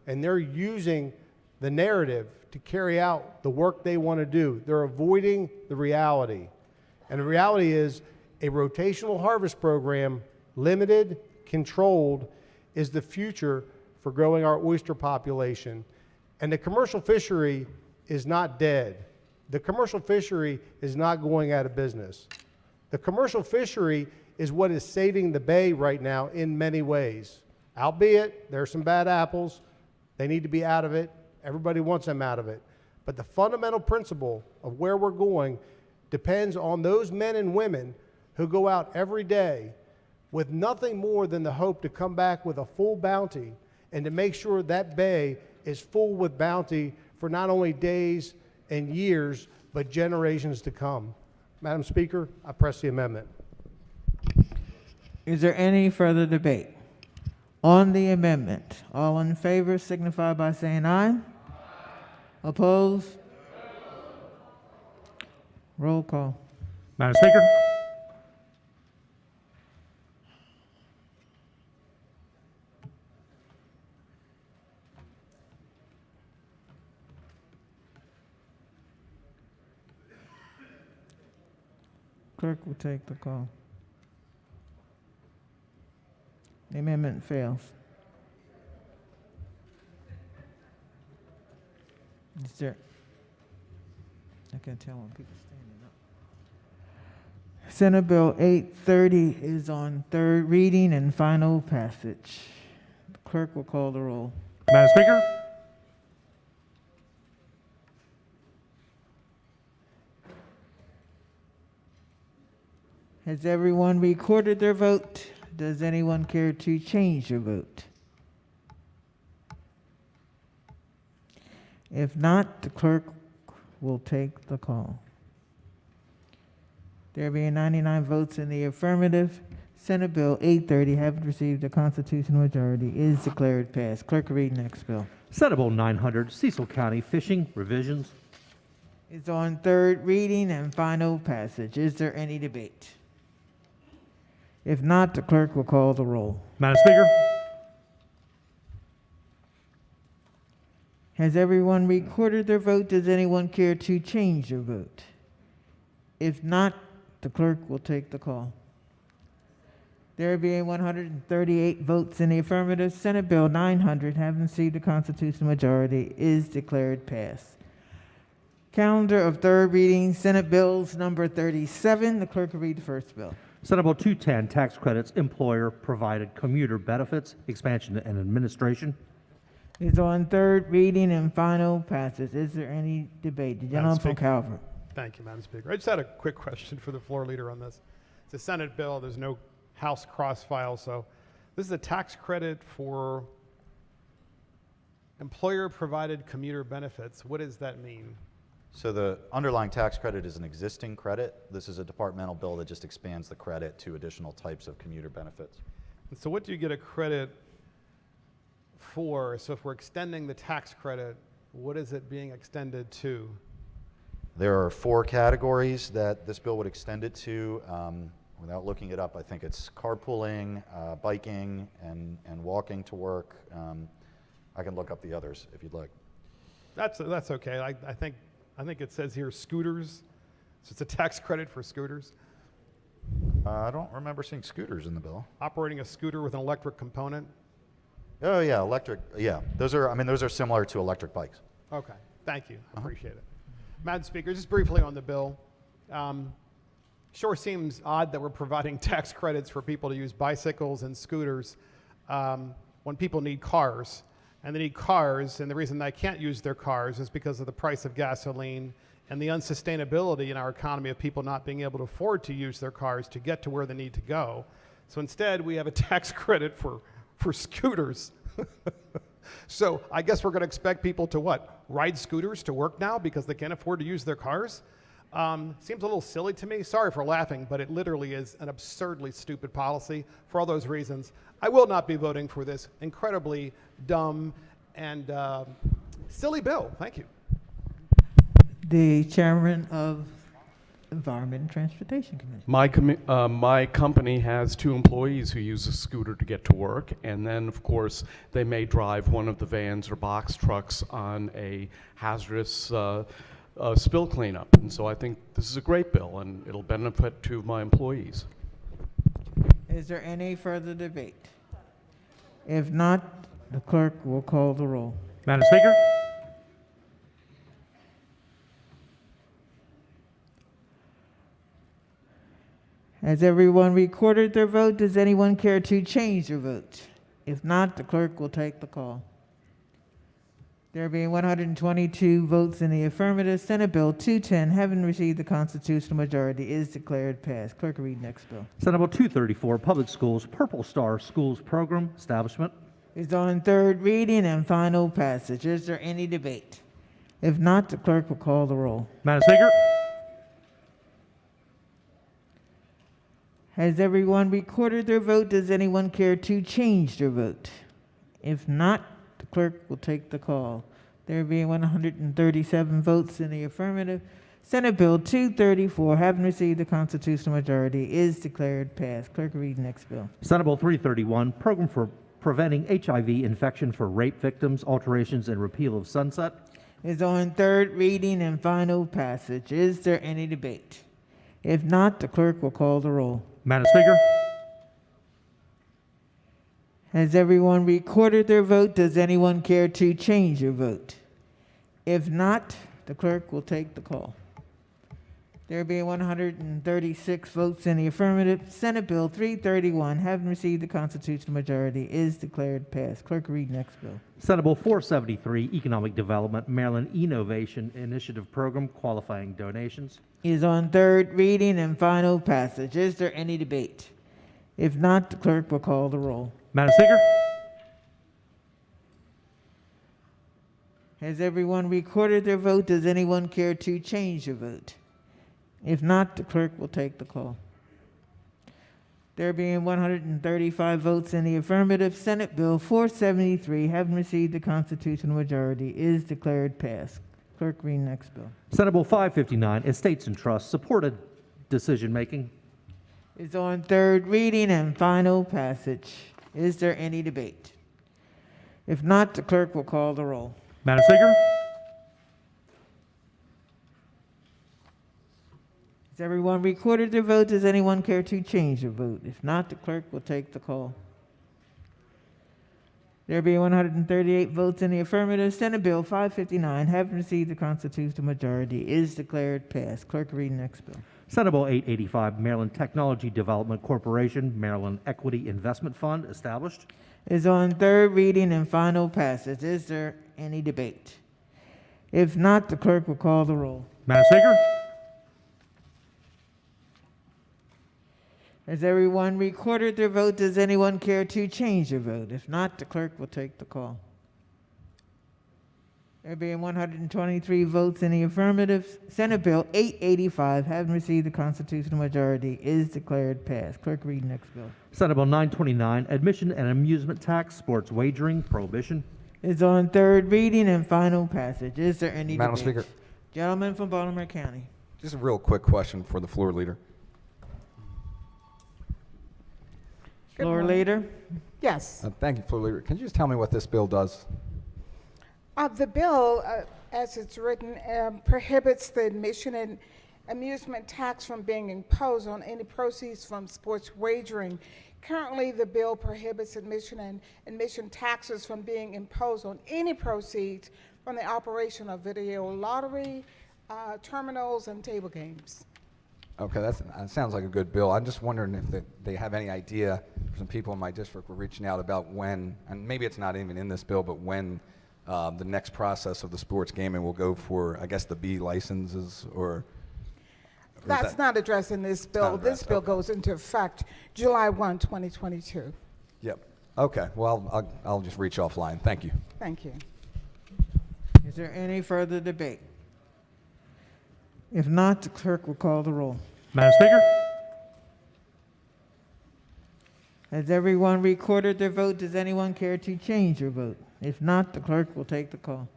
And they're using the narrative to carry out the work they want to do. They're avoiding the reality. And the reality is a rotational harvest program, limited, controlled, is the future for growing our oyster population. And the commercial fishery is not dead. The commercial fishery is not going out of business. The commercial fishery is what is saving the Bay right now in many ways. Albeit, there are some bad apples. They need to be out of it. Everybody wants them out of it. But the fundamental principle of where we're going depends on those men and women who go out every day with nothing more than the hope to come back with a full bounty and to make sure that bay is full with bounty for not only days and years, but generations to come. Madam Speaker, I press the amendment. Is there any further debate on the amendment? All in favor signify by saying aye. Opposed? Roll call. Madam Speaker. Clerk will take the call. The amendment fails. Is there? I can tell when people standing up. Senate Bill 830 is on third reading and final passage. The clerk will call the roll. Madam Speaker. Has everyone recorded their vote? Does anyone care to change their vote? If not, the clerk will take the call. There being 99 votes in the affirmative, Senate Bill 830, having received a constitutional majority, is declared passed. Clerk will read next bill. Senate Bill 900, Cecil County Fishing Revisions. It's on third reading and final passage. Is there any debate? If not, the clerk will call the roll. Madam Speaker. Has everyone recorded their vote? Does anyone care to change their vote? If not, the clerk will take the call. There being 138 votes in the affirmative, Senate Bill 900, having received a constitutional majority, is declared passed. Calendar of third reading, Senate Bills number 37. The clerk will read the first bill. Senate Bill 210, Tax Credits, Employer-Provided Commuter Benefits, Expansion and Administration. It's on third reading and final passage. Is there any debate? The gentleman from Calvert. Thank you, Madam Speaker. I just had a quick question for the floor leader on this. It's a Senate bill. There's no House cross file, so this is a tax credit for employer-provided commuter benefits. What does that mean? So the underlying tax credit is an existing credit. This is a departmental bill that just expands the credit to additional types of commuter benefits. And so what do you get a credit for? So if we're extending the tax credit, what is it being extended to? There are 4 categories that this bill would extend it to. Without looking it up, I think it's carpooling, biking, and walking to work. I can look up the others if you'd like. That's okay. I think it says here scooters. So it's a tax credit for scooters. I don't remember seeing scooters in the bill. Operating a scooter with an electric component. Oh yeah, electric. Yeah, those are similar to electric bikes. Okay, thank you. Appreciate it. Madam Speaker, just briefly on the bill. Sure seems odd that we're providing tax credits for people to use bicycles and scooters when people need cars. And they need cars, and the reason they can't use their cars is because of the price of gasoline and the unsustainability in our economy of people not being able to afford to use their cars to get to where they need to go. So instead, we have a tax credit for scooters. So I guess we're going to expect people to what? Ride scooters to work now because they can't afford to use their cars? Seems a little silly to me. Sorry for laughing, but it literally is an absurdly stupid policy. For all those reasons, I will not be voting for this incredibly dumb and silly bill. Thank you. The chairman of Environment and Transportation Committee. My company has 2 employees who use a scooter to get to work, and then, of course, they may drive one of the vans or box trucks on a hazardous spill cleanup. And so I think this is a great bill, and it'll benefit 2 of my employees. Is there any further debate? If not, the clerk will call the roll. Madam Speaker. Has everyone recorded their vote? Does anyone care to change their vote? If not, the clerk will take the call. There being 122 votes in the affirmative, Senate Bill 210, having received the constitutional majority, is declared passed. Clerk will read next bill. Senate Bill 234, Public Schools Purple Star Schools Program Establishment. Is on third reading and final passage. Is there any debate? If not, the clerk will call the roll. Madam Speaker. Has everyone recorded their vote? Does anyone care to change their vote? If not, the clerk will take the call. There being 137 votes in the affirmative, Senate Bill 234, having received the constitutional majority, is declared passed. Clerk will read next bill. Senate Bill 331, Program for Preventing HIV Infection for Rape Victims, Alterations and Repeal of Sunset. Is on third reading and final passage. Is there any debate? If not, the clerk will call the roll. Madam Speaker. Has everyone recorded their vote? Does anyone care to change their vote? If not, the clerk will take the call. There being 136 votes in the affirmative, Senate Bill 331, having received the constitutional majority, is declared passed. Clerk, read next bill. Senate Bill 473, Economic Development Maryland Innovation Initiative Program Qualifying Donations. Is on third reading and final passage. Is there any debate? If not, the clerk will call the roll. Madam Speaker. Has everyone recorded their vote? Does anyone care to change their vote? If not, the clerk will take the call. There being 135 votes in the affirmative, Senate Bill 473, having received the constitutional majority, is declared passed. Clerk, read next bill. Senate Bill 559, Estates and Trusts, supported decision-making. Is on third reading and final passage. Is there any debate? If not, the clerk will call the roll. Madam Speaker? Has everyone recorded their vote? Does anyone care to change their vote? If not, the clerk will take the call. There being 138 votes in the affirmative, Senate Bill 559, having received the constitutional majority, is declared passed. Clerk, read next bill. Senate Bill 885, Maryland Technology Development Corporation, Maryland Equity Investment Fund, established. Is on third reading and final passage. Is there any debate? If not, the clerk will call the roll. Madam Speaker? Has everyone recorded their vote? Does anyone care to change their vote? If not, the clerk will take the call. There being 123 votes in the affirmative, Senate Bill 885, having received the constitutional majority, is declared passed. Clerk, read next bill. Senate Bill 929, Admission and Amusement Tax, Sports Wagering, Prohibition. Is on third reading and final passage. Is there any Madam debate? Speaker. Gentleman from Baltimore County. Just a real quick question for the floor leader. Floor leader. Yes. Thank you, floor leader. Can you just tell me what this bill does? The bill, as it's written, prohibits the admission and amusement tax from being imposed on any proceeds from sports wagering. Currently, the bill prohibits admission and admission taxes from being imposed on any proceeds from the operation of video lottery, terminals, and table games. Okay, that sounds like a good bill. I'm just wondering if they have any idea. Some people in my district were reaching out about when, and maybe it's not even in this bill, but when the next process of the sports gaming will go for, I guess, the B licenses, or That's not addressed in this bill. This bill goes into effect July 1, 2022. Yep. Okay. Well, I'll just reach offline. Thank you. Thank you. Is there any further debate? If not, the clerk will call the roll. Madam Speaker? Has everyone recorded their vote? Does anyone care to change their vote? If not, the clerk will take the call.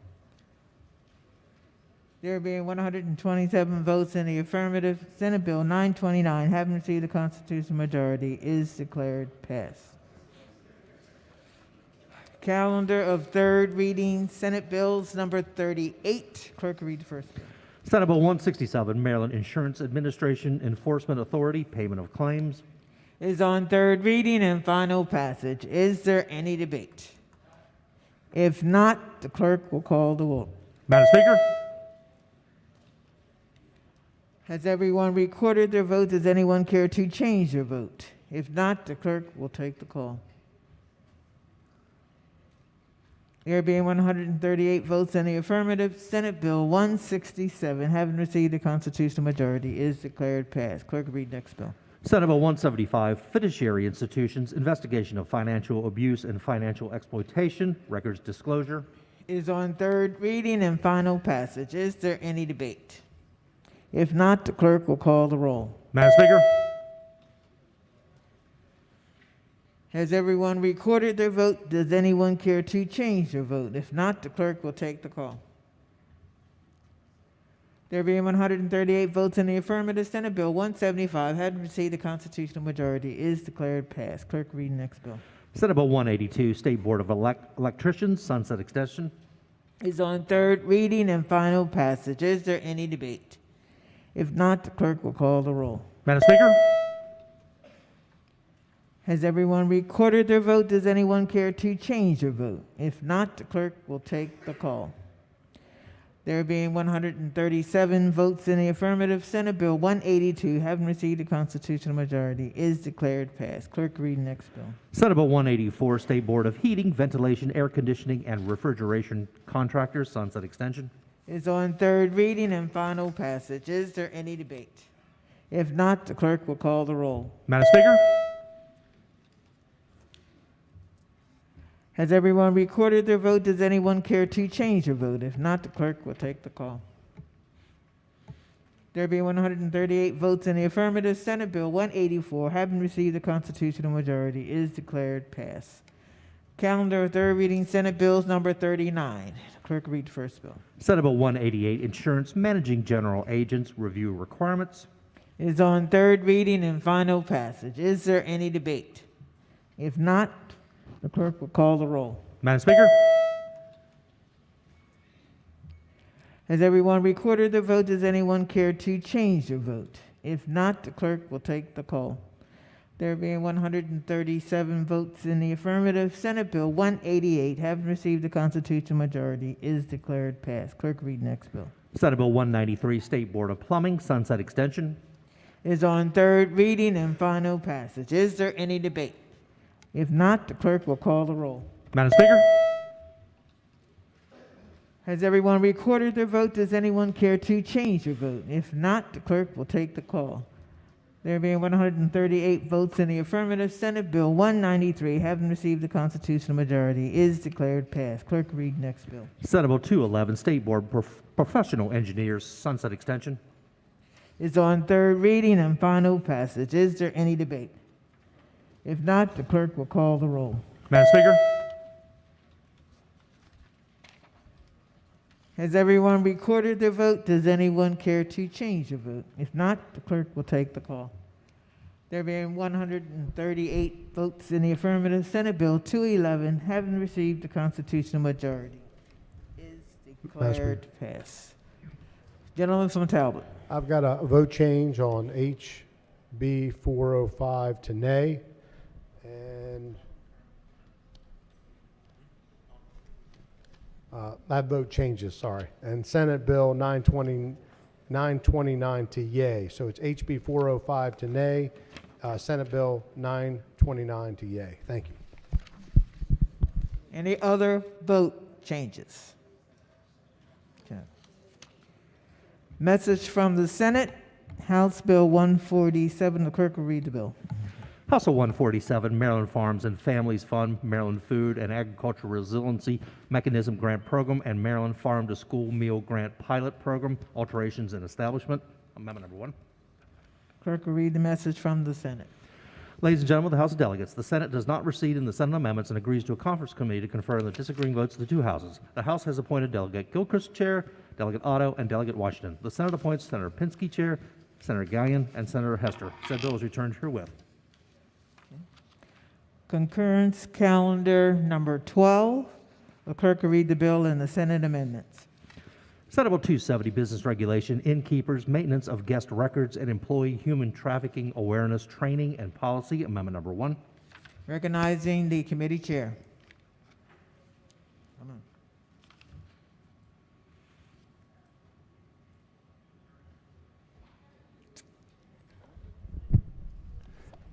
There being 127 votes in the affirmative, Senate Bill 929, having received the constitutional majority, is declared passed. Calendar of third reading, Senate Bills number 38. Clerk, read the first bill. Senate Bill 167, Maryland Insurance Administration Enforcement Authority, Payment of Claims. Is on third reading and final passage. Is there any debate? If not, the clerk will call the roll. Madam Speaker? Has everyone recorded their vote? Does anyone care to change their vote? If not, the clerk will take the call. There being 138 votes in the affirmative, Senate Bill 167, having received the constitutional majority, is declared passed. Clerk, read next bill. Senate Bill 175, Fiduciary Institutions, Investigation of Financial Abuse and Financial Exploitation, Records Disclosure. Is on third reading and final passage. Is there any debate? If not, the clerk will call the roll. Madam Speaker? Has everyone recorded their vote? Does anyone care to change their vote? If not, the clerk will take the call. There being 138 votes in the affirmative, Senate Bill 175, having received the constitutional majority, is declared passed. Clerk, read next bill. Senate Bill 182, State Board of Electricians, Sunset Extension. Is on third reading and final passage. Is there any debate? If not, the clerk will call the roll. Madam Speaker? Has everyone recorded their vote? Does anyone care to change their vote? If not, the clerk will take the call. There being 137 votes in the affirmative, Senate Bill 182, having received the constitutional majority, is declared passed. Clerk, read next bill. Senate Bill 184, State Board of Heating, Ventilation, Air Conditioning, and Refrigeration Contractors, Sunset Extension. Is on third reading and final passage. Is there any debate? If not, the clerk will call the roll. Madam Speaker? Has everyone recorded their vote? Does anyone care to change their vote? If not, the clerk will take the call. There being 138 votes in the affirmative, Senate Bill 184, having received a constitutional majority, is declared passed. Calendar of third reading, Senate Bills number 39. Clerk, read the first bill. Senate Bill 188, Insurance Managing General Agents Review Requirements. Is on third reading and final passage. Is there any debate? If not, the clerk will call the roll. Madam Speaker? Has everyone recorded their vote? Does anyone care to change their vote? If not, the clerk will take the call. There being 137 votes in the affirmative, Senate Bill 188, having received a constitutional majority, is declared passed. Clerk, read next bill. Senate Bill 193, State Board of Plumbing, Sunset Extension. Is on third reading and final passage. Is there any debate? If not, the clerk will call the roll. Madam Speaker? Has everyone recorded their vote? Does anyone care to change their vote? If not, the clerk will take the call. There being 138 votes in the affirmative, Senate Bill 193, having received the constitutional majority, is declared passed. Clerk, read next bill. Senate Bill 211, State Board Professional Engineers, Sunset Extension. Is on third reading and final passage. Is there any debate? If not, the clerk will call the roll. Madam Speaker? Has everyone recorded their vote? Does anyone care to change their vote? If not, the clerk will take the call. There being 138 votes in the affirmative, Senate Bill 211, having received the constitutional majority, is declared passed. Gentleman from Talbot. I've got a vote change on HB 405 to nay, and that vote changes, sorry. And Senate Bill 929 to yay. So it's HB 405 to nay, Senate Bill 929 to yay. Thank you. Any other vote changes? Okay. Message from the Senate, House Bill 147. The clerk will read the bill. House Bill 147, Maryland Farms and Families Fund, Maryland Food and Agricultural Resiliency Mechanism Grant Program, and Maryland Farm to School Meal Grant Pilot Program, alterations in establishment. Amendment number 1. Clerk will read the message from the Senate. Ladies and gentlemen of the House of Delegates, the Senate does not recede in the Senate amendments and agrees to a conference committee to confer the disagreeing votes of the two houses. The House has appointed Delegate Gilchrist chair, Delegate Otto, and Delegate Washington. The Senate appoints Senator Pinsky chair, Senator Gallion, and Senator Hester. Said bill is returned herewith. Concurrence calendar number 12. The clerk will read the bill and the Senate amendments. Senate Bill 270, Business Regulation, Innkeepers, Maintenance of Guest Records, and Employee Human Trafficking Awareness Training and Policy, Amendment number 1. Recognizing the committee chair. Come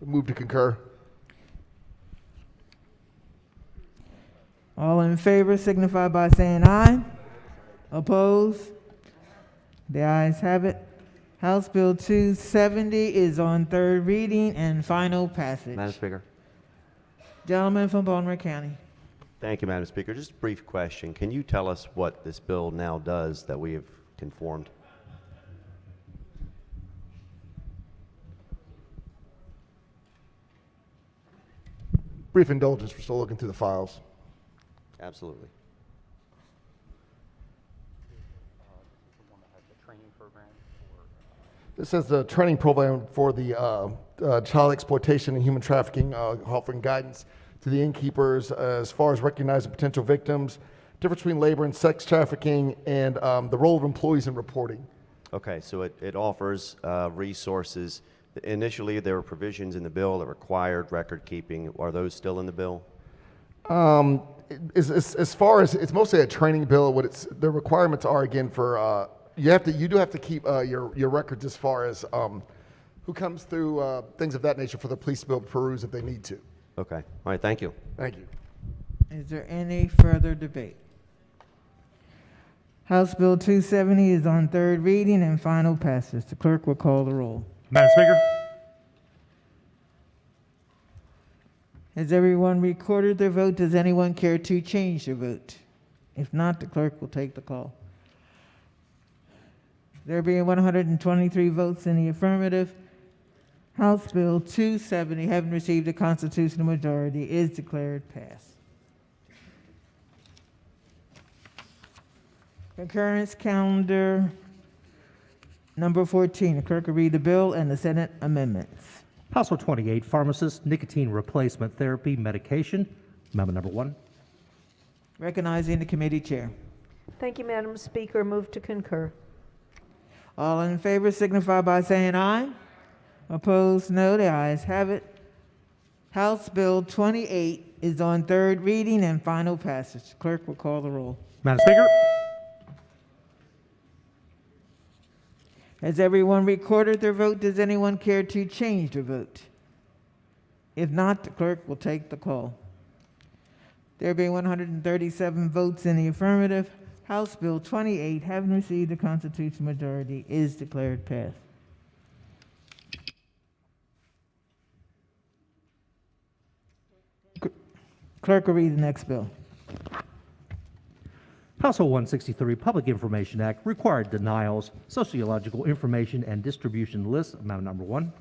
on. Move to concur. All in favor signify by saying aye. Opposed? The ayes have it. House Bill 270 is on third reading and final passage. Madam Speaker. Gentleman from Baltimore County. Thank you, Madam Speaker. Just a brief question. Can you tell us what this bill now does that we have conformed? Brief indulgence. We're still looking through the files. Absolutely. This says the training program for the child exploitation and human trafficking, offering guidance to the innkeepers as far as recognizing potential victims, difference between labor and sex trafficking, and the role of employees in reporting. Okay, so it offers resources. Initially, there were provisions in the bill that required record keeping. Are those still in the bill? As far as it's mostly a training bill, the requirements are again for you do have to keep your records as far as who comes through things of that nature for the police to be able to peruse if they need to. Okay. All right. Thank you. Thank you. Is there any further debate? House Bill 270 is on third reading and final passage. The clerk will call the roll. Madam Speaker. Has everyone recorded their vote? Does anyone care to change their vote? If not, the clerk will take the call. There being 123 votes in the affirmative, House Bill 270, having received a constitutional majority, is declared passed. Concurrence calendar number 14. The clerk will read the bill and the Senate amendments. House Bill 28, pharmacist nicotine replacement therapy medication. Amendment number 1. Recognizing the committee chair. Thank you, Madam Speaker. Move to concur. All in favor signify by saying aye. Opposed, no. The ayes have it. House Bill 28 is on third reading and final passage. Clerk will call the roll. Madam Speaker. Has everyone recorded their vote? Does anyone care to change their vote? If not, the clerk will take the call. There being 137 votes in the affirmative, House Bill 28, having received a constitutional majority, is declared passed. Clerk will read the next bill. House Bill 163, Public Information Act, required denials, sociological information and distribution list. Amendment number 1.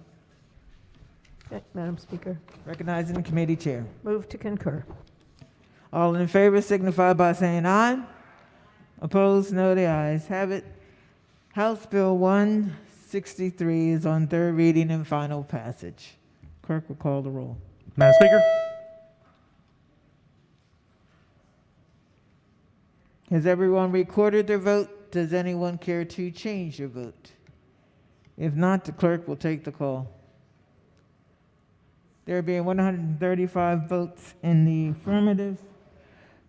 Madam Speaker. Recognizing the committee chair. Move to concur. All in favor signify by saying aye. Opposed, no. The ayes have it. House Bill 163 is on third reading and final passage. Clerk will call the roll. Madam Speaker. Has everyone recorded their vote? Does anyone care to change their vote? If not, the clerk will take the call. There being 135 votes in the affirmative,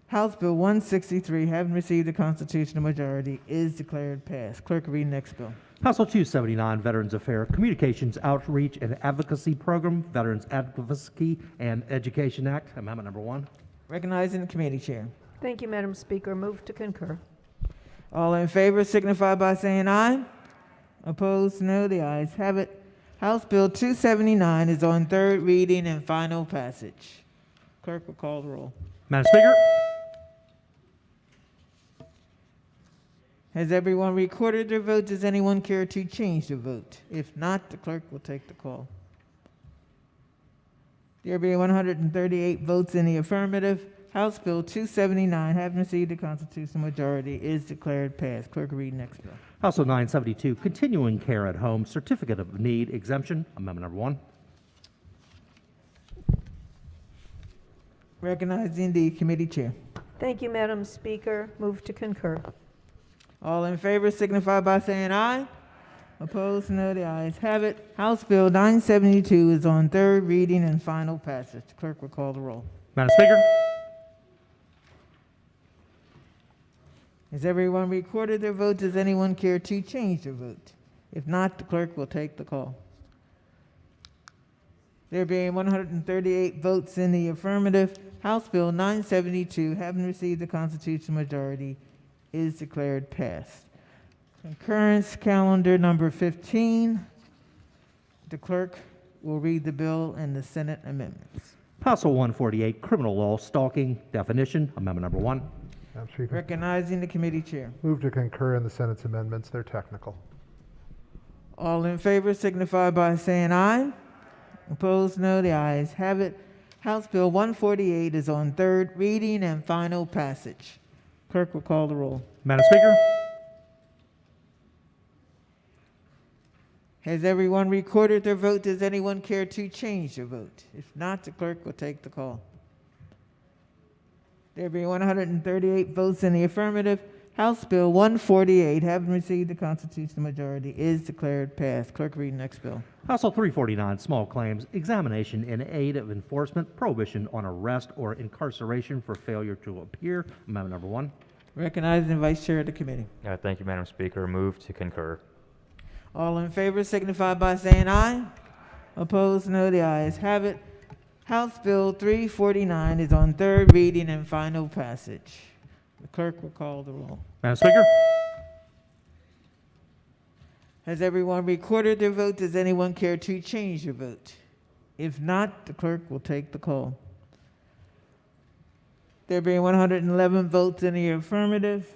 House Bill 163, having received a constitutional majority, is declared passed. Clerk will read the next bill. House Bill 279, Veterans Affairs Communications Outreach and Advocacy Program, Veterans Advocacy and Education Act. Amendment number 1. Recognizing the committee chair. Thank you, Madam Speaker. Move to concur. All in favor signify by saying aye. Opposed, no. The ayes have it. House Bill 279 is on third reading and final passage. Clerk will call the roll. Madam Speaker. Has everyone recorded their vote? Does anyone care to change their vote? If not, the clerk will take the call. There being 138 votes in the affirmative, House Bill 279, having received a constitutional majority, is declared passed. Clerk will read next bill. House Bill 972, Continuing Care at Home Certificate of Need Exemption. Amendment number 1. Recognizing the committee chair. Thank you, Madam Speaker. Move to concur. All in favor signify by saying aye. Opposed, no. The ayes have it. House Bill 972 is on third reading and final passage. Clerk will call the roll. Madam Speaker. Has everyone recorded their vote? Does anyone care to change their vote? If not, the clerk will take the call. There being 138 votes in the affirmative, House Bill 972, having received the constitutional majority, is declared passed. Concurrence calendar number 15. The clerk will read the bill and the Senate amendments. House Bill 148, Criminal Law Stalking Definition. Amendment number 1. Madam Speaker. Recognizing the committee chair. Move to concur in the Senate's amendments. They're technical. All in favor signify by saying aye. Opposed, no. The ayes have it. House Bill 148 is on third reading and final passage. Clerk will call the roll. Madam Speaker. Has everyone recorded their vote? Does anyone care to change their vote? If not, the clerk will take the call. There being 138 votes in the affirmative, House Bill 148, having received the constitutional majority, is declared passed. Clerk, read the next bill. House Bill 349, Small Claims Examination in Aid of Enforcement, Prohibition on Arrest or Incarceration for Failure to Appear. Amendment number 1. Recognizing the Vice Chair of the committee. Thank you, Madam Speaker. Move to concur. All in favor signify by saying aye. Opposed, no. The ayes have it. House Bill 349 is on third reading and final passage. The clerk will call the roll. Madam Speaker. Has everyone recorded their vote? Does anyone care to change their vote? If not, the clerk will take the call. There being 111 votes in the affirmative,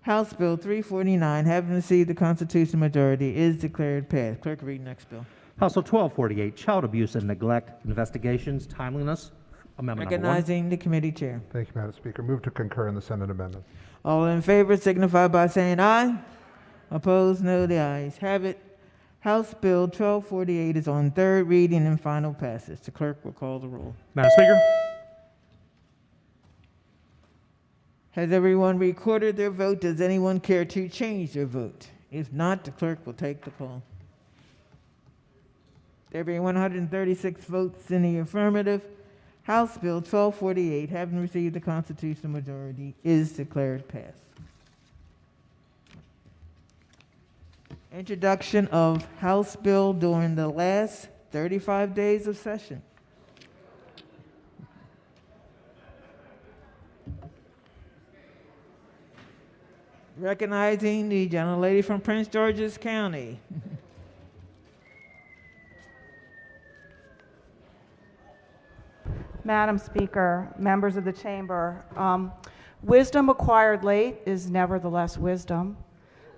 House Bill 349, having received the constitutional majority, is declared passed. Clerk, read next bill. House Bill 1248, Child Abuse and Neglect Investigations, Timeliness, Amendment number 1. Recognizing the committee chair. Thank you, Madam Speaker. Move to concur in the Senate amendment. All in favor signify by saying aye. Opposed, no. The ayes have it. House Bill 1248 is on third reading and final passage. The clerk will call the roll. Madam Speaker. Has everyone recorded their vote? Does anyone care to change their vote? If not, the clerk will take the call. There being 136 votes in the affirmative, House Bill 1248, having received the constitutional majority, is declared passed. Introduction of House Bill during the last 35 days of session. Recognizing the gentlelady from Prince George's County. Madam Speaker, members of the chamber, wisdom acquired late is nevertheless wisdom.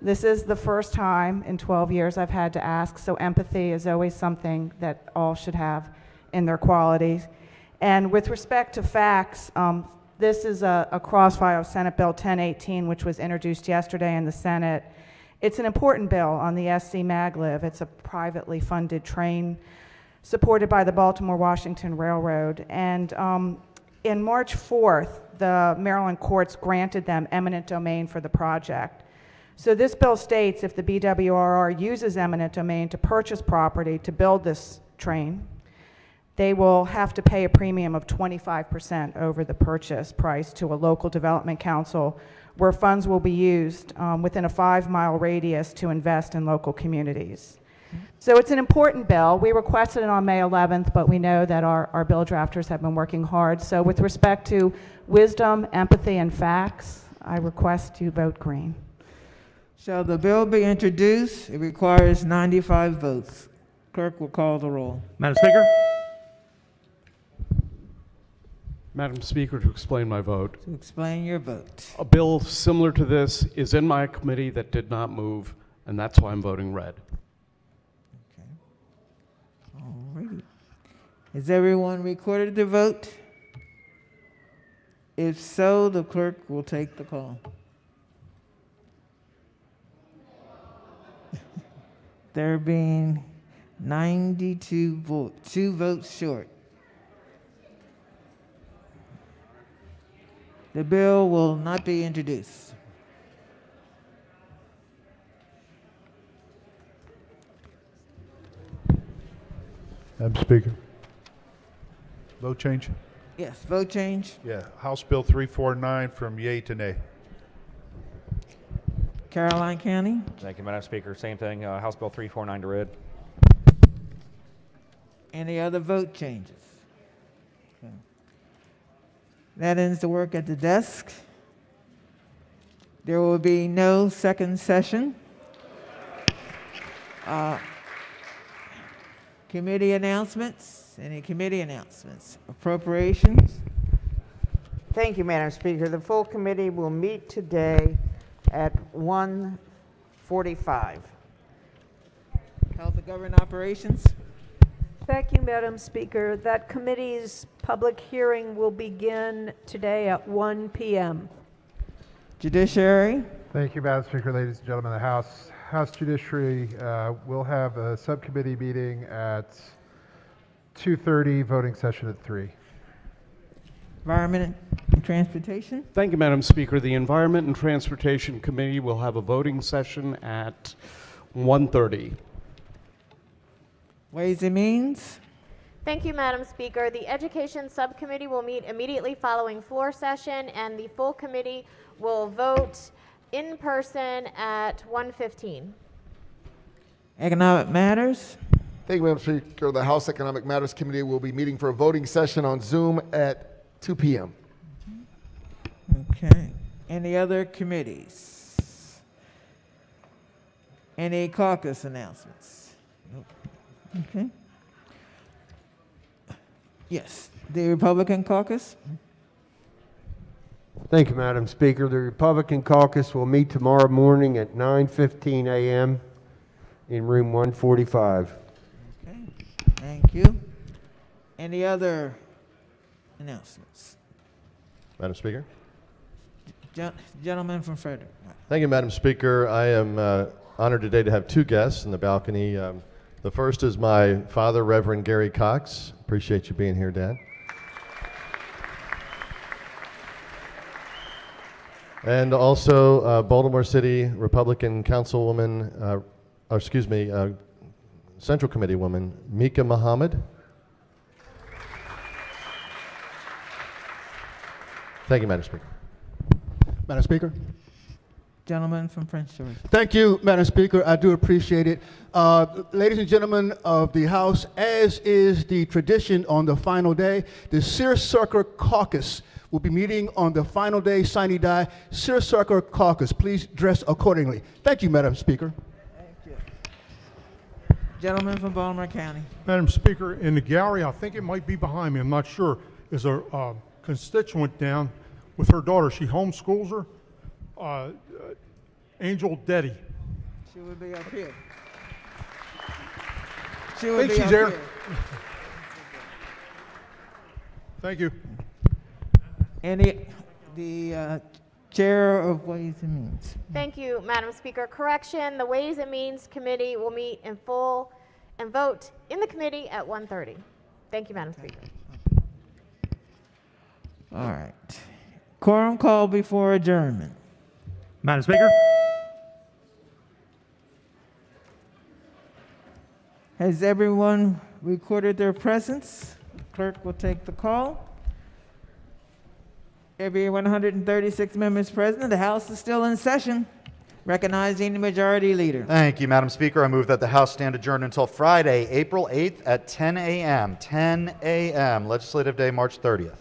This is the first time in 12 years I've had to ask, so empathy is always something that all should have in their qualities. And with respect to facts, this is a crossfire of Senate Bill 1018, which was introduced yesterday in the Senate. It's an important bill on the SC Maglev. It's a privately funded train supported by the Baltimore-Washington Railroad. And in March 4th, the Maryland courts granted them eminent domain for the project. So this bill states if the BWRR uses eminent domain to purchase property to build this train, they will have to pay a premium of 25% over the purchase price to a local development council where funds will be used within a 5-mile radius to invest in local communities. So it's an important bill. We requested it on May 11th, but we know that our bill drafters have been working hard. So with respect to wisdom, empathy, and facts, I request you vote green. Shall the bill be introduced? It requires 95 votes. Clerk will call the roll. Madam Speaker. Madam Speaker, to explain my vote. To explain your vote. A bill similar to this is in my committee that did not move, and that's why I'm voting red. Alrighty. Has everyone recorded their vote? If so, the clerk will take the call. There being 92 votes, 2 votes short. The bill will not be introduced. Madam Speaker. Vote change? Yes, vote change. Yeah, House Bill 349 from yea to nay. Caroline County. Thank you, Madam Speaker. Same thing, House Bill 349 to red. Any other vote changes? Okay. That ends the work at the desk. There will be no second session. Committee announcements. Any committee announcements? Appropriations. Thank you, Madam Speaker. The full committee will meet today at 1:45. Health and Government Operations. Thank you, Madam Speaker. That committee's public hearing will begin today at 1 p.m. Judiciary. Thank you, Madam Speaker, ladies and gentlemen of the House. House Judiciary will have a subcommittee meeting at 2:30, voting session at 3. Environment and Transportation. Thank you, Madam Speaker. The Environment and Transportation Committee will have a voting session at 1:30. Ways and Means. Thank you, Madam Speaker. The Education Subcommittee will meet immediately following floor session, and the full committee will vote in person at 1:15. Economic Matters. Thank you, Madam Speaker. The House Economic Matters Committee will be meeting for a voting session on Zoom at 2 p.m. Okay. Any other committees? Any caucus announcements? Nope. Okay. Yes, the Republican caucus. Thank you, Madam Speaker. The Republican caucus will meet tomorrow morning at 9:15 a.m. in room 145. Okay, thank you. Any other announcements? Madam Speaker. Gentleman from Frederick. Thank you, Madam Speaker. I am honored today to have two guests in the balcony. The first is my father, Reverend Gary Cox. Appreciate you being here, Dad. And also Baltimore City Republican Councilwoman, Central Committee woman, Mika Muhammad. Thank you, Madam Speaker. Madam Speaker. Gentleman from Prince George. Thank you, Madam Speaker. I do appreciate it. Ladies and gentlemen of the House, as is the tradition on the final day, the Searsucker Caucus will be meeting on the final day, sine die. Searsucker Caucus, please dress accordingly. Thank you, Madam Speaker. Thank you. Gentleman from Baltimore County. Madam Speaker, in the gallery, I think it might be behind me, I'm not sure, is a constituent down with her daughter. She homeschools her. Angel Deddy. She would be up here. She I would think be she's up there. here. Thank you. The Chair of Ways and Means. Thank you, Madam Speaker. Correction, the Ways and Means Committee will meet in full and vote in the committee at 1:30. Thank you, Madam Speaker. All right. Quorum call before adjournment. Madam Speaker. Has everyone recorded their presence? Clerk will take the call. Every 136 members present, the House is still in session. Recognizing the Majority Leader. Thank you, Madam Speaker. I move that the House stand adjourned until Friday, April 8th at 10 a.m. 10 a.m. Legislative Day, March 30th.